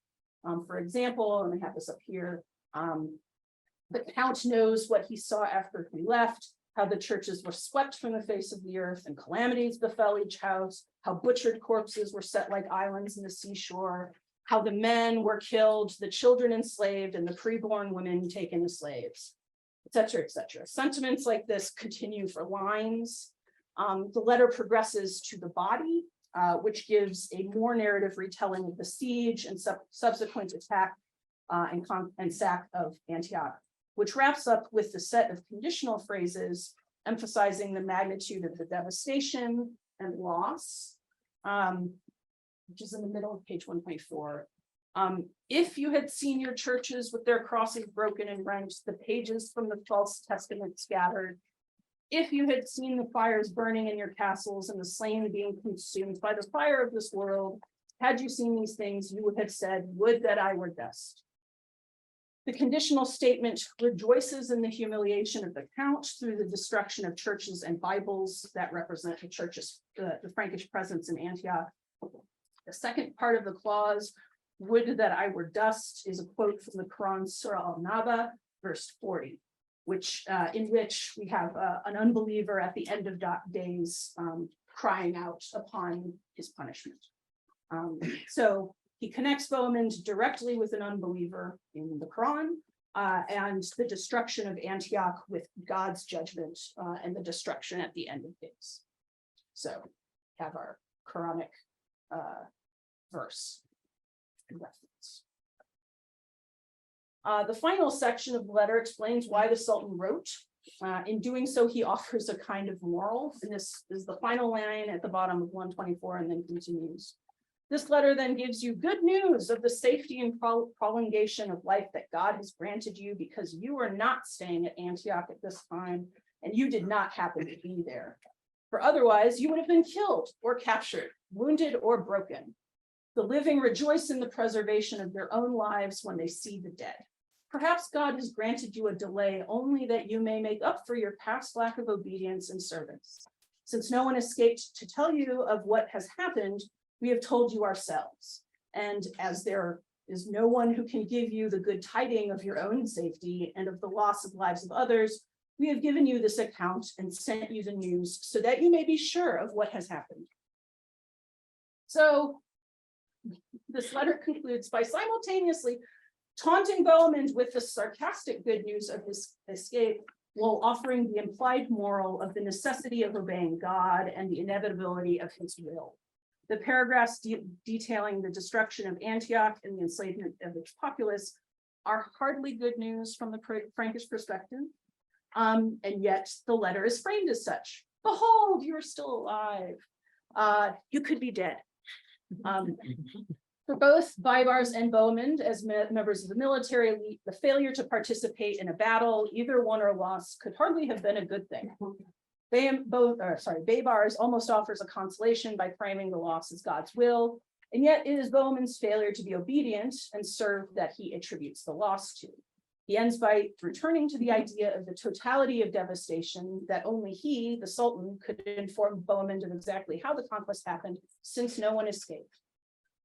For example, and I have this up here, the Count knows what he saw after he left, how the churches were swept from the face of the earth and calamities befell each house, how butchered corpses were set like islands in the seashore, how the men were killed, the children enslaved, and the preborn women taken as slaves, etc., etc. Sentiments like this continue for lines. The letter progresses to the body, which gives a more narrative retelling of the siege and subsequent attack and sack of Antioch, which wraps up with the set of conditional phrases emphasizing the magnitude of the devastation and loss, which is in the middle of page 124. If you had seen your churches with their crosses broken and rent, the pages from the false testament scattered, if you had seen the fires burning in your castles and the slain being consumed by the fire of this world, had you seen these things, you would have said, would that I were dust. The conditional statement rejoices in the humiliation of the Count through the destruction of churches and Bibles that represent the church's, the Frankish presence in Antioch. The second part of the clause, would that I were dust, is a quote from the Quran, Surah Al-Naba, verse 40, which in which we have an unbeliever at the end of days crying out upon his punishment. So he connects Bohemond directly with an unbeliever in the Quran and the destruction of Antioch with God's judgment and the destruction at the end of days. So have our Quranic verse reference. The final section of the letter explains why the Sultan wrote. In doing so, he offers a kind of moral, and this is the final line at the bottom of 124 and then continues. This letter then gives you good news of the safety and prolongation of life that God has granted you because you are not staying at Antioch at this time and you did not happen to be there. For otherwise, you would have been killed or captured, wounded or broken. The living rejoice in the preservation of their own lives when they see the dead. Perhaps God has granted you a delay only that you may make up for your past lack of obedience and service. Since no one escaped to tell you of what has happened, we have told you ourselves. And as there is no one who can give you the good tiding of your own safety and of the loss of lives of others, we have given you this account and sent you the news so that you may be sure of what has happened. So this letter concludes by simultaneously taunting Bohemond with the sarcastic good news of his escape, while offering the implied moral of the necessity of obeying God and the inevitability of his will. The paragraphs detailing the destruction of Antioch and the enslavement of its populace are hardly good news from the Frankish perspective. And yet the letter is framed as such. Behold, you're still alive. You could be dead. For both Baibars and Bohemond, as members of the military elite, the failure to participate in a battle, either won or lost, could hardly have been a good thing. Baibars almost offers a consolation by framing the loss as God's will, and yet it is Bohemond's failure to be obedient and serve that he attributes the loss to. He ends by returning to the idea of the totality of devastation that only he, the Sultan, could inform Bohemond of exactly how the conquest happened, since no one escaped.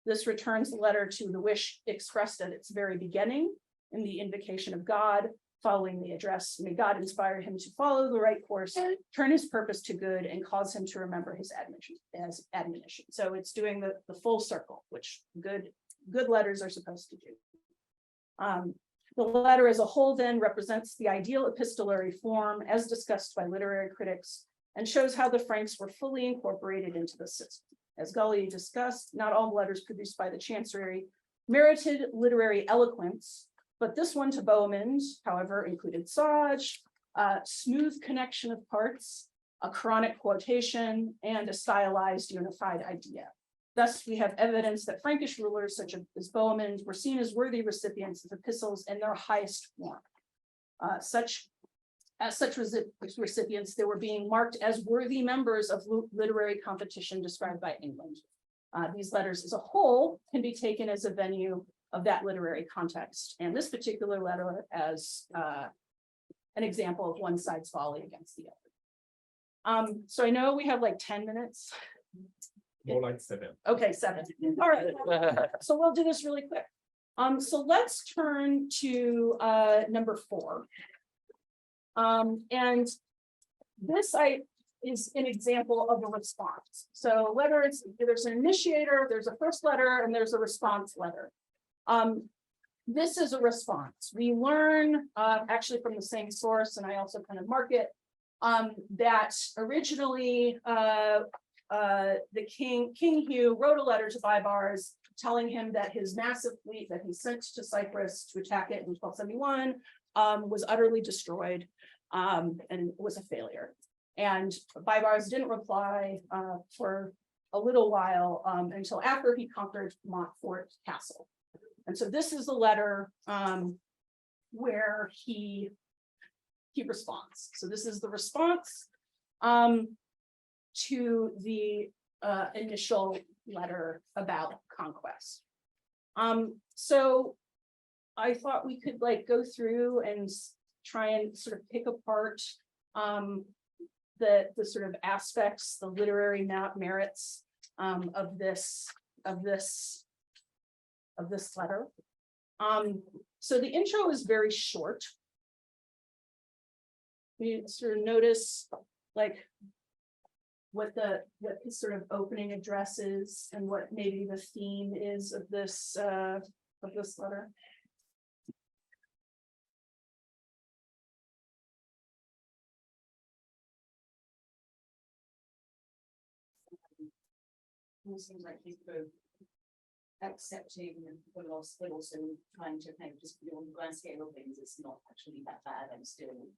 This returns the letter to the wish expressed at its very beginning in the invocation of God, following the address. May God inspire him to follow the right course, turn his purpose to good, and cause him to remember his admonition. So it's doing the full circle, which good letters are supposed to do. The letter as a whole then represents the ideal epistolary form as discussed by literary critics and shows how the Franks were fully incorporated into the system. As Gully discussed, not all letters produced by the Chancery merited literary eloquence, but this one to Bohemond, however, included Sage, smooth connection of parts, a chronic quotation, and a stylized unified idea. Thus, we have evidence that Frankish rulers such as Bohemond were seen as worthy recipients of epistles in their highest form. As such recipients, they were being marked as worthy members of literary competition described by England. These letters as a whole can be taken as a venue of that literary context, and this particular letter as an example of one side's folly against the other. So I know we have like 10 minutes. More like 7. Okay, 7. All right. So we'll do this really quick. So let's turn to number 4. And this is an example of a response. So there's an initiator, there's a first letter, and there's a response letter. This is a response. We learn actually from the same source, and I also kind of mark it, that originally the King Hugh wrote a letter to Baibars telling him that his massive fleet that he sent to Cyprus to attack it in 1271 was utterly destroyed and was a failure. And Baibars didn't reply for a little while until after he conquered Montfort Castle. And so this is the letter where he responds. So this is the response to the initial letter about conquest. So I thought we could like go through and try and sort of pick apart the sort of aspects, the literary merits of this letter. So the intro is very short. You sort of notice like what his sort of opening address is and what maybe the theme is of this letter. It seems like he's both accepting the loss, but also trying to kind of just be on the grand scale of things. It's not actually that bad. There's still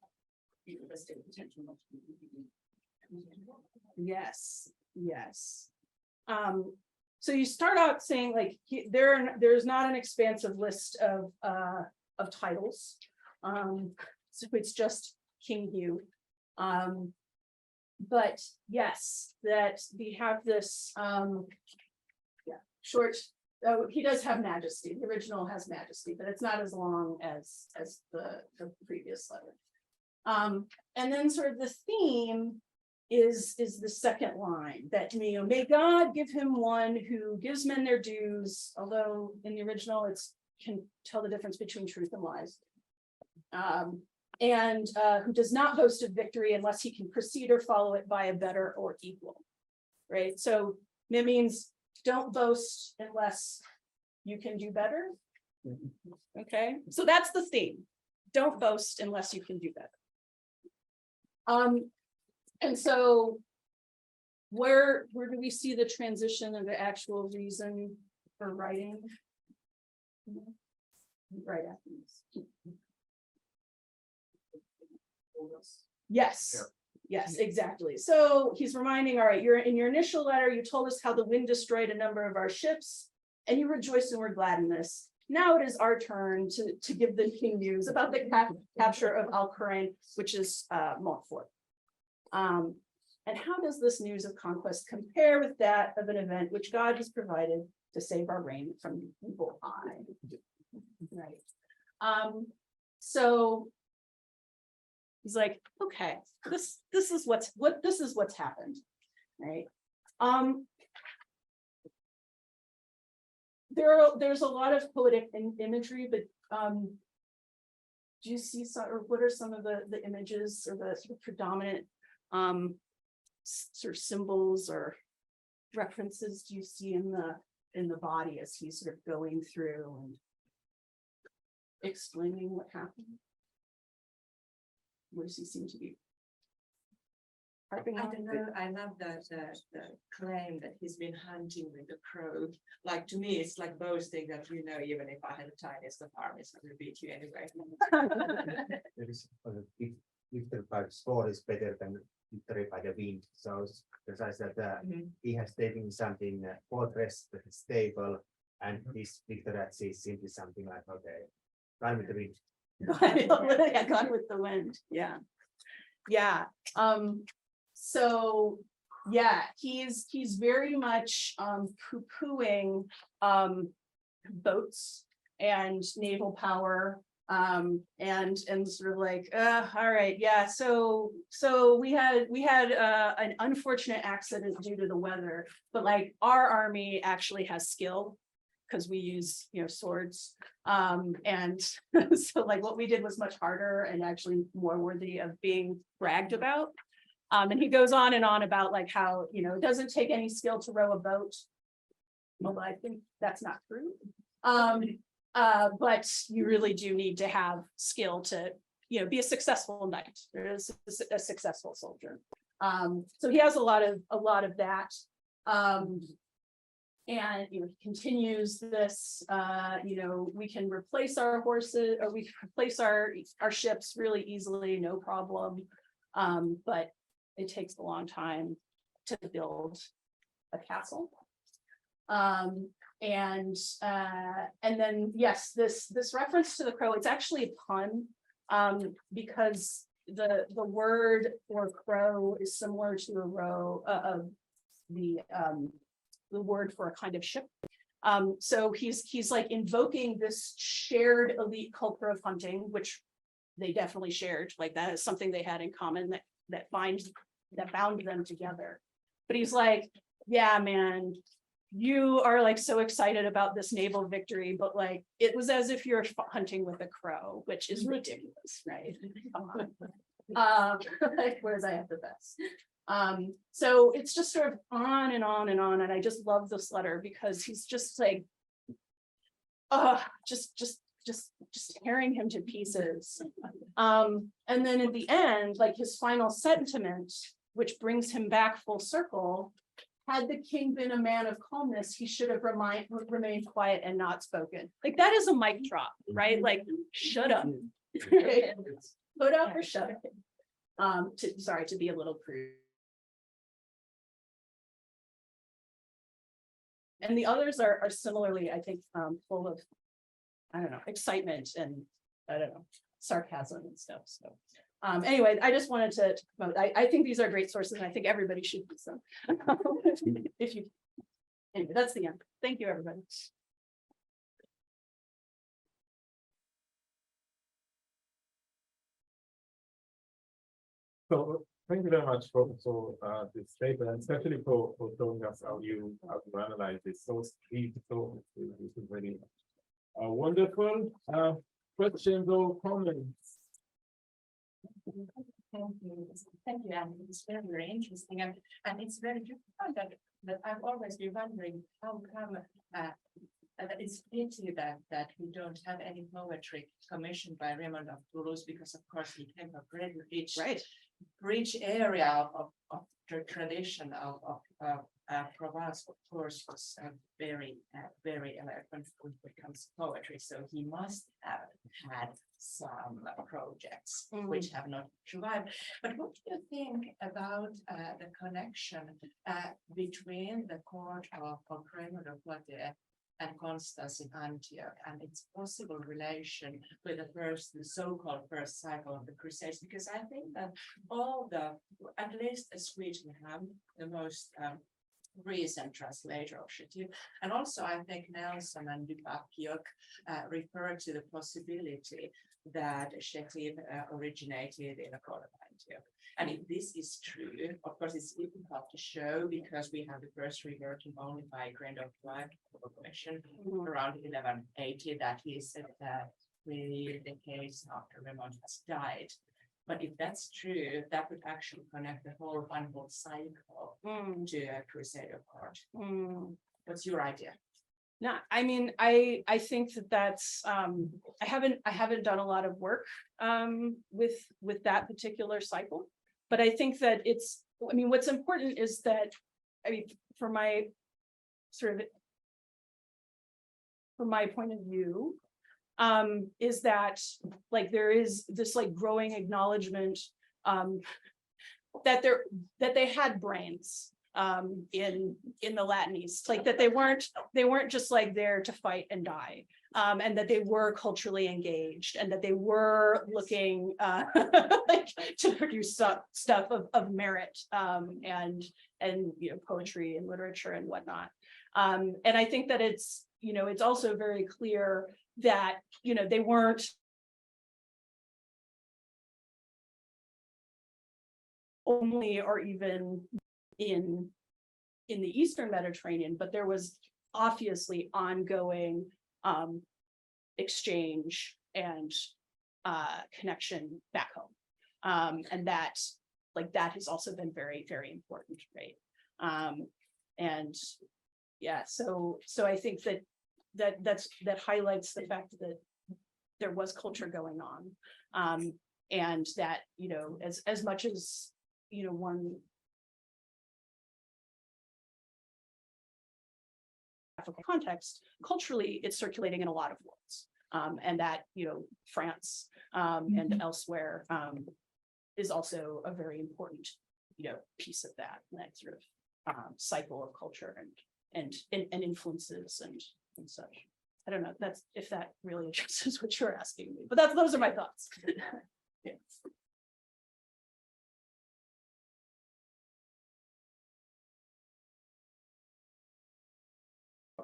potential not to be. Yes. So you start out saying like there's not an expansive list of titles. So it's just King Hugh. But yes, that we have this short Oh, he does have majesty. The original has majesty, but it's not as long as the previous letter. And then sort of the theme is the second line that, may God give him one who gives men their dues, although in the original it's can tell the difference between truth and lies. And who does not boast of victory unless he can proceed or follow it by a better or equal. Right, so that means don't boast unless you can do better. Okay, so that's the theme. Don't boast unless you can do better. And so where do we see the transition of the actual reason for writing? Right after this. Yes. Yes, exactly. So he's reminding, all right, you're in your initial letter, you told us how the wind destroyed a number of our ships, and you rejoiced and were glad in this. Now it is our turn to give the king news about the capture of Al-Qurain, which is Montfort. And how does this news of conquest compare with that of an event which God has provided to save our reign from the evil eye? Right. So he's like, okay, this is what's happened, right? There's a lot of poetic imagery, but do you see some, or what are some of the images or the sort of predominant sort of symbols or references do you see in the body as he's sort of going through and explaining what happened? What does he seem to be harping on? I don't know. I love the claim that he's been hunting with the crow. Like, to me, it's like boasting that, even if I had the tiniest of armies, I would beat you anyway. There is, victory by the sword is better than victory by the wind. So besides that, he has taken something fortress that is stable, and this victory at sea is simply something like, okay, run with the wind. Yeah, gone with the wind. Yeah. So yeah, he's very much poo-pooing boats and naval power, and sort of like, all right, yeah. So we had an unfortunate accident due to the weather, but like our army actually has skill, because we use swords, and so like what we did was much harder and actually more worthy of being bragged about. And he goes on and on about like how it doesn't take any skill to row a boat, although I think that's not true. But you really do need to have skill to be a successful knight or a successful soldier. So he has a lot of that. And he continues this, we can replace our horses, or we can replace our ships really easily, no problem. But it takes a long time to build a castle. And then yes, this reference to the crow, it's actually a pun, because the word for crow is similar to a row of the word for a kind of ship. So he's like invoking this shared elite culture of hunting, which they definitely shared. Like that is something they had in common that bound them together. But he's like, yeah, man, you are like so excited about this naval victory, but like it was as if you're hunting with a crow, which is ridiculous, right? Come on. Like, whereas I have the best. So it's just sort of on and on and on, and I just love this letter because he's just like, just tearing him to pieces. And then at the end, like his final sentiment, which brings him back full circle: had the king been a man of calmness, he should have remained quiet and not spoken. Like that is a mic drop, right? Like, shut up. Put up or shut up. To be a little crude. And the others are similarly, I think, full of, I don't know, excitement and, I don't know, sarcasm and stuff. So anyway, I just wanted to promote. I think these are great sources, and I think everybody should use them. If you, anyway, that's the end. Thank you, everybody. So thank you very much for this paper, and especially for showing us how you analyze this so street. So this is really wonderful. Questions or comments? Thank you, Andy. It's very, very interesting, and it's very difficult that I've always been wondering how come that it's pity that we don't have any poetry commissioned by Raymond of Toulouse, because of course he came from very rich area of the tradition of Provence, of course, was very eloquent when it comes to poetry. So he must have had some projects which have not survived. But what do you think about the connection between the court of Raymond of Poitiers and Constance in Antioch and its possible relation with the so-called first cycle of the Crusades? Because I think that at least Sweden have the most recent translator of Chétive. And also I think Nelson and Dupac refer to the possibility that Chétive originated in a court of Antioch. And if this is true, of course, it's difficult to show because we have the first reverting only by Grand of Commission around 1180 that is really the case after Raymond has died. But if that's true, that would actually connect the whole cycle to a Crusader court. What's your idea? No, I mean, I think that's I haven't done a lot of work with that particular cycle, but I think that what's important is that, from my point of view, is that there is this growing acknowledgement that they had brains in the Latin East, that they weren't just there to fight and die, and that they were culturally engaged, and that they were looking to produce stuff of merit, and poetry and literature and whatnot. And I think that it's also very clear that they weren't only or even in the Eastern Mediterranean, but there was obviously ongoing exchange and connection back home, and that has also been very, very important, right? And yeah, so I think that highlights the fact that there was culture going on, and that as much as one context, culturally it's circulating in a lot of worlds, and that France and elsewhere is also a very important piece of that sort of cycle of culture and influences and such. I don't know if that really addresses what you're asking me, but those are my thoughts. Yeah.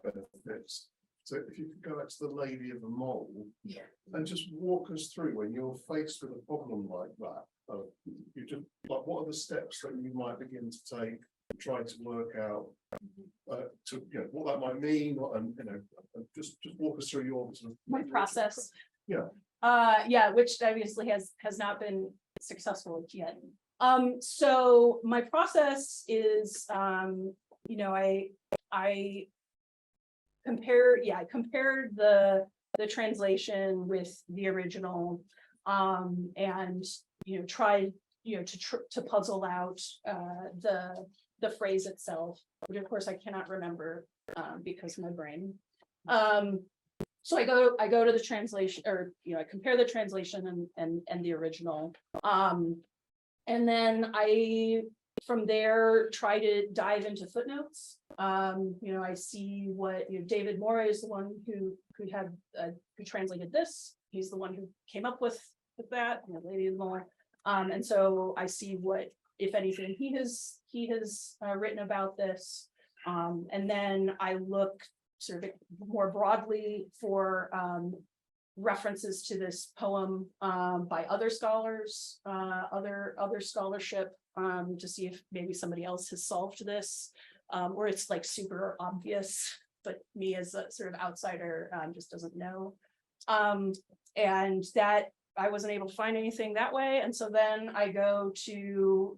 Benefits. So if you could go back to the Lady of the Mole, and just walk us through when you're faced with a problem like that. You just what are the steps that you might begin to take to try to work out what that might mean, and just walk us through your my process. Yeah, which obviously has not been successful yet. So my process is I compared the translation with the original, and tried to puzzle out the phrase itself, which of course I cannot remember because my brain. So I go to the translation, or I compare the translation and the original, and then I from there try to dive into footnotes. I see what David Moore is the one who translated this. He's the one who came up with that, Lady of the Mole. And so I see what, if anything, he has written about this. And then I look sort of more broadly for references to this poem by other scholars, other scholarship, to see if maybe somebody else has solved this, or it's like super obvious, but me as a sort of outsider just doesn't know. And that I wasn't able to find anything that way. And so then I go to,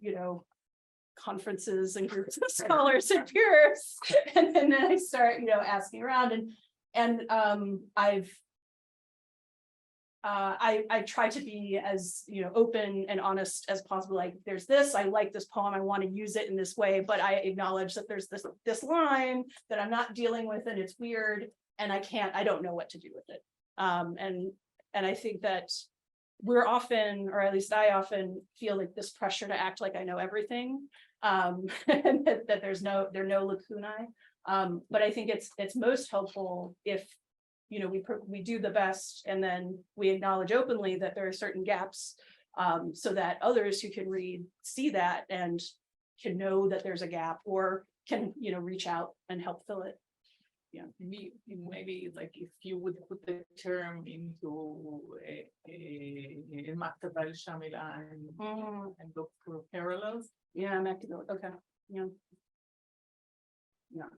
conferences and groups of scholars and peers. And then I start, asking around and I try to be as, open and honest as possible. Like there's this, I like this poem, I want to use it in this way, but I acknowledge that there's this line that I'm not dealing with and it's weird and I don't know what to do with it. And I think that we're often, or at least I often feel like this pressure to act like I know everything, and that there are no lacunae. But I think it's most helpful if, we do the best and then we acknowledge openly that there are certain gaps, so that others who can read see that and can know that there's a gap or can, reach out and help fill it. Yeah, maybe like if you would put the term into a Maktaba al-Shamila and look for parallels. Yeah, Maktaba, okay, yeah. Yeah,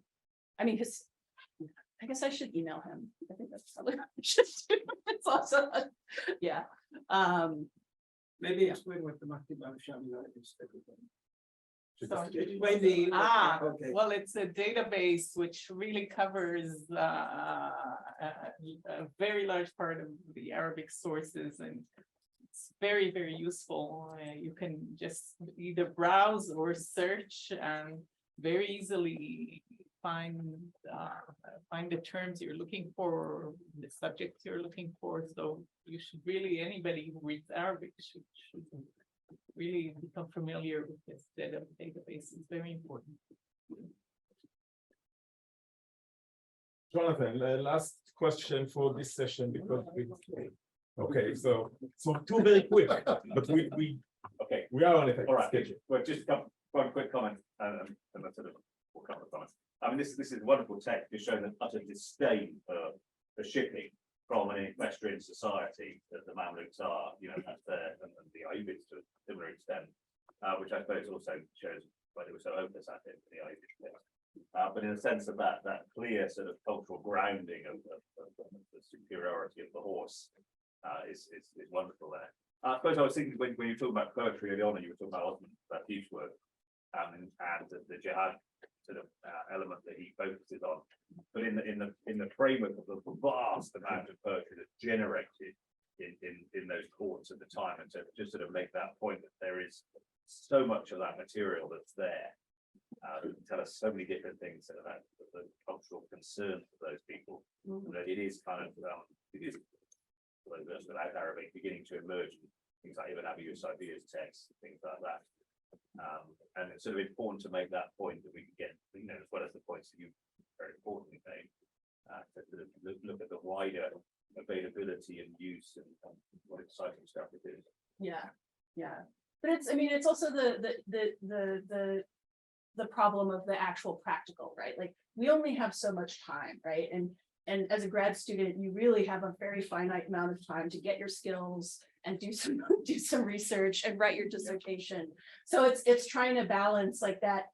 I mean, I guess I should email him. I think that's probably what I should do. It's also, yeah. Maybe explain what the Maktaba al-Shamila is. So, Explain the. Okay. well, it's a database which really covers a very large part of the Arabic sources, and it's very, very useful. You can just either browse or search and very easily find the terms you're looking for, the subjects you're looking for. So you should really, anybody who reads Arabic should really become familiar with this database. Is very important. Jonathan, last question for this session because okay, so two very quick, but we are on it. All right, well, just one quick comment, and that's sort of a couple of comments. I mean, this is wonderful text to show an utter disdain for shipping from an equestrian society that the Mamluks are, that's there, and the Ayyubids to a similar extent, which I suppose also shows why they were so hopeless at it, the Ayyubids text. But in the sense of that clear sort of cultural grounding of the superiority of the horse is wonderful there. I suppose I was thinking when you talk about poetry early on, and you were talking about Osman Latif's work, and the jihad sort of element that he focuses on, but in the framework of the vast amount of poetry that's generated in those courts at the time, and to just sort of make that point that there is so much of that material that's there, that can tell us so many different things about the cultural concern of those people, that it is kind of without Arabic beginning to emerge, things like Ibn Abi Yusuf's texts, things like that. And it's sort of important to make that point that we can get, as well as the points that you very importantly made, to look at the wider availability and use and what exciting stuff it is. Yeah, but it's also the problem of the actual practical, right? Like we only have so much time, right? And as a grad student, you really have a very finite amount of time to get your skills and do some research and write your dissertation. So it's trying to balance like that,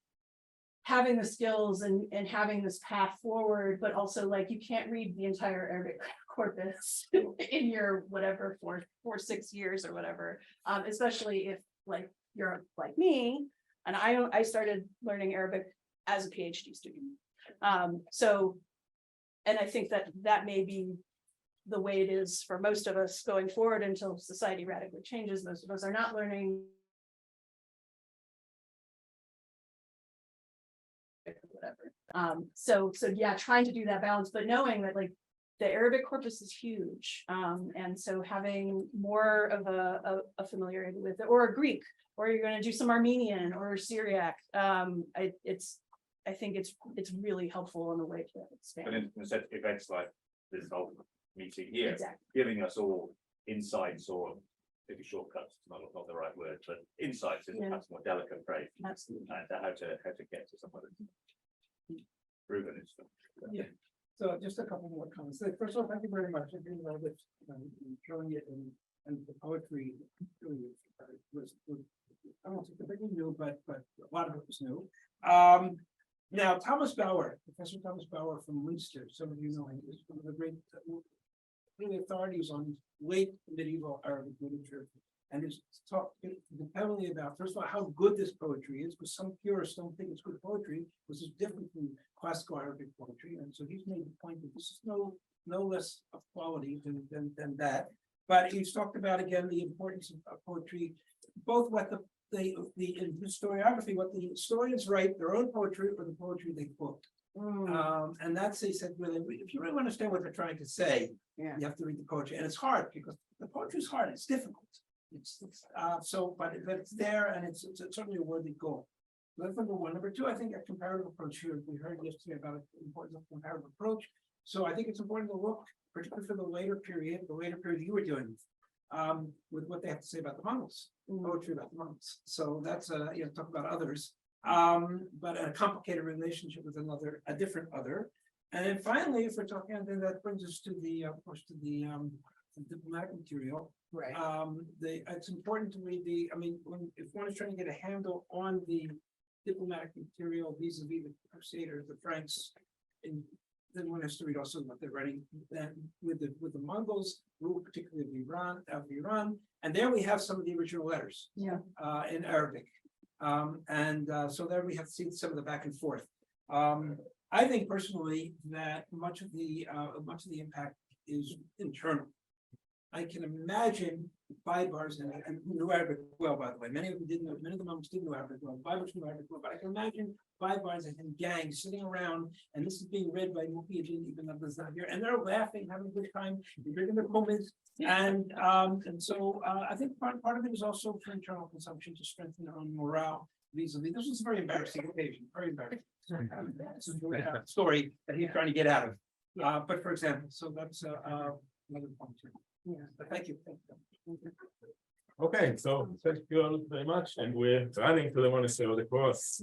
having the skills and having this path forward, but also like you can't read the entire Arabic corpus in your whatever 4-6 years or whatever, especially if like you're like me and I started learning Arabic as a PhD student. And I think that may be the way it is for most of us going forward until society radically changes. Most of us are not learning whatever. So yeah, trying to do that balance, but knowing that like the Arabic corpus is huge. And so having more of a familiarity with it, or a Greek, or you're going to do some Armenian or Syriac. I think it's really helpful in the way to expand. But in the sense, events like this whole meeting here, Exactly. giving us all insights, or maybe shortcuts, not the right word, but insights is perhaps more delicate phrase. Absolutely. And how to get to some of it. Proven instance. Yeah. So just a couple more comments. So first of all, thank you very much. I really love it, showing it and the poetry really was, I don't think completely new, but a lot of it was new. Now, Thomas Bauer, Professor Thomas Bauer from Munster, some of you know him, is one of the great really authorities on late medieval Arabic literature. And has talked heavily about, first of all, how good this poetry is, because some purists don't think it's good poetry, because it's different from classical Arabic poetry. And so he's made the point that this is no less of quality than that. But he's talked about, again, the importance of poetry, both what the in historiography, what the historians write, their own poetry, or the poetry they quote. And that's, he said, really, if you really understand what they're trying to say, you have to read the poetry. And it's hard, because the poetry is hard, it's difficult. But it's there, and it's certainly a worthy goal. So that's number one. Number two, I think a comparative approach here. We heard yesterday about the importance of comparative approach. So I think it's important to look, particularly for the later period you were doing, with what they have to say about the Mongols, poetry about the Mongols. So that's talk about others, but a complicated relationship with a different other. And then finally, if we're talking, then that brings us to the, of course, to the diplomatic material. Right. It's important to read if one is trying to get a handle on the diplomatic material vis-a-vis the Crusaders, the Franks, then one has to read also what they're writing with the Mongols, rule particularly of Iran, and there we have some of the original letters. In Arabic, so there we have seen some of the back and forth. I think personally that much of the impact is internal. I can imagine Baibars and who knew Arabic well, by the way. Many of them didn't know, many of the monks didn't know Arabic well. Baibars knew Arabic well, but I can imagine Baibars and gangs sitting around, and this is being read by Muhyiddin Ibn Abdul here, and they're laughing, having a good time, drinking their comments, and so I think part of it is also for internal consumption to strengthen our own morale vis-a-vis. This was a very embarrassing occasion, very embarrassing. It's a story that he's trying to get out of. But for example, so that's another point too. But thank you. Okay, so thank you all very much, and we're running to the Monastery of the Cross.